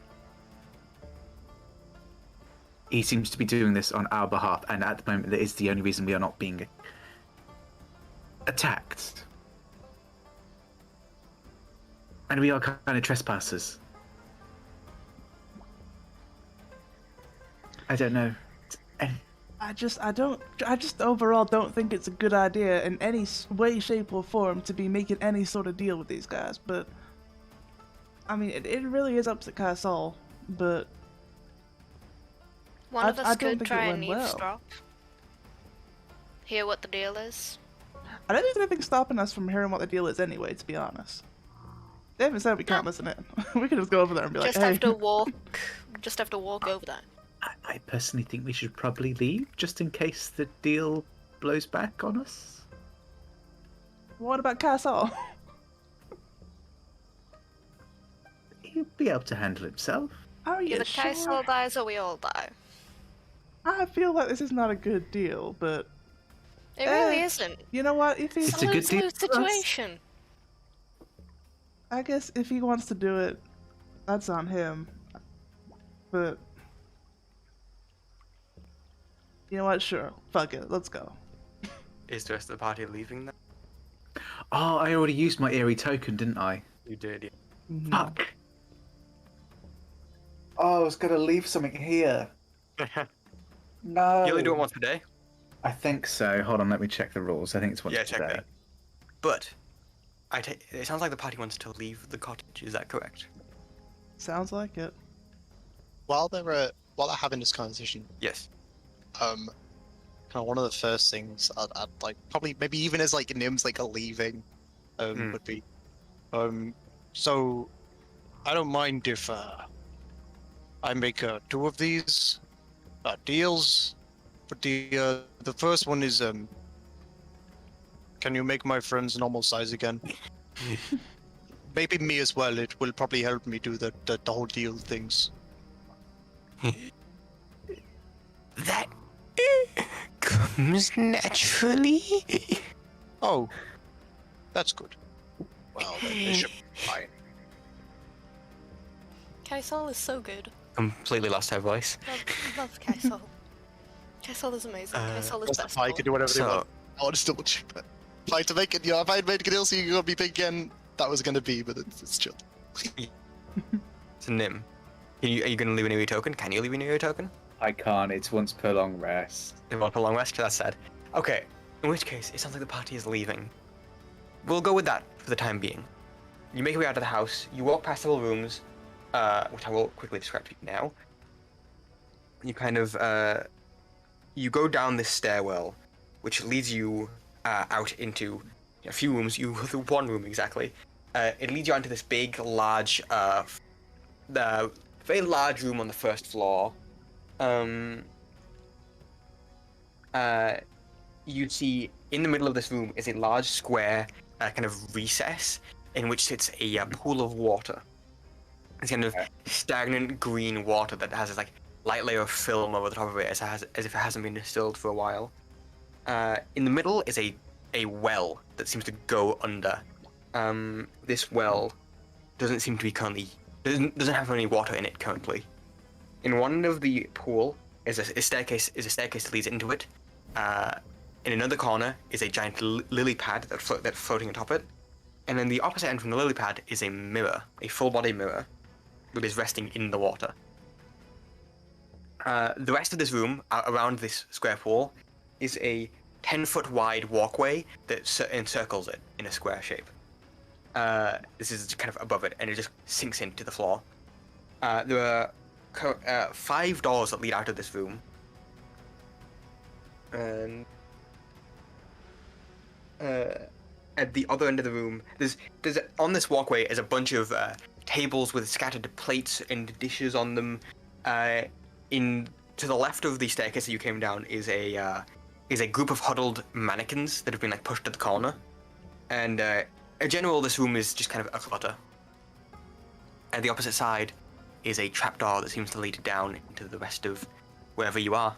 He seems to be doing this on our behalf, and at the moment, that is the only reason we are not being attacked. And we are kind of trespassers. I don't know. I just overall don't think it's a good idea in any way, shape, or form to be making any sort of deal with these guys. But I mean, it really is up to Kaisol. But One of I us don't could think try it and went well. eavesdrop. Hear what the deal is. I don't think there's anything stopping us from hearing what the deal is anyway. To be honest, they haven't said we can't listen in. We can just go over there and be like, Just hey. have to walk. Just have to walk over there. I personally think we should probably leave, just in case the deal blows back on us. What about Kaisol? He'll be able to handle himself. Are you Either sure? Kaisel dies or we all die. I feel like this is not a good deal, but It really isn't. you know what? If he's, It's a good deal lose-lose for us. situation. I guess if he wants to do it, that's on him. But you know what? Sure, fuck it. Let's go. Is the rest of the party leaving then? Oh, I already used my eerie token, didn't I? You did, Fuck! Oh, I was gonna leave something here. yeah. No. You only do it once per day? I think so. Hold on, let me check the rules. I think it's once Yeah, per check day. that. But, it sounds like the party wants to leave the cottage, is that correct? Sounds like it. While they're having this conversation, Yes. kind of one of the first things I'd like, probably maybe even as like Nim's like a leaving, would be, so I don't mind if I make 2 of these deals, but the first one is can you make my friends normal size again? Maybe me as well. It will probably help me do the whole deal things. That comes naturally. Oh, that's good. Well, then they should be fine. Kaisal is so good. Completely lost her voice. Love Kaisal. Kaisal is amazing. Kaisal is best. I can do whatever they So- want. I want to still cheap it. If I had to make it, if I had made a deal, so you're gonna be thinking that was gonna be, but it's chill. So Nim, are you going to leave a new token? Can you leave a new token? I can't. It's once per long rest. They want a long rest, that's sad. Okay, in which case, it sounds like the party is leaving. We'll go with that for the time being. You make your way out of the house, you walk past several rooms, which I will quickly describe to you now. You kind of, you go down this stairwell, which leads you out into a few rooms, one room exactly. It leads you onto this big, large, very large room on the first floor. You see in the middle of this room is a large square kind of recess in which sits a pool of water. It's kind of stagnant green water that has this like light layer of film over the top of it, as if it hasn't been distilled for a while. In the middle is a well that seems to go under. This well doesn't seem to be currently doesn't have any water in it currently. In one end of the pool is a staircase that leads into it. In another corner is a giant lily pad that's floating atop it, and then the opposite end from the lily pad is a mirror, a full body mirror, that is resting in the water. The rest of this room around this square pool is a 10-foot wide walkway that encircles it in a square shape. This is kind of above it, and it just sinks into the floor. There are 5 doors that lead out of this room, and at the other end of the room, there's on this walkway is a bunch of tables with scattered plates and dishes on them. To the left of the staircase that you came down is a group of huddled mannequins that have been like pushed to the corner, and in general this room is just kind of a clutter. At the opposite side is a trapdoor that seems to lead down into the rest of wherever you are.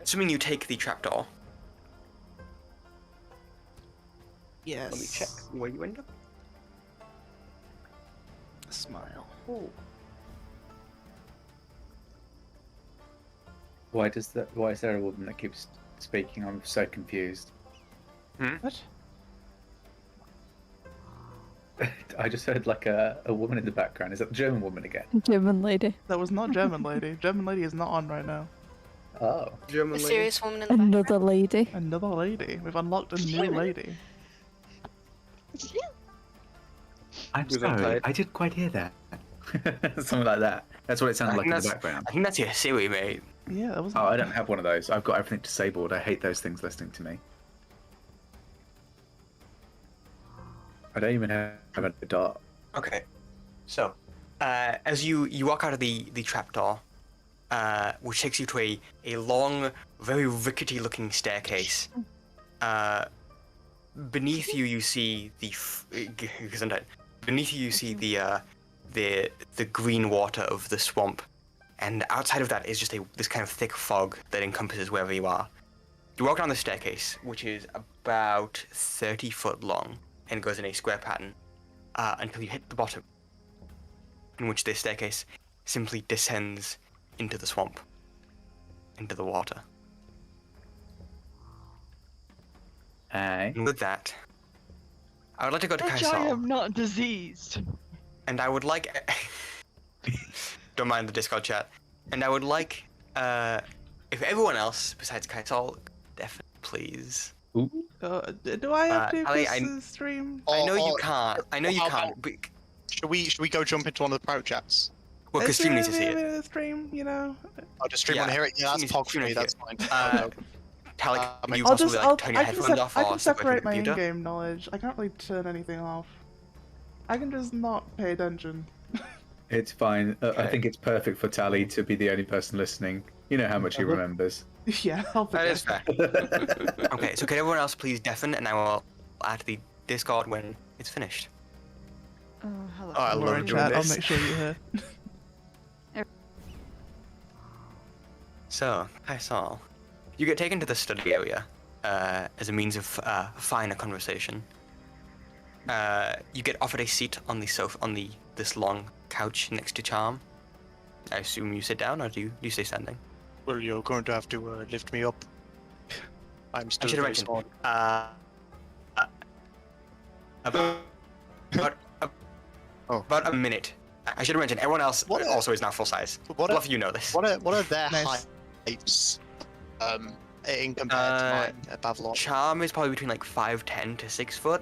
Assuming you take the trapdoor. Yes. Let me check where you end up. Smile. Why is there a woman that keeps speaking? I'm so confused. What? I just heard like a woman in the background. Is that the German woman again? German lady. That was not German lady. German lady is not on right now. Oh. German A lady. serious woman in the Another lady. Another lady. We've unlocked a new lady. I'm Who's sorry. untied? I didn't quite hear that. Something like that. That's what it sounded like in the background. I think that's your Siri, mate. Yeah, that was. Oh, I don't have one of those. I've got everything disabled. I hate those things listening to me. I don't even have a dot. Okay, so as you walk out of the trapdoor, which takes you to a long, very rickety-looking staircase. Beneath you, you see beneath you, you see the green water of the swamp, and outside of that is just this kind of thick fog that encompasses wherever you are. You walk down the staircase, which is about 30 foot long and goes in a square pattern until you hit the bottom, in which this staircase simply descends into the swamp, into the water. And with that, I would like to go to Which I Kaisal, am not diseased. and I would like... Don't mind the Discord chat. And I would like, if everyone else besides Kaisal, definitely please. Do I have to Ali, miss the stream? I know you can't. I know you how can't. about- Should we go jump into one of the private chats? Well, because stream needs to see it. The stream, you know. I'll just stream on Yeah, here. Yeah, that's stream pog for needs me. to That's see fine. it. Talik, you I'll possibly just, like turn your I can, headphones off I or can step away from separate the my computer. in-game knowledge. I can't really turn anything off. I can just not pay attention. It's fine. I Okay. think it's perfect for Tally to be the only person listening. You know how much he remembers. Yeah, I'll That forget. is fair. Okay, so can everyone else please deafen, and I will add to the Discord when it's finished. Hello. Oh, I We're love in doing chat. I'll this. make sure you hear. So, hi Saul. You get taken to the study area as a means of finer conversation. You get offered a seat on the sofa on this long couch next to Charm. I assume you sit down, or do you stay standing? Well, you're going to have to lift me up. I'm I still should have very mentioned. small. About a minute. I should have mentioned. Everyone else What a- also is now full size. What a- Bluff, you know this. What are their Nice. heights? In compared to mine at Babylon. Charm is probably between like 5'10" to 6 foot.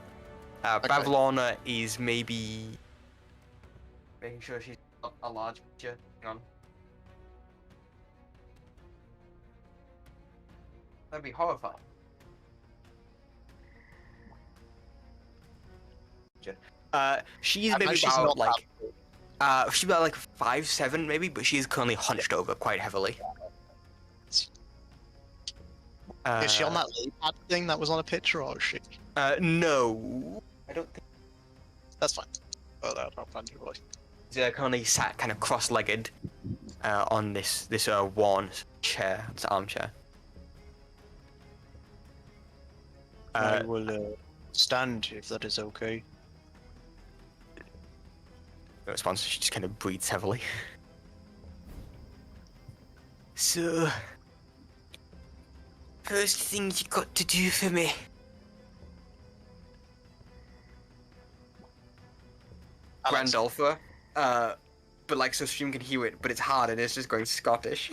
Okay. Lorna is maybe making sure she's not a large creature. Hang on. That'd be horrifying. She's And maybe she's about not like she's about like 5'7" maybe, but she is currently hunched over quite heavily. Is she on that lily pad thing that was on a picture, or is she? No, I don't think. That's fine. Oh, that's not fun, boy. She's currently sat kind of cross-legged on this worn chair, this armchair. I will stand if that is okay. No response. She just kind of breathes heavily. So, first thing you got to do for me. Grandolpher. But like so stream can hear it, but it's hard and it's just going Scottish.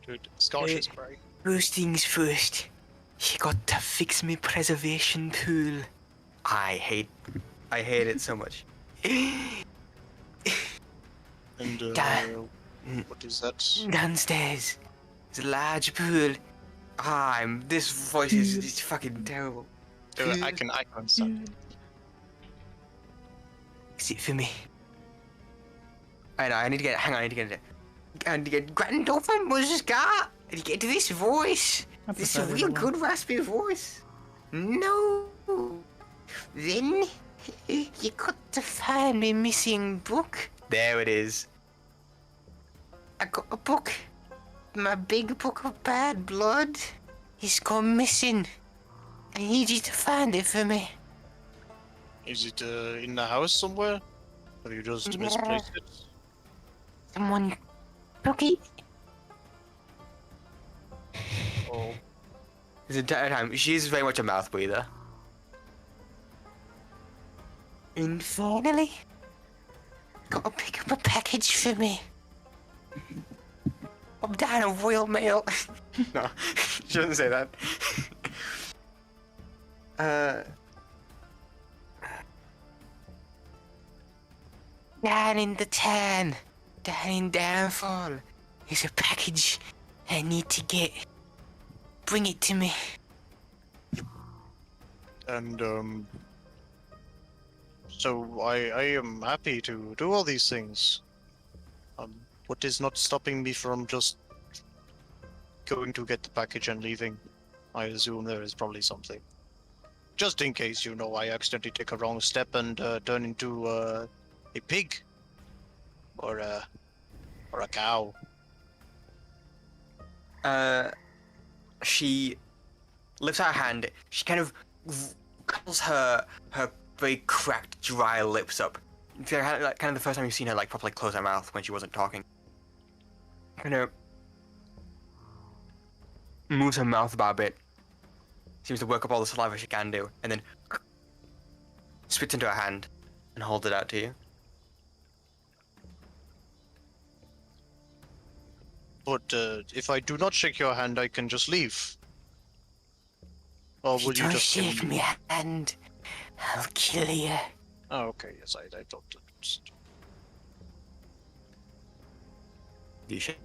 Dude, Scottish is great. First things first, you got to fix me preservation pool. I hate it so much. And what is that? Downstairs, there's a large pool. This voice is fucking terrible. Dude, I can understand. Fix it for me. I need to get. Hang on, I need to get Grandolphin Muscat. I need to get to this voice. This is a real good raspy voice. No. Then you got to find a missing book. There it is. I got a book. My big book of bad blood. It's gone missing. I need you to find it for me. Is it in the house somewhere? Have you just misplaced it? Someone took it. Oh. This entire time, she's very much a mouth breather. And finally, gotta pick up a package for me. I'm down a Royal Mail. No, she doesn't say that. Down in the town, down in Downfall, there's a package I need to get. Bring it to me. And so I am happy to do all these things. What is not stopping me from just going to get the package and leaving? I assume there is probably something. Just in case, I accidentally take a wrong step and turn into a pig or a cow. She lifts her hand. She kind of curls her very cracked, dry lips up. Kind of the first time you've seen her properly close her mouth when she wasn't talking. Kind of moves her mouth about a bit. Seems to work up all the saliva she can do, and then spits into her hand and holds it out to you. But if I do not shake your hand, I can just leave. Or will you just shake me hand, I'll kill you. Oh, okay. Yes, I thought that. You should.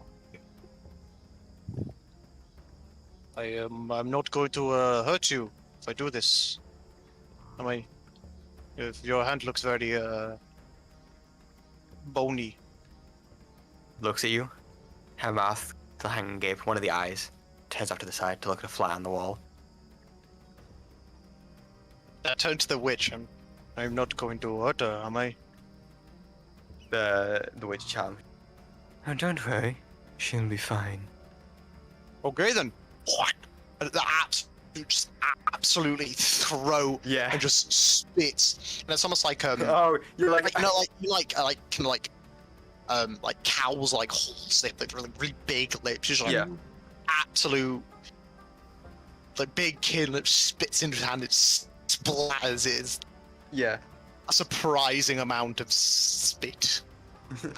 I'm not going to hurt you if I do this. Am I? If your hand looks very bony. Looks at you. Her mouth to hang gape. One of the eyes turns off to the side to look at a fly on the wall. I turn to the witch. I'm not going to hurt her, am I? The witch charm. Oh, don't worry. She'll be fine. Okay then. What? Just absolutely throw and just spits, and it's almost like oh, you're like like cows like holes, they have like really big lips, just like absolute like big kid that spits into his hand, it splatters it. Yeah. A surprising amount of spit.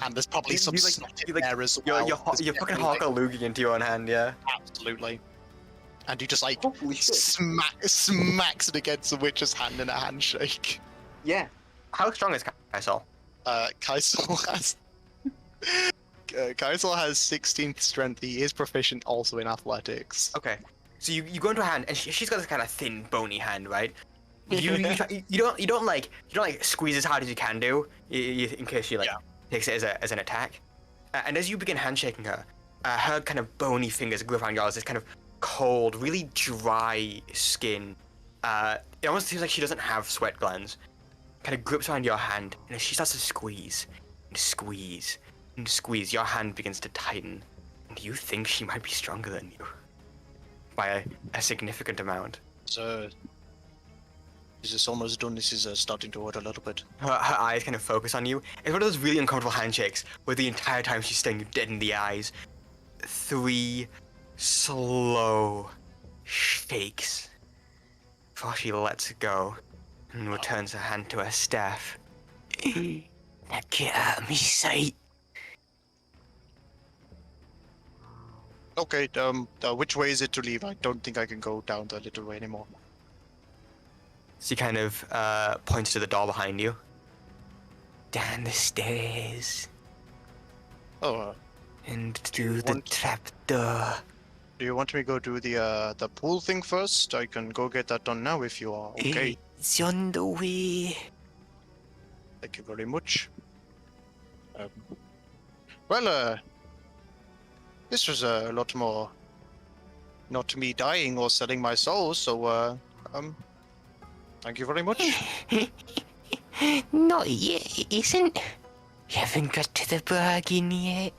And there's probably some snot in there as well. You're fucking Hawkaloogie into your own hand, yeah. Absolutely. And he just like smacks it against the witch's hand in a handshake. Yeah. How strong is Kaisel? Kaisel has 16th strength. He is proficient also in athletics. Okay. So you go into her hand, and she's got this kind of thin, bony hand, right? You don't like squeeze as hard as you can do, in case she takes it as an attack. And as you begin handshaking her, her kind of bony fingers grip around yours. This kind of cold, really dry skin. It almost seems like she doesn't have sweat glands. Kind of grips around your hand, and as she starts to squeeze and squeeze and squeeze, your hand begins to tighten, and you think she might be stronger than you by a significant amount. So, is this almost done? This is starting to hurt a little bit. Her eyes kind of focus on you. It's one of those really uncomfortable handshakes where the entire time she's staring you dead in the eyes. 3 slow shakes before she lets go and returns her hand to her staff. Now get out of me sight. Okay, which way is it to leave? I don't think I can go down the little way anymore. She kind of points to the door behind you. Down the stairs. Oh. And through the trap door. Do you want me to go do the pool thing first? I can go get that done now if you are okay. It's on the way. Thank you very much. Well, this was a lot more not me dying or selling my soul, so, thank you very much. Not yet, it isn't. You haven't got to the bargain yet.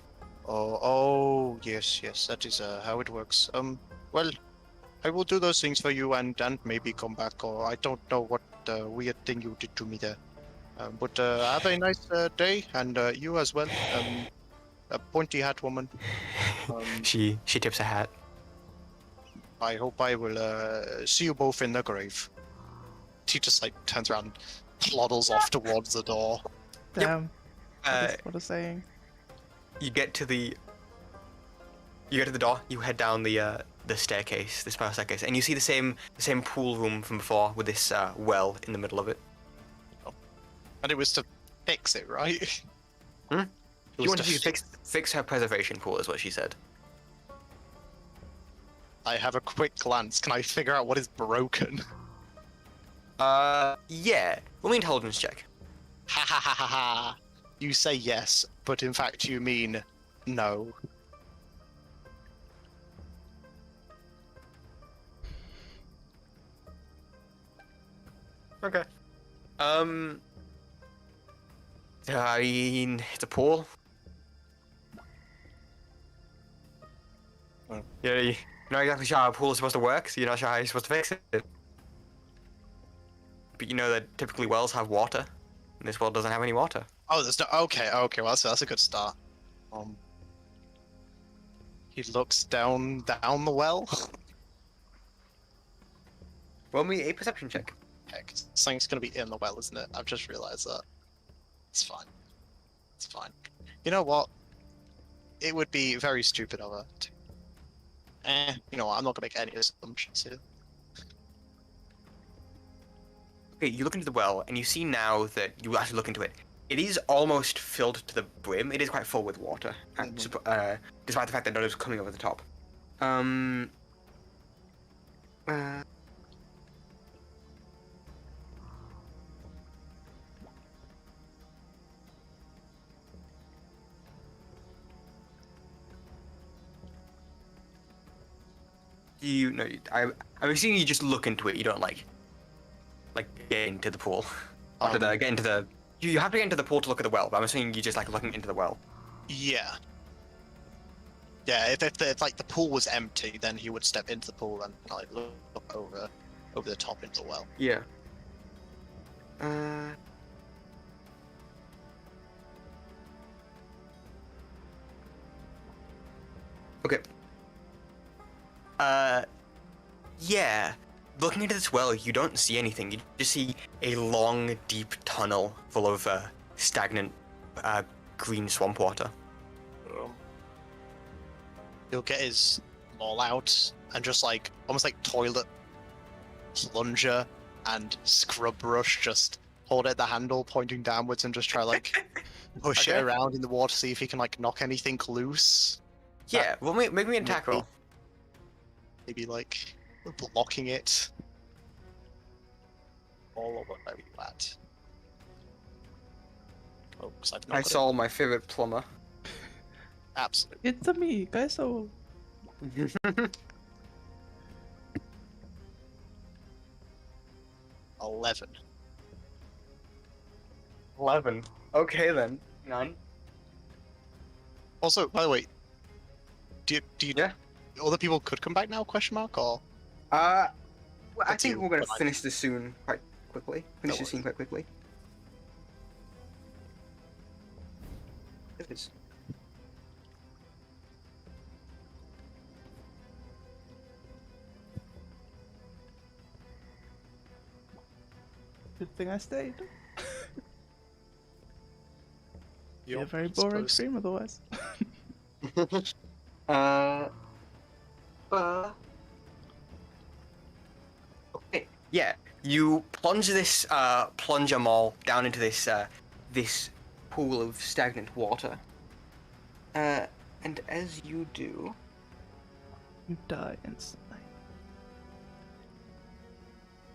Oh, yes, that is, how it works. Well, I will do those things for you and maybe come back, or I don't know what weird thing you did to me there. But have a nice day, and you as well. A pointy hat woman. She tips her hat. I hope I will see you both in the grave. She just like turns around, ploddles off towards the door. Damn. What a saying. You get to the door. You head down the staircase, the spiral staircase, and you see the same pool room from before with this well in the middle of it. Oh. And it was to fix it, right? You wanted to fix her preservation pool, is what she said. I have a quick glance. Can I figure out what is broken? Yeah. Roll me intelligence check. Ha ha ha ha ha. You say yes, but in fact you mean no. Okay. I mean, it's a pool. Oh. Yeah, you're not exactly sure how a pool is supposed to work, so you're not sure how you're supposed to fix it. But you know that typically wells have water, and this well doesn't have any water. Oh, there's no. Okay. Well, that's a good start. He looks down the well. Roll me a perception check. Heck, something's gonna be in the well, isn't it? I've just realized that. It's fine. It's fine. You know what? It would be very stupid of her to... you know what? I'm not gonna make any assumptions here. Okay, you look into the well, and you see now that you actually look into it. It is almost filled to the brim. It is quite full with water, despite the fact that none is coming over the top. You know, I'm assuming you just look into it. You don't like get into the pool, get into the. You have to get into the pool to look at the well, but I'm assuming you just like looking into the well. Yeah. Yeah, if like the pool was empty, then he would step into the pool and like look over the top into the well. Yeah. Okay. Yeah. Looking into this well, you don't see anything. You just see a long, deep tunnel full of stagnant, green swamp water. He'll get his maul out and just like almost like toilet plunger and scrub brush, just hold it at the handle, pointing downwards, and just try like push it around in the water, see if he can like knock anything loose. Yeah, well, make me an attack roll. Maybe like blocking it. All over very bad. Oh, because I've not I saw my favorite plumber. Absolutely. It's a me, guys. So 11. 11. Okay then. 9. Also, by the way, do you Yeah. other people could come back now? Question mark or? Well, I Up to think you, we're gonna but I- finish this soon, quite quickly. Finish No this scene quite quickly. It is. good thing I stayed. Be a Yup, very I boring suppose. stream otherwise. Okay. Yeah, you plunge this plunger maul down into this this pool of stagnant water. And as you do, You die instantly.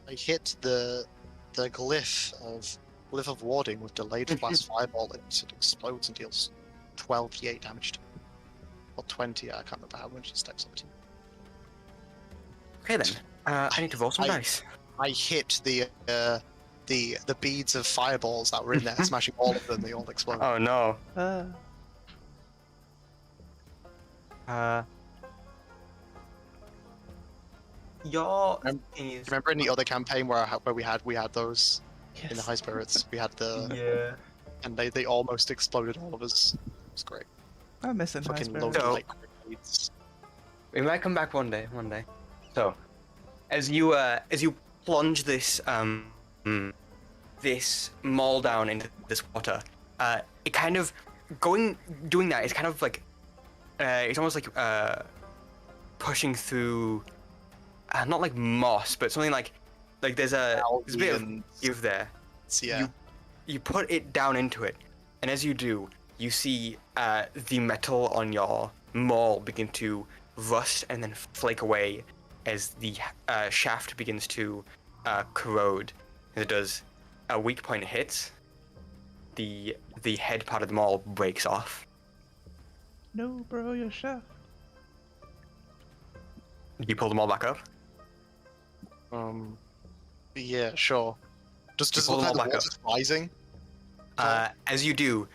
I hit the glyph of warding with delayed blast fireball. It explodes and deals 12d8 damage. Or 20, I can't remember how much it stacks up to. okay then. I need to roll some dice. I hit the beads of fireballs that were in there, smashing all of them. They all explode. Oh no. Your is Remember in the other campaign where we had those in the Yes. high spirits? We had the yeah. and they almost exploded all of us. It was great. I'm missing high Fucking spirits. loads of So- like grenades. We might come back one day. So, as you plunge this this maul down into this water, it kind of doing that is kind of like it's almost like pushing through not like moss, but something like there's a bit of Algae give there. yeah. You put it down into it, and as you do, you see the metal on your maul begin to rust and then flake away as the shaft begins to corrode. As it does, a weak point hits. The head part of the maul breaks off. No, bro, you're shaft. You pull the maul back up. Yeah, sure. Does it pull look them like all the back water's rising? As you do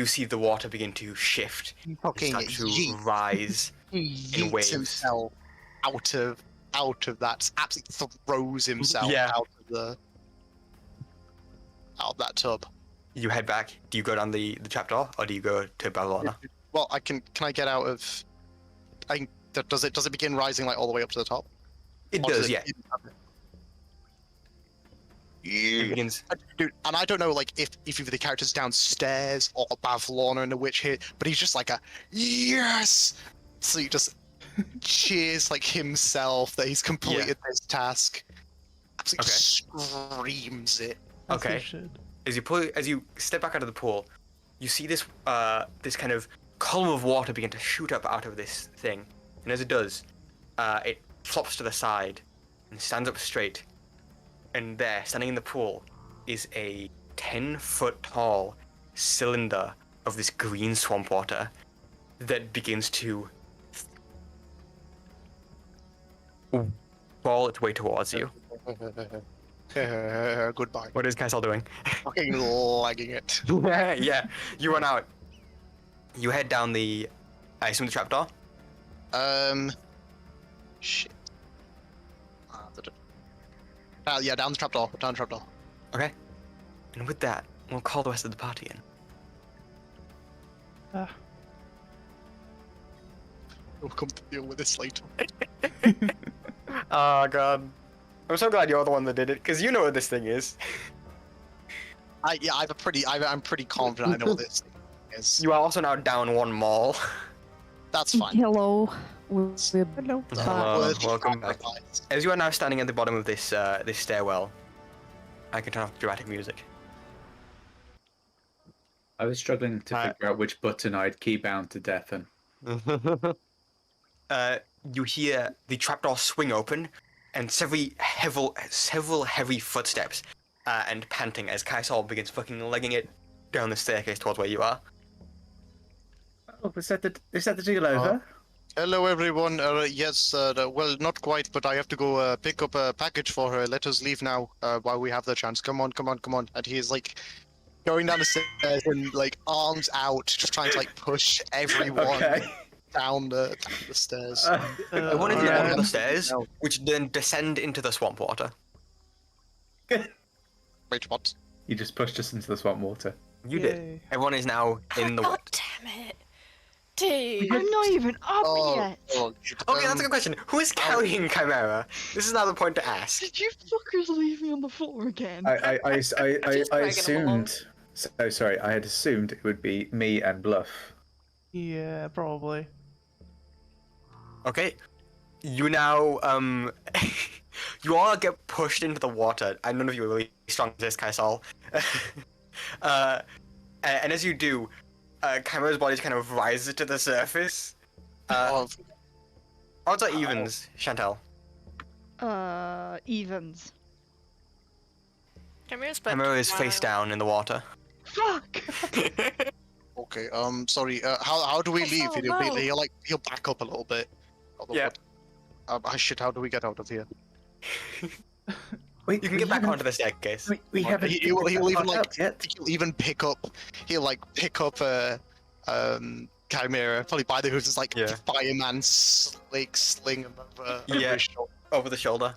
see the water begin to shift. Fucking Start to yeet. rise. Yeets waves. himself out of that. Absolutely throws himself Yeah. out of that tub. You head back. Do you go down the trapdoor, or do you go to Lorna? Well, can I get out of? Does it begin rising like all the way up to the top? It Or does, yeah. It Yeah. begins. Dude, and I don't know like if either the character's downstairs or above Lorna and the witch here, but he's just like a yes. So he just cheers like himself that he's completed this task, absolutely screams it. As he Okay. should. As you step back out of the pool, you see this this kind of column of water begin to shoot up out of this thing, and as it does, it flops to the side and stands up straight. And there, standing in the pool, is a 10-foot tall cylinder of this green swamp water that begins to fall its way towards you. Goodbye. What is Kaisal doing? Fucking lagging it. Yeah, you run out. You head down the, I assume the trapdoor? Shit. Yeah, down the trapdoor. Down the trapdoor. Okay. And with that, we'll call the rest of the party in. We'll come to deal with this later. Oh god. I'm so glad you're the one that did it, because you know what this thing is. I'm pretty confident I know what this thing is. You are also now down one mall. That's fine. Hello. We're Hello. Hello, Worthy welcome back. sacrifice. As you are now standing at the bottom of this this stairwell, I can turn off the dramatic music. I was struggling to figure out which button I'd key bound to deafen. You hear the trapdoor swing open, and several heavy footsteps, and panting as Kaisal begins fucking legging it down the staircase towards where you are. Oh, is that the deal over? Hello, everyone. Yes, well, not quite, but I have to go pick up a package for her. Let us leave now while we have the chance. Come on. And he is like going down the stairs and like arms out, just trying to like push everyone down the stairs. I wanted to go down the stairs, which then descend into the swamp water. Wait, what? You just pushed us into the swamp water. You did. Everyone is now in the God water. damn it. Dude. I'm not even up yet. Okay, that's a good question. Who is carrying Chimera? This is now the point to ask. Did you fuckers leave me on the floor again? I Just dragging him assumed. So sorry, I had assumed it would be me and Bluff. Yeah, probably. Okay. You now, you all get pushed into the water, and none of you are really strong as this, Kaisal. And as you do, Chimera's body kind of rises to the surface. Odds or evens, Chantelle? Evens. Chimera is face down in the water. Fuck! Okay, sorry, how do we leave? He'll back up a little bit. Yeah. Shit, how do we get out of here? Wait, You can get back onto the staircase. We haven't. He'll even like yet. he'll even pick up Chimera, probably by the hooves, like fireman sling him over his shoulder. Over the shoulder.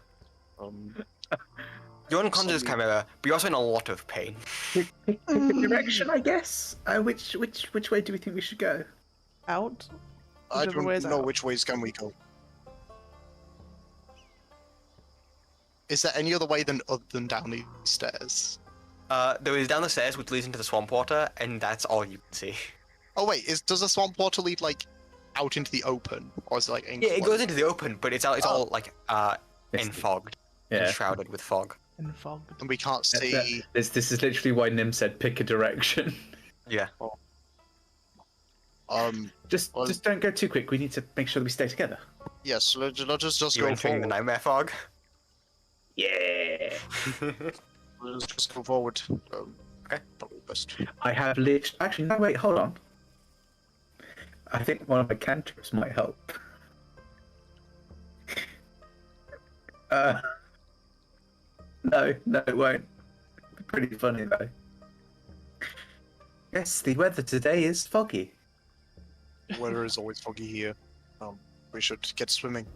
You're unconscious, Chimera, but you're also in a lot of pain. Pick a direction, I guess. Which way do we think we should go? Out? I Whichever way don't is know out. which ways can we go. Is there any other way other than down these stairs? There is down the stairs, which leads into the swamp water, and that's all you can see. Oh wait, does the swamp water lead like out into the open, or is it like? Yeah, it goes into the open, but it's all like enfogged, enshrouded with fog. Enfogged. And we can't see. This is literally why Nim said pick a direction. Yeah. Just don't go too quick. We need to make sure that we stay together. Yes, let's just You're go entering forward. the nightmare fog. Yeah. Let's just go forward. Okay. Probably best. I have lived. Actually, no. Wait, hold on. I think one of my cantrips might help. No, it won't. It'll be pretty funny though. Yes, the weather today is foggy. Weather is always foggy here. We should get swimming.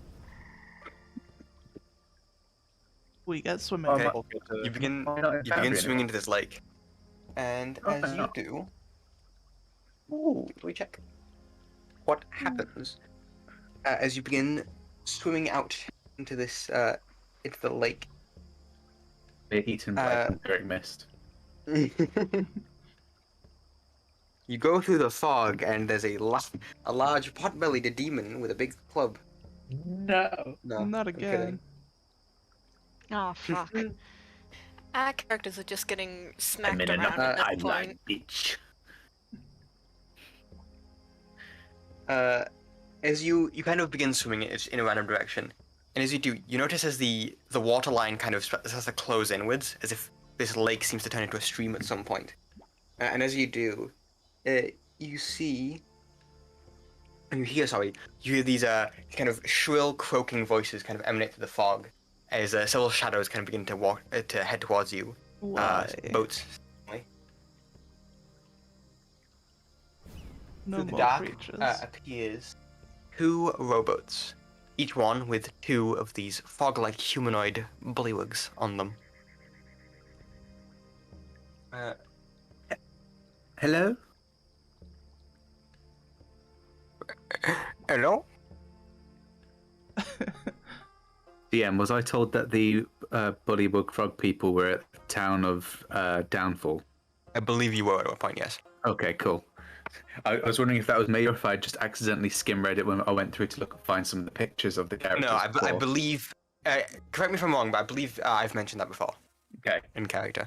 We get swimming. Okay. We'll get, You begin Foundry swimming into this lake, and as you do, we check what happens as you begin swimming out into this into the lake. They're eaten by direct mist. You go through the fog, and there's a large pot-bellied demon with a big club. No. No, Not I'm again. kidding. Oh fuck. Our characters are just getting I'm smacked in around another at this timeline, point. bitch. As you kind of begin swimming in a random direction, and as you do, you notice as the water line kind of starts to close inwards, as if this lake seems to turn into a stream at some point. And as you do, you hear these kind of shrill croaking voices kind of emanate through the fog, as several shadows kind of begin to head towards you. Why? Boats. No Through the more dark creatures. appears 2 rowboats, each one with 2 of these fog-like humanoid bullywugs on them. Hello? Hello? DM, was I told that the Bullywug Frog people were at the town of Downfall? I believe you were at one point, yes. Okay, cool. I was wondering if that was me or if I just accidentally skim read it when I went through to find some of the pictures of the characters. No, I believe. Correct me if I'm wrong, but I believe I've mentioned that before. Okay. In character.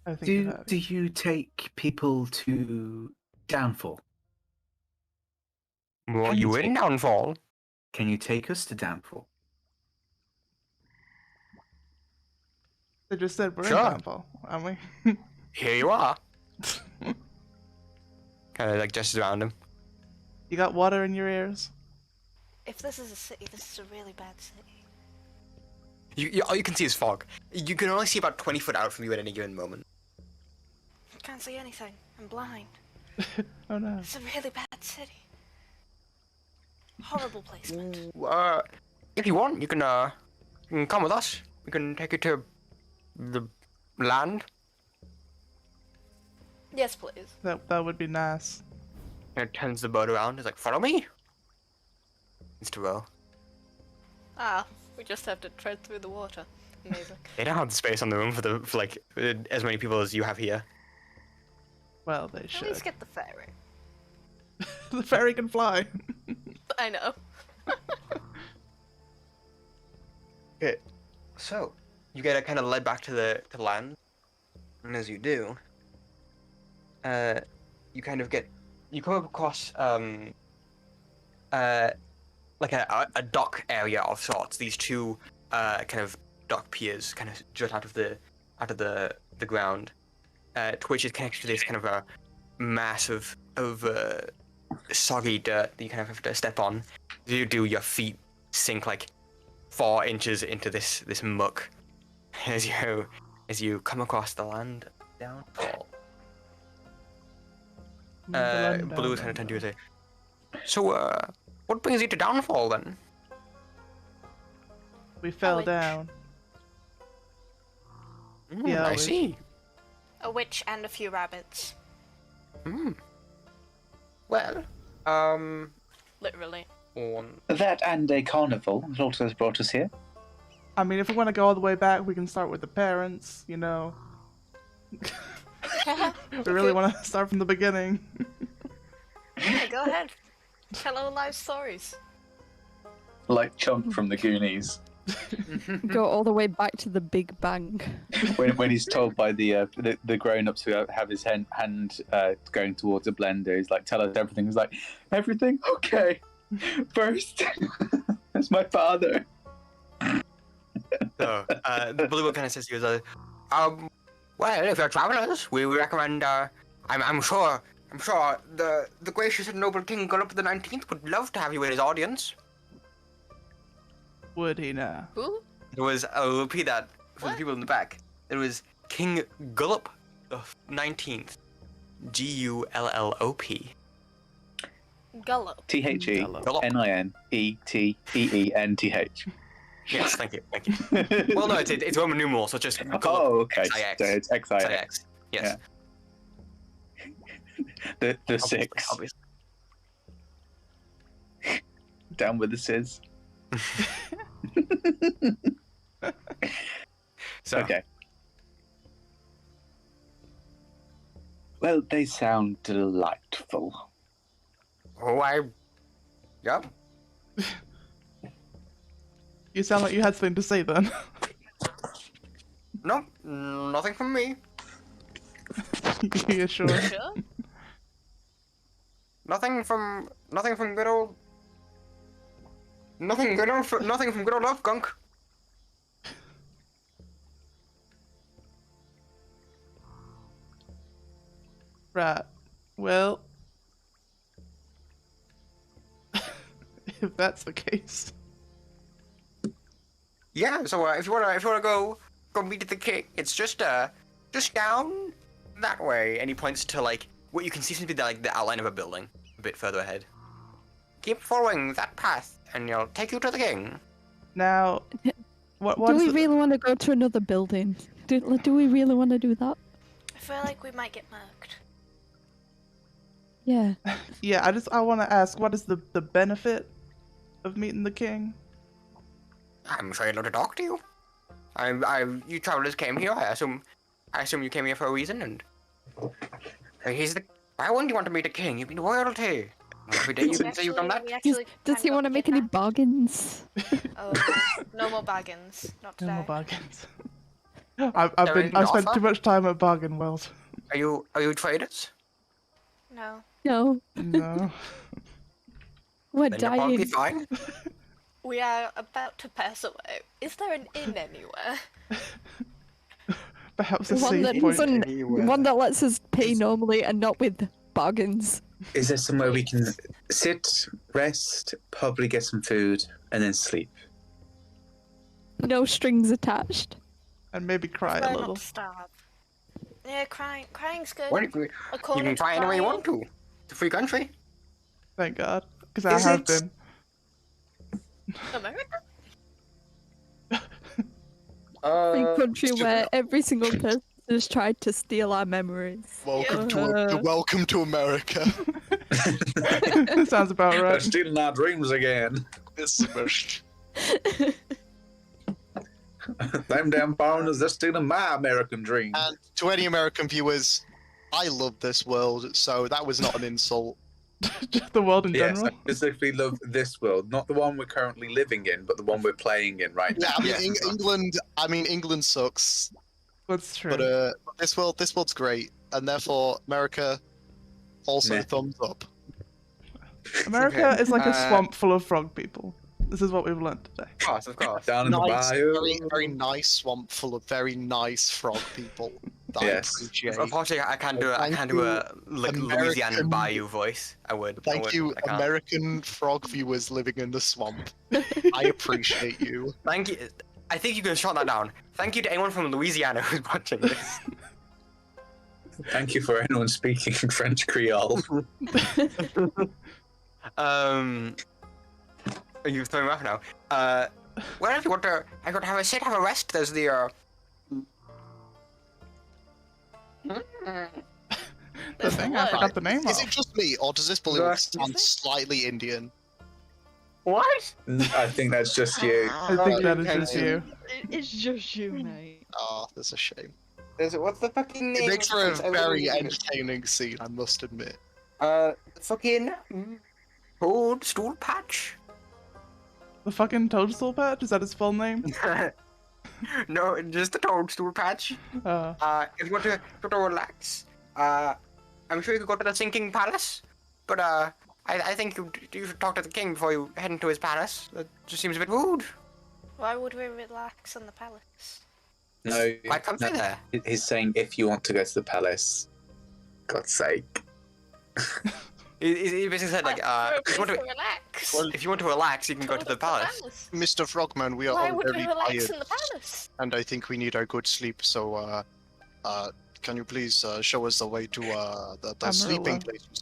I think you have. Do you take people to Downfall? Well, you in Downfall? Can you take us to Downfall? They just said we're Sure. in Downfall, aren't we? Here you are. Kind of like gestures around him. You got water in your ears? If this is a city, this is a really bad city. All you can see is fog. You can only see about 20 foot out from you at any given moment. I can't see anything. I'm blind. Oh no. It's a really bad city. Horrible placement. If you want, you can come with us. We can take you to the land. Yes, please. That would be nice. And it turns the boat around. It's like, follow me. It's to row. Ah, we just have to tread through the water. Amazing. They don't have the space on the room for like as many people as you have here. Well, they At should. least get the ferry. The ferry can fly. I know. Okay, so you get kind of led back to land, and as you do, you come up across like a dock area of sorts. These 2 kind of dock piers kind of jut out of the ground, to which is connected to this kind of a mass of soggy dirt that you kind of have to step on. As you do, your feet sink like 4 inches into this muck as you come across the land Downfall. Blue is kind of turned to you and say, "So, what brings you to Downfall then?" We fell witch. down. Yeah, I we- see. A witch and a few rabbits. Well, Literally. That and a carnival that also has brought us here. I mean, if we want to go all the way back, we can start with the parents, you know. We really want to start from the beginning. Yeah, go ahead. Tell our life stories. Like Chunk from the Goonies. Go all the way back to the Big Bang. when he's told by the grown-ups who have his hand going towards a blender, he's like, "Tell us everything." He's like, "Everything? Okay. First, it's my father." So, the Blue kind of says to you, well, if you're travelers, we recommend, I'm sure the gracious and noble King Gullup the 19th would love to have you in his audience. Would he now? Who? It was, I'll repeat that for the people in the back. It was King Gullup the 19th. Gullop. Gullo. THENINETEENTH. Yes, thank you. Well, no, it's Roman numeral, so just Gullup. Oh, okay. XIX. So it's XIX. XIX. Yes. Yeah. The 6. Obviously. Down with the Sis. So, Okay. Well, they sound delightful. Yep. You sound like you had something to say then. No, nothing from me. Yeah, sure. Sure. Nothing from good old. Nothing from good old Love Gunk. Right. Well, if that's the case. Yeah. So if you wanna go meet the king, it's just down that way. And he points to like what you can see seems to be like the outline of a building a bit further ahead. Keep following that path, and you'll take you to the king. Now, what Do we is really want to go to another building? Do we really want to do that? I feel like we might get murked. Yeah. Yeah, I want to ask, what is the benefit of meeting the king? I'm sure he'd love to talk to you. You travelers came here. I assume you came here for a reason, and why wouldn't you want to meet a king? You've been royalty. Every day you can say you've done that. Does he want to make any bargains? Oh, no more bargains. Not today. No more bargains. There I've anything to spent offer? too much time at bargain world. Are you traders? No. No. No. We're Then you're probably dying. fine. We are about to pass away. Is there an inn anywhere? Perhaps a One safe point. one that lets us pay normally and not with bargains. Is there somewhere we can sit, rest, probably get some food, and then sleep? No strings attached. And maybe cry Try a not little. to starve. Yeah, crying's good. Well, you can try anywhere you want to. It's a free country. Thank God. Because I Is have it? been. America? Free Uh, country where every single person has tried to steal our memories. Welcome to America. Sounds about They're right. stealing our dreams again. This is Them damn foreigners, they're stealing my American dream. And to any American viewers, I love this world, so that was not an insult. Just the world in Yes, general. I specifically love this world, not the one we're currently living in, but the one we're playing in right now. Yeah, England sucks, That's true. but this world's great, and therefore America also Meh. thumbs up. America Okay, is like a uh, swamp full of frog people. This is what we've learned today. of course. Down in Nice, the bayou. very nice swamp full of very nice frog people. That Yes. I appreciate. Unfortunately, I can't do a Louisiana American- Bayou voice. I would. Thank you, I can't. American frog viewers living in the swamp. I appreciate you. Thank you. I think you can shut that down. Thank you to anyone from Louisiana who's watching this. Thank you for anyone speaking French Creole. You've thrown me off now. Well, if you want to, I could have a sit, have a rest. There's the The thing, I forgot the name Is of. it just me, or does this bully Yes. sound slightly Indian? What? I think that's just you. I think that is just you. It's just you, mate. Ah, that's a shame. What's the fucking name? It makes for a of- very entertaining scene, I must admit. Fucking Toadstool Patch. The fucking Toadstool Patch? Is that his full name? No, just the Toadstool Patch. If you want to relax, I'm sure you could go to the Sinking Palace, but I think you should talk to the king before you head into his palace. That just seems a bit rude. Why would we relax in the palace? No, Quite comfy there. he's saying if you want to go to the palace, God's sake. He basically said like, if you want to relax. if you want to relax, you can go to the palace. Mr. Frogman, we are Why all would we very relax tired, in the palace? and I think we need a good sleep, so, can you please show us the way to, the sleeping Amarillo. place you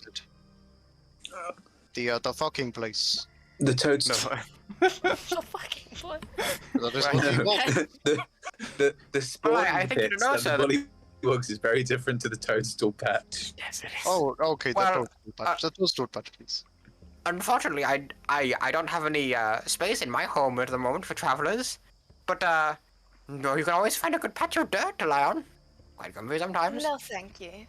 said? The fucking place. The toadstool. No. The fucking what? That is Right. what we want. the spawning I think you pits know, and sir, the bullywugs is very different to the toadstool patch. Yes, it is. Oh, okay, Well, that was good patch, please. Unfortunately, I don't have any space in my home at the moment for travelers, but no, you can always find a good patch of dirt to lie on. Quite comfy sometimes. No, thank you.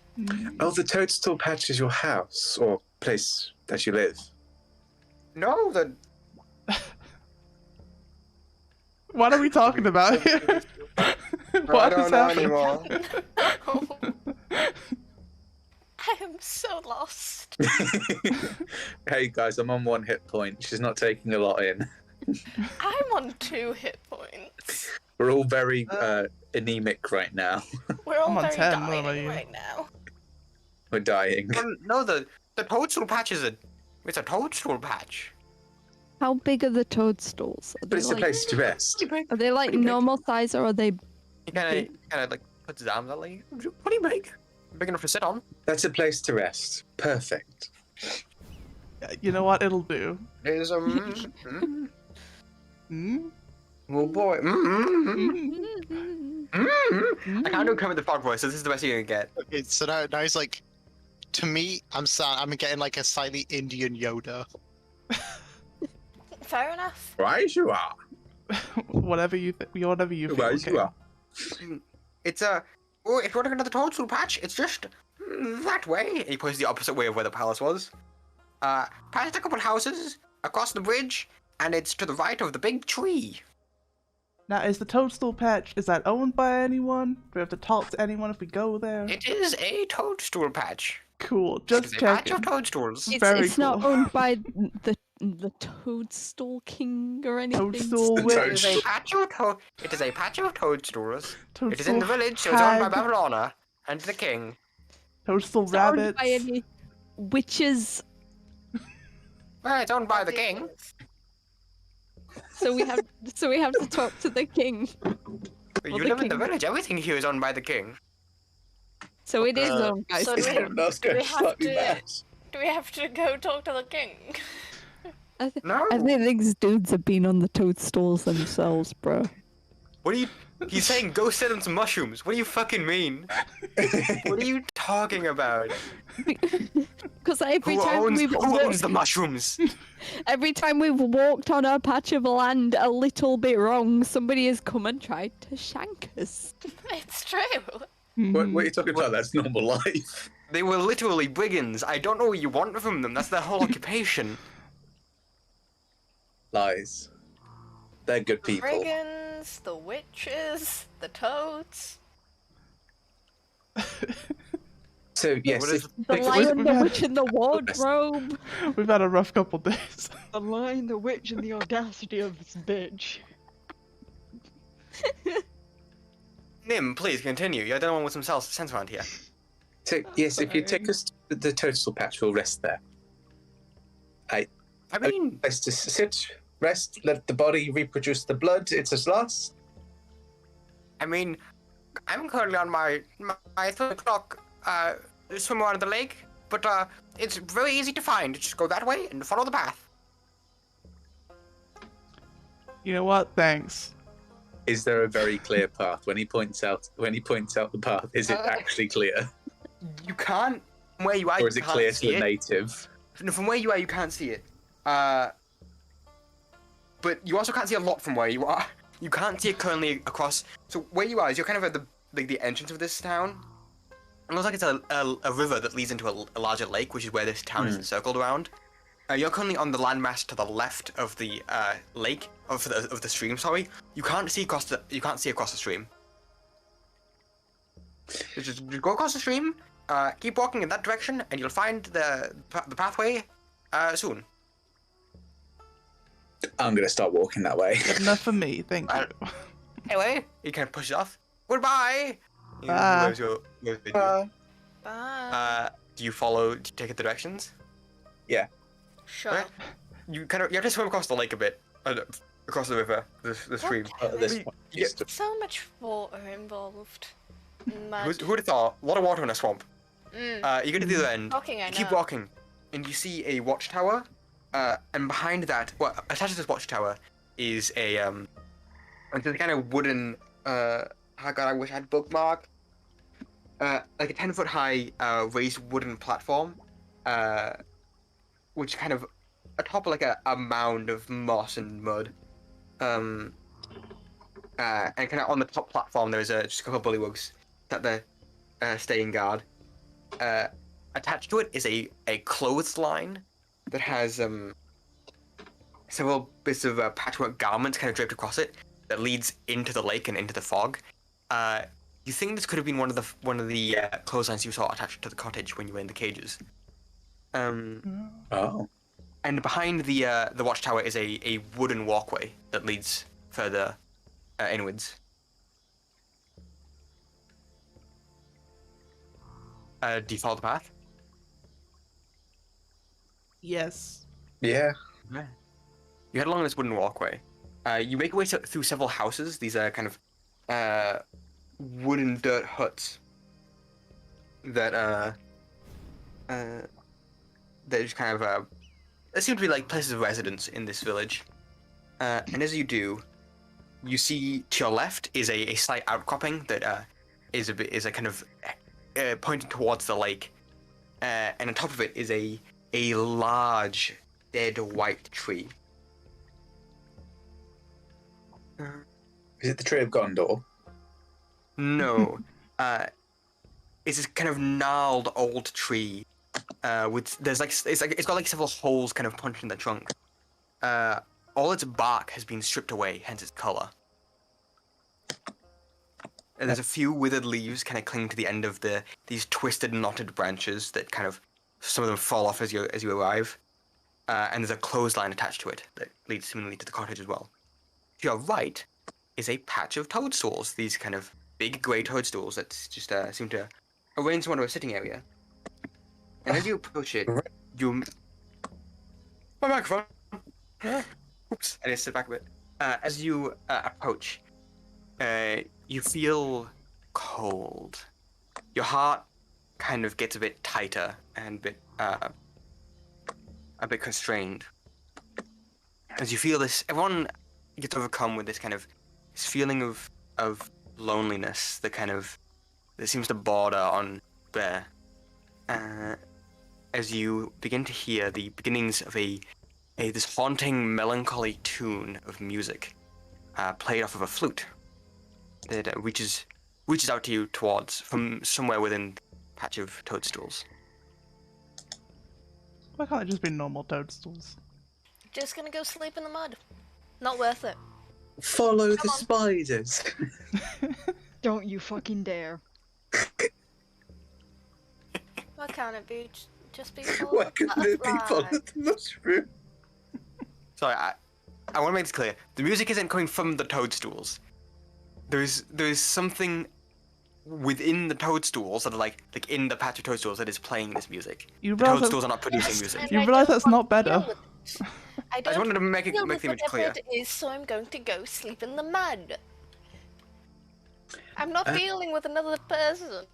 Oh, the toadstool patch is your house or place that you live. No, the What are we talking about here? I don't know anymore. I am so lost. Hey guys, I'm on 1 hit point. She's not taking a lot in. I'm on 2 hit points. We're all very anemic right now. We're all I'm on very 10, what about dying you? right now. We're dying. No, the toadstool patch it's a toadstool patch. How big are the toadstools? Are But they it's a like, place to rest. are they like normal size or are they? He kind of like puts his arms out like pretty big, big enough to sit on. That's a place to rest. Perfect. You know what? It'll do. Is oh boy. I can't do Kermit the Frog voice, so this is the best you're gonna get. Okay, so now he's like, to me, I'm getting like a slightly Indian Yoda. Fair enough. Right, you are. Whatever you feel. Right, Okay. you are. It's if you want to go to the toadstool patch, it's just that way. He points the opposite way of where the palace was. Past a couple houses, across the bridge, and it's to the right of the big tree. Now, is the toadstool patch, is that owned by anyone? Do we have to talk to anyone if we go there? It is a toadstool patch. Cool, It just is a patch checking. of toadstools. It's not cool. owned by the Toadstool King or anything. Toadstool It witch. is a patch of it is a patch of toadstools. Toadstool It is in the village, so it's owned by hag. Lorna and the king. Toadstool It's not owned rabbits. by any witches. Well, it's owned by the king. So we have to talk to the king. You the live in the king. village. Everything here is owned by the king. So it is owned by. So do That's we going have slightly to- bad. we have to go talk to the king? No. I think these dudes have been on the toadstools themselves, bro. What are you? He's saying go send him some mushrooms. What do you fucking mean? What are you talking about? Because every Who time owns, we've who owns the mushrooms? every time we've walked on a patch of land a little bit wrong, somebody has come and tried to shank us. It's true. What are you talking about? That's normal life. They were literally brigands. I don't know what you want from them. That's their whole occupation. Lies. They're good people. Brigands, the witches, the toads. So yes, What is- The Wait, lion, we've the had- witch, and the wardrobe. We've had a rough couple days. The lion, the witch, and the audacity of this bitch. Nim, please continue. You're the only one with some sense around here. so yes, if you take us to the toadstool patch, we'll rest there. I mean, Place to sit, rest, let the body reproduce the blood. It's a loss. I'm currently on my 3 o'clock swim around the lake, but it's very easy to find. Just go that way and follow the path. You know what? Thanks. Is there a very clear path? When he points out the path, is it actually clear, You can't from where you are. or is you it can't clear to see the it. native? No, from where you are, you can't see it. But you also can't see a lot from where you are. You can't see it currently across. So where you are is you're kind of at the entrance of this town. It looks like it's a river that leads into a larger lake, which is where this town is encircled around. You're currently on the landmass to the left of the lake of the stream. Sorry, you can't see across the stream. Just go across the stream. Keep walking in that direction, and you'll find the pathway soon. I'm gonna start walking that way. Enough for me, thank you. Anyway, he kind of pushes off. Goodbye. He Bye. waves you goodbye. Bye. Do you follow? Do you take the directions? Sure. Okay. You have to swim across the lake a bit, across the river, the stream. At this You- point, you get- just- So much water involved. Mud. Who would have thought? A lot of water in a swamp. Mm. You get to the other end. Talking, I You keep know. walking, and you see a watchtower. And behind that, well, attached to this watchtower is it's a kind of wooden. Oh God, I wish I had bookmark. Like a 10-foot high raised wooden platform, which kind of atop like a mound of moss and mud. And kind of on the top platform there's just a couple of bullywugs that they're staying guard. Attached to it is a clothesline that has several bits of patchwork garments kind of draped across it that leads into the lake and into the fog. You think this could have been one of the clotheslines you saw attached to the cottage when you were in the cages. Oh. And behind the watchtower is a wooden walkway that leads further inwards. Do you follow the path? Yes. Yeah. Yeah. You head along this wooden walkway. You make your way through several houses. These are kind of wooden dirt huts that just kind of they seem to be like places of residence in this village. And as you do, you see to your left is a slight outcropping that is a kind of pointing towards the lake, and on top of it is a large dead white tree. Is it the Tree of Gondor? No, it's this kind of gnarled old tree. With it's got like several holes kind of punched in the trunk. All its bark has been stripped away, hence its color. And there's a few withered leaves kind of clinging to the end of these twisted, knotted branches that kind of some of them fall off as you arrive. And there's a clothesline attached to it that leads seemingly to the cottage as well. To your right is a patch of toadstools. These kind of big grey toadstools that just seem to arrange them onto a sitting area. And as you approach it, you... My microphone! Oops, I need to sit back a bit. As you approach, you feel cold. Your heart kind of gets a bit tighter and a bit constrained. As you feel this, everyone gets overcome with this kind of this feeling of loneliness that seems to border on despair. As you begin to hear the beginnings of this haunting, melancholy tune of music played off of a flute that reaches out to you from somewhere within the patch of toadstools. Why can't it just be normal toadstools? Just gonna go sleep in the mud. Not worth it. Follow Come the on. spiders. Don't you fucking dare. Why can't it be just be Why couldn't it be follow the mushroom? Sorry, I want to make this clear. The music isn't coming from the toadstools. There's something within the toadstools that are like in the patch of toadstools that is playing this music. You The realize toadstools that- are not producing music. You realise that's not better. I just wanted to make the feel image with clear. whatever it is, so I'm going to go sleep in the mud. I'm not dealing with another person.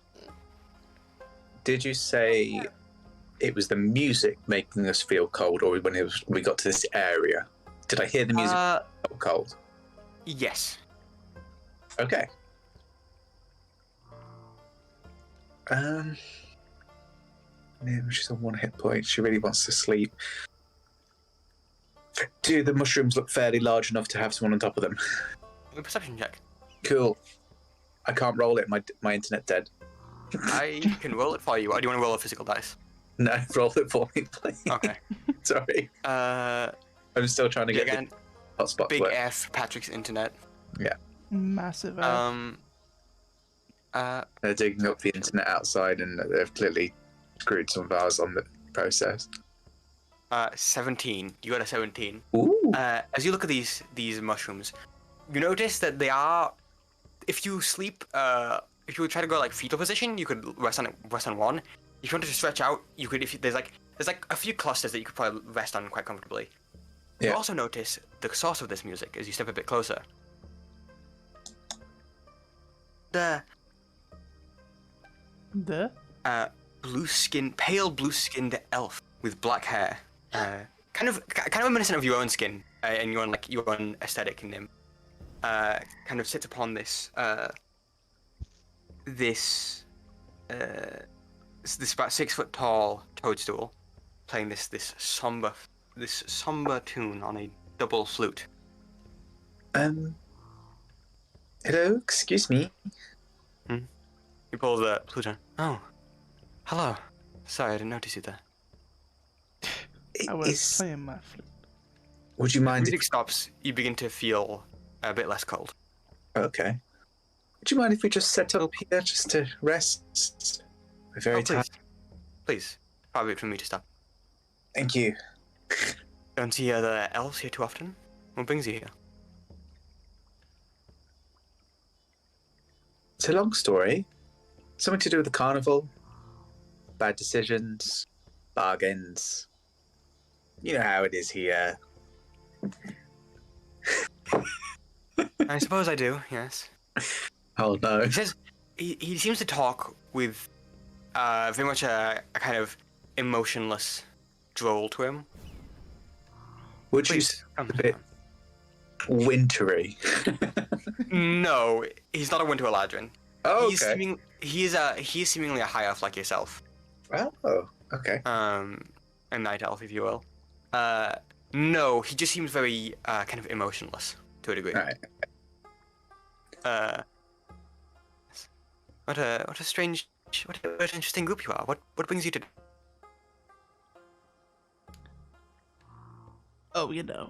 Did you say it was the music making us feel cold, or when we got to this area? Did I hear the music feel cold? Yes. Okay. Yeah, she's on 1 hit point. She really wants to sleep. Do the mushrooms look fairly large enough to have someone on top of them? A perception check. Cool. I can't roll it. My internet dead. I can roll it for you. Or do you want to roll a physical dice? No, roll it for me, please. Okay. Sorry. I'm still trying to get again, the hotspot. Big work. F for Patrick's internet. Yeah. Massive. They're digging up the internet outside, and they've clearly screwed some of ours on the process. 17. You got a 17. Ooh. As you look at these mushrooms, you notice that they are. If you sleep, if you would try to go like fetal position, you could rest on one. If you wanted to stretch out, you could. There's a few clusters that you could probably rest on quite comfortably. Yeah. You also notice the source of this music as you step a bit closer. The pale blue-skinned elf with black hair, kind of reminiscent of your own skin and your own aesthetic in him. Kind of sits upon this about 6 foot tall toadstool, playing this somber tune on a double flute. Hello, excuse me. He pulls the flute on. Oh, hello. Sorry, I didn't notice you there. I was playing my flute. Would you mind? Music stops. You begin to feel a bit less cold. Okay. Would you mind if we just set up here just to rest? We're very tired. Please. Probably for me to stop. Thank you. Don't see other elves here too often. What brings you here? It's a long story. Something to do with the carnival. Bad decisions. Bargains. You know how it is here. I suppose I do, yes. Oh no. He says he seems to talk with very much a kind of emotionless drawl to him. Would you say a bit wintry? No, he's not a winter eladrin. Oh, He's okay. he's seemingly a high elf like yourself. Oh, okay. A night elf, if you will. No, he just seems very kind of emotionless to a degree. Right. What a strange, what an interesting group you are. What brings you to? Oh, you know.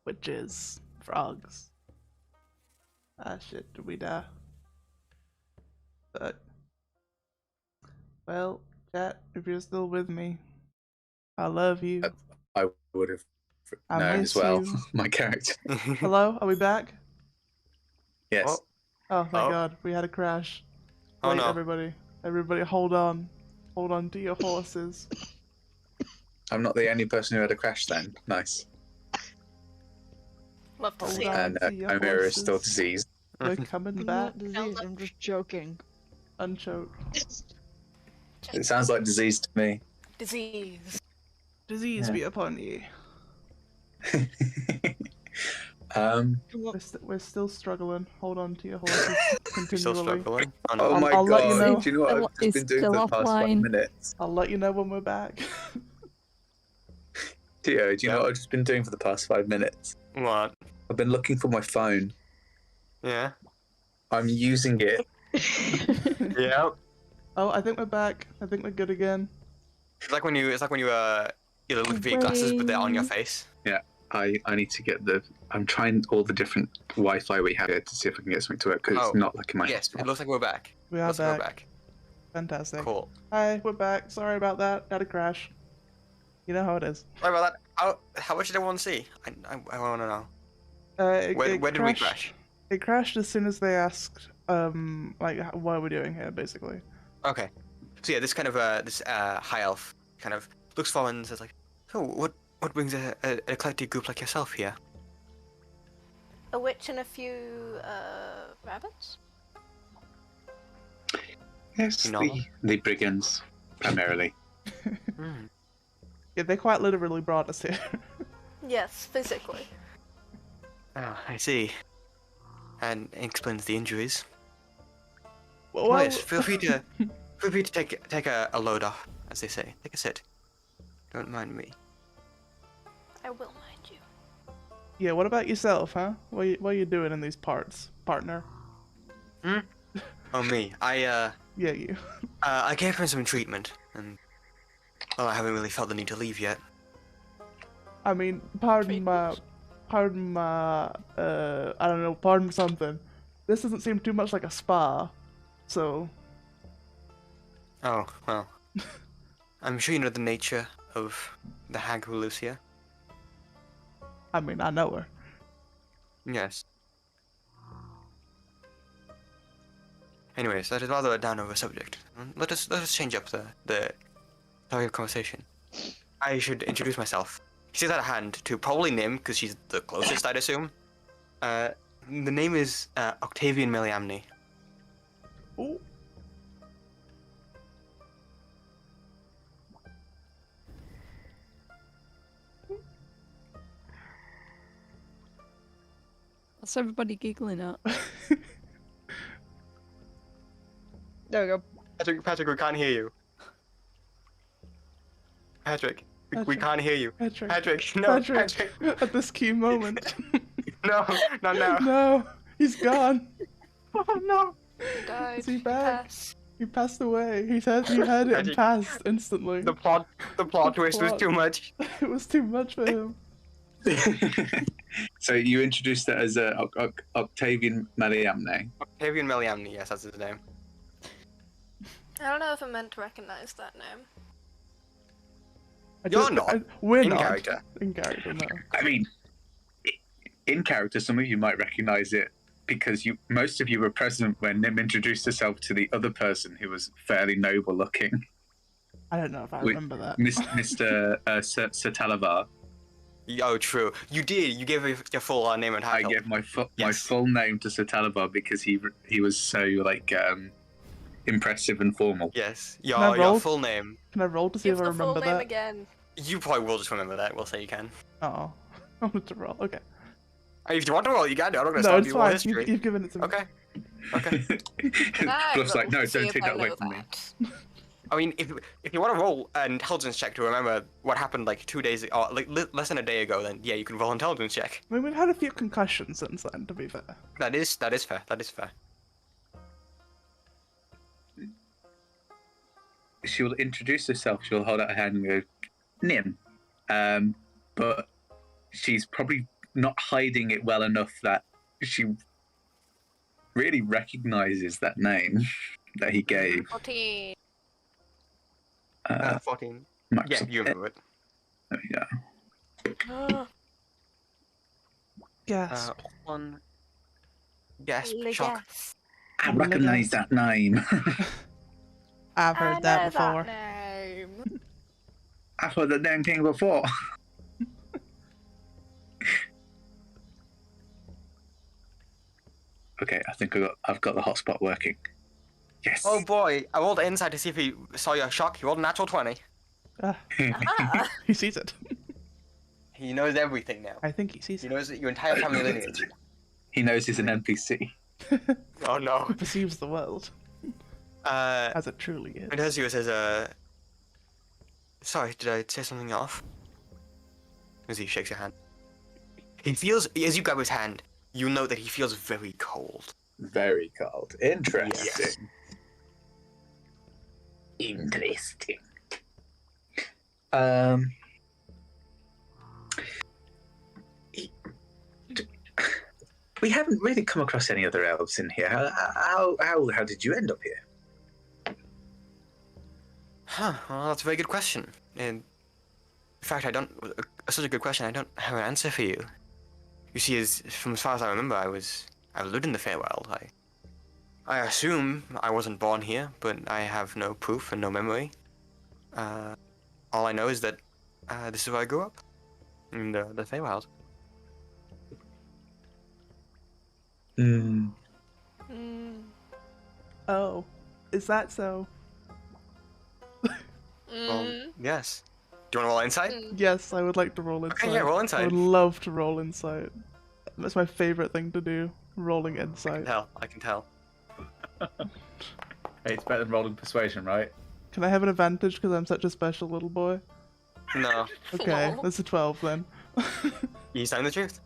Witches, frogs. Ah, shit, did we die? But, well, chat, if you're still with me, I love you. I would have I known miss as well. you. My character. Hello, are we back? Yes. Oh, thank God, we had a crash. Oh Wait, no. everybody, hold on. Hold on to your horses. I'm not the only person who had a crash then. Nice. Love to Hold see on. it. And to your Chimera is still horses. diseased. We're coming I'm back, not diseased, I'm just joking. unchoked. It sounds like disease to me. Disease. Disease Yeah. be upon ye. We're still struggling. Hold on to your horses continually. Still struggling. Oh, no. Oh my I'll let you god, know. do you know what I've just It's been doing still for the past 5 offline. minutes? I'll let you know when we're back. Theo, do you know what I've just been doing for the past 5 minutes? What? I've been looking for my phone. Yeah. I'm using it. Yeah. Oh, I think we're back. I think we're good again. It's like when you you look for your glasses, but they're on your face. I need to get I'm trying all the different Wi-Fi we have here to see if I can get something to work, because Oh, it's not like in my Yes, hotspot. it looks like we're back. We are Looks like we're back. back. Fantastic. Cool. Hi, we're back. Sorry about that. Had a crash. You know how it is. Sorry about that. How much did everyone see? I want to know. Where did we crash? It crashed as soon as they asked, like, what are we doing here, basically. Okay. So yeah, this kind of this high elf kind of looks forward and says like, "So what brings an eclectic group like yourself here?" A witch and a few rabbits. Yes, Normal. the brigands, primarily. Hmm. Yeah, they quite literally brought us here. Yes, physically. Oh, I see. And explains the injuries. Well, Well, yes, feel free to take a load off, as they say. Take a sit. Don't mind me. I will mind you. yeah, what about yourself, huh? What are you doing in these parts, partner? Oh me, I Yeah, you. I gave him some treatment, and well, I haven't really felt the need to leave yet. I mean, pardon my, I don't know, pardon something. This doesn't seem too much like a spa, so. Oh well, I'm sure you know the nature of the hag who lives here. I mean, I know her. Yes. Anyways, that is rather a downover subject. Let us change up the topic of conversation. I should introduce myself. She has out a hand to probably Nim, because she's the closest, I'd assume. The name is Octavian Meliamne. Ooh. What's everybody giggling at? There we go. Patrick, we can't hear you. Patrick, we Patrick. can't hear you. Patrick. No, Patrick. At this key moment. No, not now. No, he's gone. Oh no. Died. Is he back? Pass. He passed away. He heard it and Patrick. passed instantly. The plot twist was plot. too much. It was too much for him. It's So you introduced it as Octavian Meliamne. Octavian Meliamne, yes, that's his name. I don't know if I'm meant to recognize that name. You're not. We're in not. character. In character, no. I mean, in character, some of you might recognize it because most of you were present when Nim introduced herself to the other person who was fairly noble looking. I don't know if I remember that. Mr. Satalavar. Oh, true. You did. You gave your full name and title. I gave my full name to Satalavar because he was so impressive and formal. Yes. Can I roll? Your full name. Can I roll to see if I remember that? Again. You probably will just remember that. We'll say you can. Oh, I wanted to roll. Okay. If you want to roll, you can do. I'm not going to No, stop it's you. fine. History. You've given it to me. Okay. Okay. Bluff's like, no, don't take that away from me. I mean, if you want to roll an intelligence check to remember what happened like 2 days or like less than a day ago, then yeah, you can roll an intelligence check. I mean, we've had a few concussions since then, to be fair. That is fair. That is fair. She'll introduce herself. She'll hold out her hand and go, Nim. But she's probably not hiding it well enough that she really recognizes that name that he gave. 14. 14. Max Yeah, you remember it. There we go. Yes. One. Yes. Yes. Shock. I recognize that name. I've heard that before. Name. I've heard that damn thing before. Okay, I think I've got the hotspot working. Yes. Oh boy, I rolled inside to see if he saw your shock. He rolled a natural 20. He sees it. He knows everything now. I think he sees He it. knows your entire family lineage. He knows he's an NPC. Oh no. He perceives the world as it truly is. And as he says, sorry, did I say something off? As he shakes your hand. He feels, as you grab his hand, you know that he feels very cold. Very cold. Interesting. Yes. Interesting. We haven't really come across any other elves in here. How did you end up here? Huh, well, that's a very good question. And in fact, such a good question, I don't have an answer for you. You see, from as far as I remember, I lived in the Feywild. I assume I wasn't born here, but I have no proof and no memory. All I know is that this is where I grew up, in the Feywild. Oh, is that so? Well, yes. Do you want to roll insight? Yes, I would like to roll insight. Okay, yeah, roll I insight. would love to roll insight. That's my favorite thing to do, rolling insight. I can tell. Hey, it's better than rolling persuasion, right? Can I have an advantage because I'm such a special little boy? No. Okay, that's a 12 then. You telling the truth?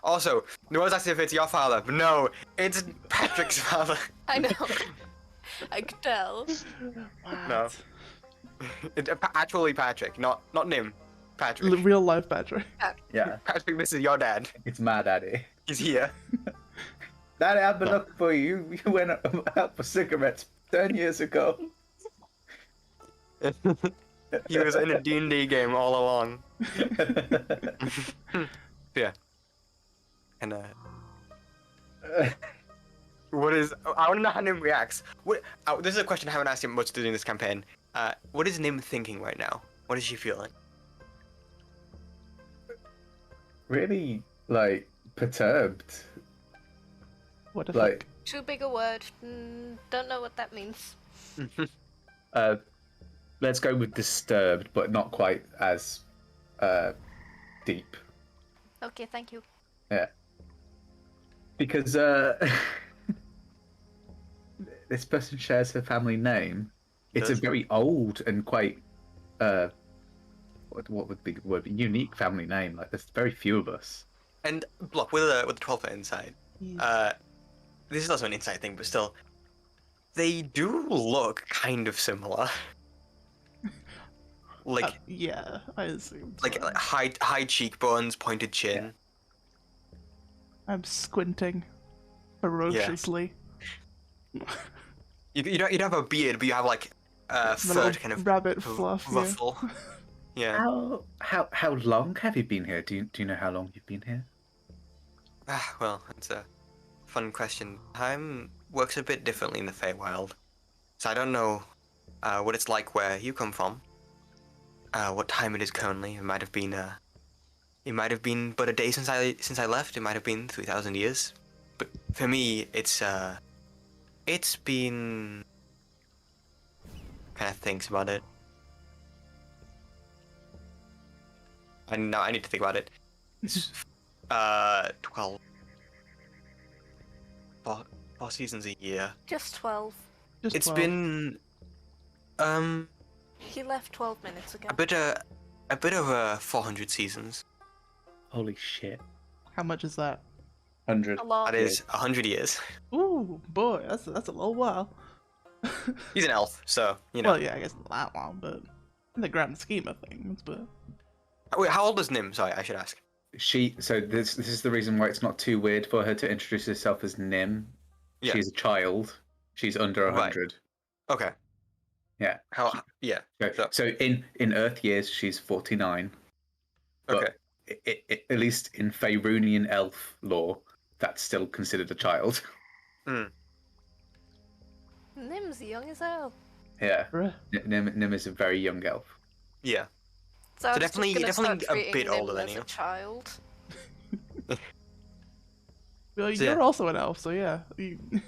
Also, no one's asking if it's your father, but no, it's Patrick's father. I know. I could tell. No. Actually Patrick, not Nim. Patrick. Real life Patrick. Yeah. Patrick, this is your dad. It's my daddy. He's here. Daddy, I've been looking for you. You went out for cigarettes 10 years ago. He was in a D&D game all along. Yeah. And what is? I want to know how Nim reacts. This is a question I haven't asked him much during this campaign. What is Nim thinking right now? What is she feeling? Really, perturbed. What if Too big a word. Don't know what that means. Let's go with disturbed, but not quite as deep. Okay, thank you. Yeah. Because this person shares her family name. It's a very old and quite what would be the word? Unique family name. Like there's very few of us. And Bluff, with the 12-foot inside, this is also an inside thing, but still, they do look kind of similar. Like yeah, I assume. like high cheekbones, pointed chin. I'm squinting ferociously. You don't have a beard, but you have like The fur little to kind of rabbit fluff. Yeah. ruffle. Yeah. How long have you been here? Do you know how long you've been here? Well, it's a fun question. Time works a bit differently in the Feywild, so I don't know what it's like where you come from. What time it is currently? It might have been but a day since I left. It might have been 3,000 years. But for me, it's been kind of thinks about it. I need to think about it. It's 12. Four seasons a year. Just 12. It's 12. been He left 12 minutes ago. a bit over 400 seasons. Holy shit! How much is that? 100. A lot. That is 100 years. Ooh, boy, that's a little while. He's an elf, so you know. Well, yeah, I guess not that long, but in the grand scheme of things, but Wait, how old is Nim? Sorry, I should ask. So this is the reason why it's not too weird for her to introduce herself as Nim. Yeah. She's a child. She's under 100. Okay. Yeah. How? Yeah. So in Earth years, she's 49. Okay. But at least in Faerunian elf lore, that's still considered a child. Nim's young as hell. Yeah. bruh. Nim is a very young elf. Yeah. So, I was definitely- just gonna definitely start a bit treating Nim older than as you. a child. Well, So, you're yeah. also an elf, so yeah.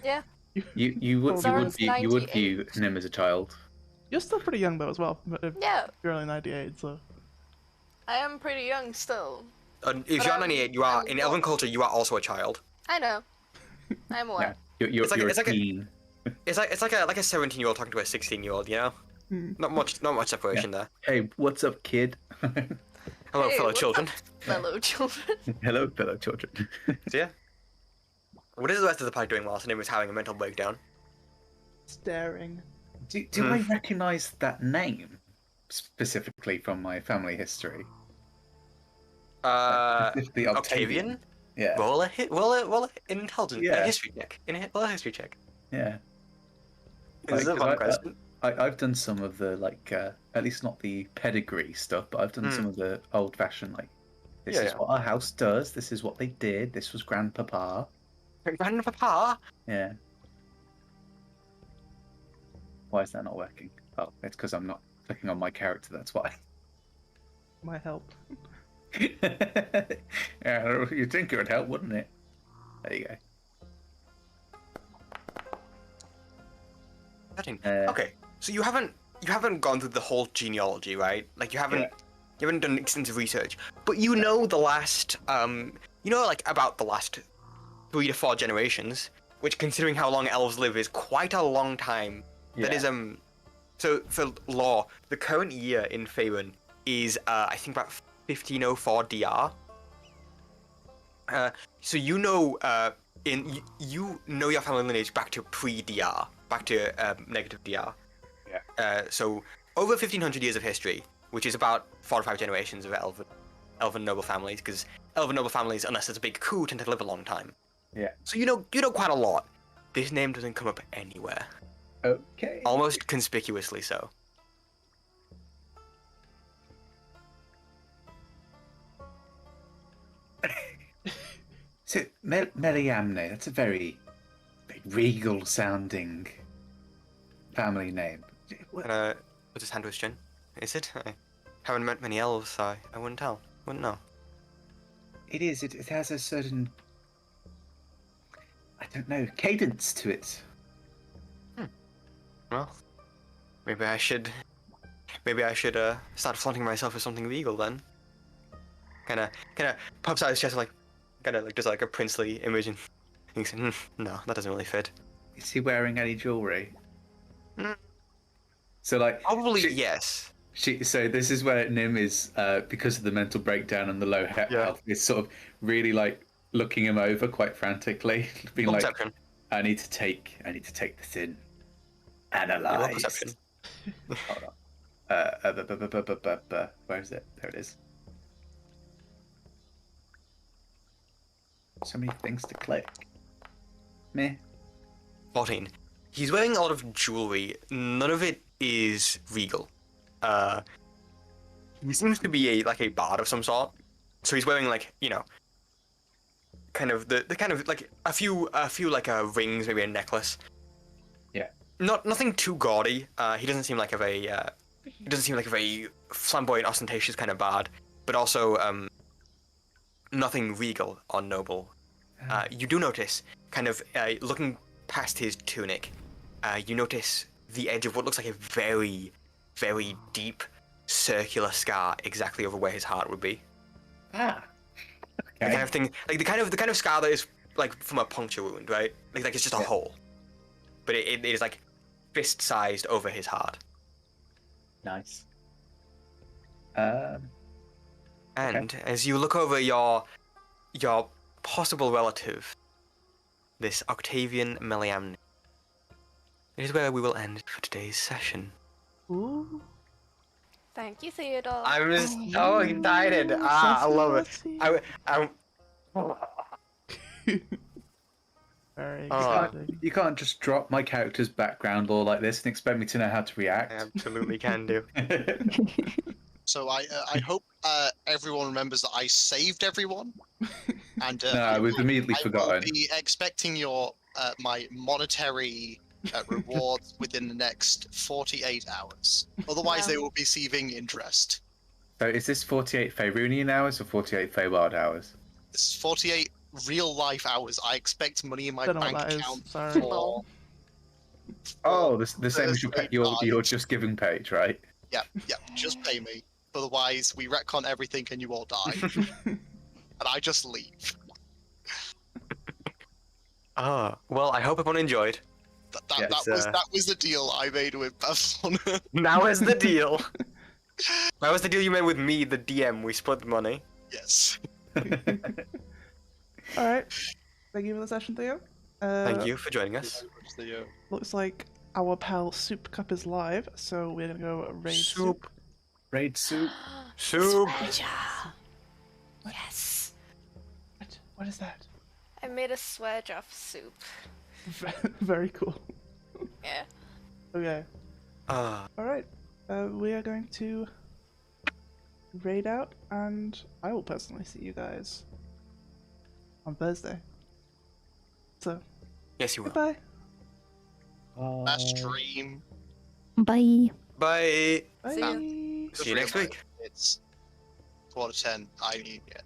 Yeah. You would Zaren's view Nim as a child. You're still pretty young though as well. If Yeah, you're only 98, so I am pretty young still. If But you're I'm- 98, you are I'm in elven not. culture. You are also a child. I know. I'm aware. You're It's like- you're it's a like a- teen. It's like a 17-year-old talking to a 16-year-old. You know, Hmm. not much separation there. Hey, what's up, kid? Hello, Hey, fellow what's children. up, fellow children. Hello, fellow children. So yeah. What is the rest of the party doing whilst Nim was having a mental breakdown? staring. Do I recognise that name specifically from my family history? Specifically Octavian. Yeah. Roll an intelligence, Yeah. a history check. Roll a history check. Yeah. This is a Like, fun 'cause question. I've done some of the at least not the pedigree stuff, but I've done some of the old-fashioned this Yeah, is yeah. what our house does. This is what they did. This was Grandpapa. Grandpapa. Yeah. Why is that not working? Oh, it's because I'm not clicking on my character. That's why. Might help. Yeah, you'd think it would help, wouldn't it? There you go. Okay, so you haven't gone through the whole genealogy, right? Like you haven't done extensive research, but you know the last about the last 3 to 4 generations, which considering how long elves live is quite a long time. That is so for lore, the current year in Faerun is I think about 1504 DR. So you know you know your family lineage back to pre-DR, back to negative DR. Yeah. So over 1500 years of history, which is about 4 or 5 generations of elven noble families, because elven noble families, unless there's a big coup, tend to live a long time. Yeah. So you know quite a lot. This name doesn't come up anywhere. Okay. Almost conspicuously so. So Meliamne, that's a very regal sounding family name. Put his hand to his chin. Is it? I haven't met many elves, so I wouldn't tell. Wouldn't know. It is. It has a certain, I don't know, cadence to it. Well, maybe I should start flaunting myself as something legal then. Kind of pops out his chest does like a princely image and thinks, no, that doesn't really fit. Is he wearing any jewelry? Mm. So Probably yes. So this is where Nim is, because of the mental breakdown and the low health, is sort of really looking him over quite frantically, being like, Perception. I need to take this in, Yeah, roll analyze. perception. Hold Where is it? There it is. So many things to click. Meh. 14. He's wearing a lot of jewelry. None of it is regal. He seems to be a bard of some sort. So he's wearing kind of the kind of like a few rings, maybe a necklace. Yeah. Nothing too gaudy. He doesn't seem like a very flamboyant, ostentatious kind of bard, but also nothing regal or noble. You do notice, kind of looking past his tunic, you notice the edge of what looks like a very, very deep circular scar exactly over where his heart would be. Ah. The Okay. kind of thing, like the kind of scar that is like from a puncture wound, right? Like it's just a hole, but it is like fist sized over his heart. Nice. And as you look over your possible relative, this Octavian Meliamne, it is where we will end for today's session. Ooh. Thank you, Theodore. I'm just so excited. I love it. I'm Very Oh. exciting. You can't just drop my character's background lore like this and expect me to know how to react. absolutely can do. So I hope everyone remembers that I saved everyone, and No, it was immediately I forgotten. will be expecting your my monetary rewards within the next 48 hours. Otherwise, they will be receiving interest. So is this 48 Faerunian hours or 48 Feywild hours? This is 48 real life hours. I expect money in my Don't know bank what that is. account Sorry. for. Oh, the same as Thursday your night. just giving page, right? Yeah, just pay me. Otherwise, we retcon everything and you all die. And I just leave. Well, I hope everyone enjoyed. Yes, That was the deal I made with Bethon. That was the deal. That was the deal you made with me, the DM. We split the money. Yes. All right. Thank you for the session, Theo. Thank you for joining us. Looks like our pal Soup Cup is live, so we're gonna go raid Soup. Raid soup. Soup. Yes. What is that? I made a swear off soup. Very cool. Yeah. Okay. All right. We are going to raid out, and I will personally see you guys on Thursday. So, Yes, you will. goodbye. Last stream. Bye. Bye. Bye. See ya. See you next week. It's 10:15. I need it.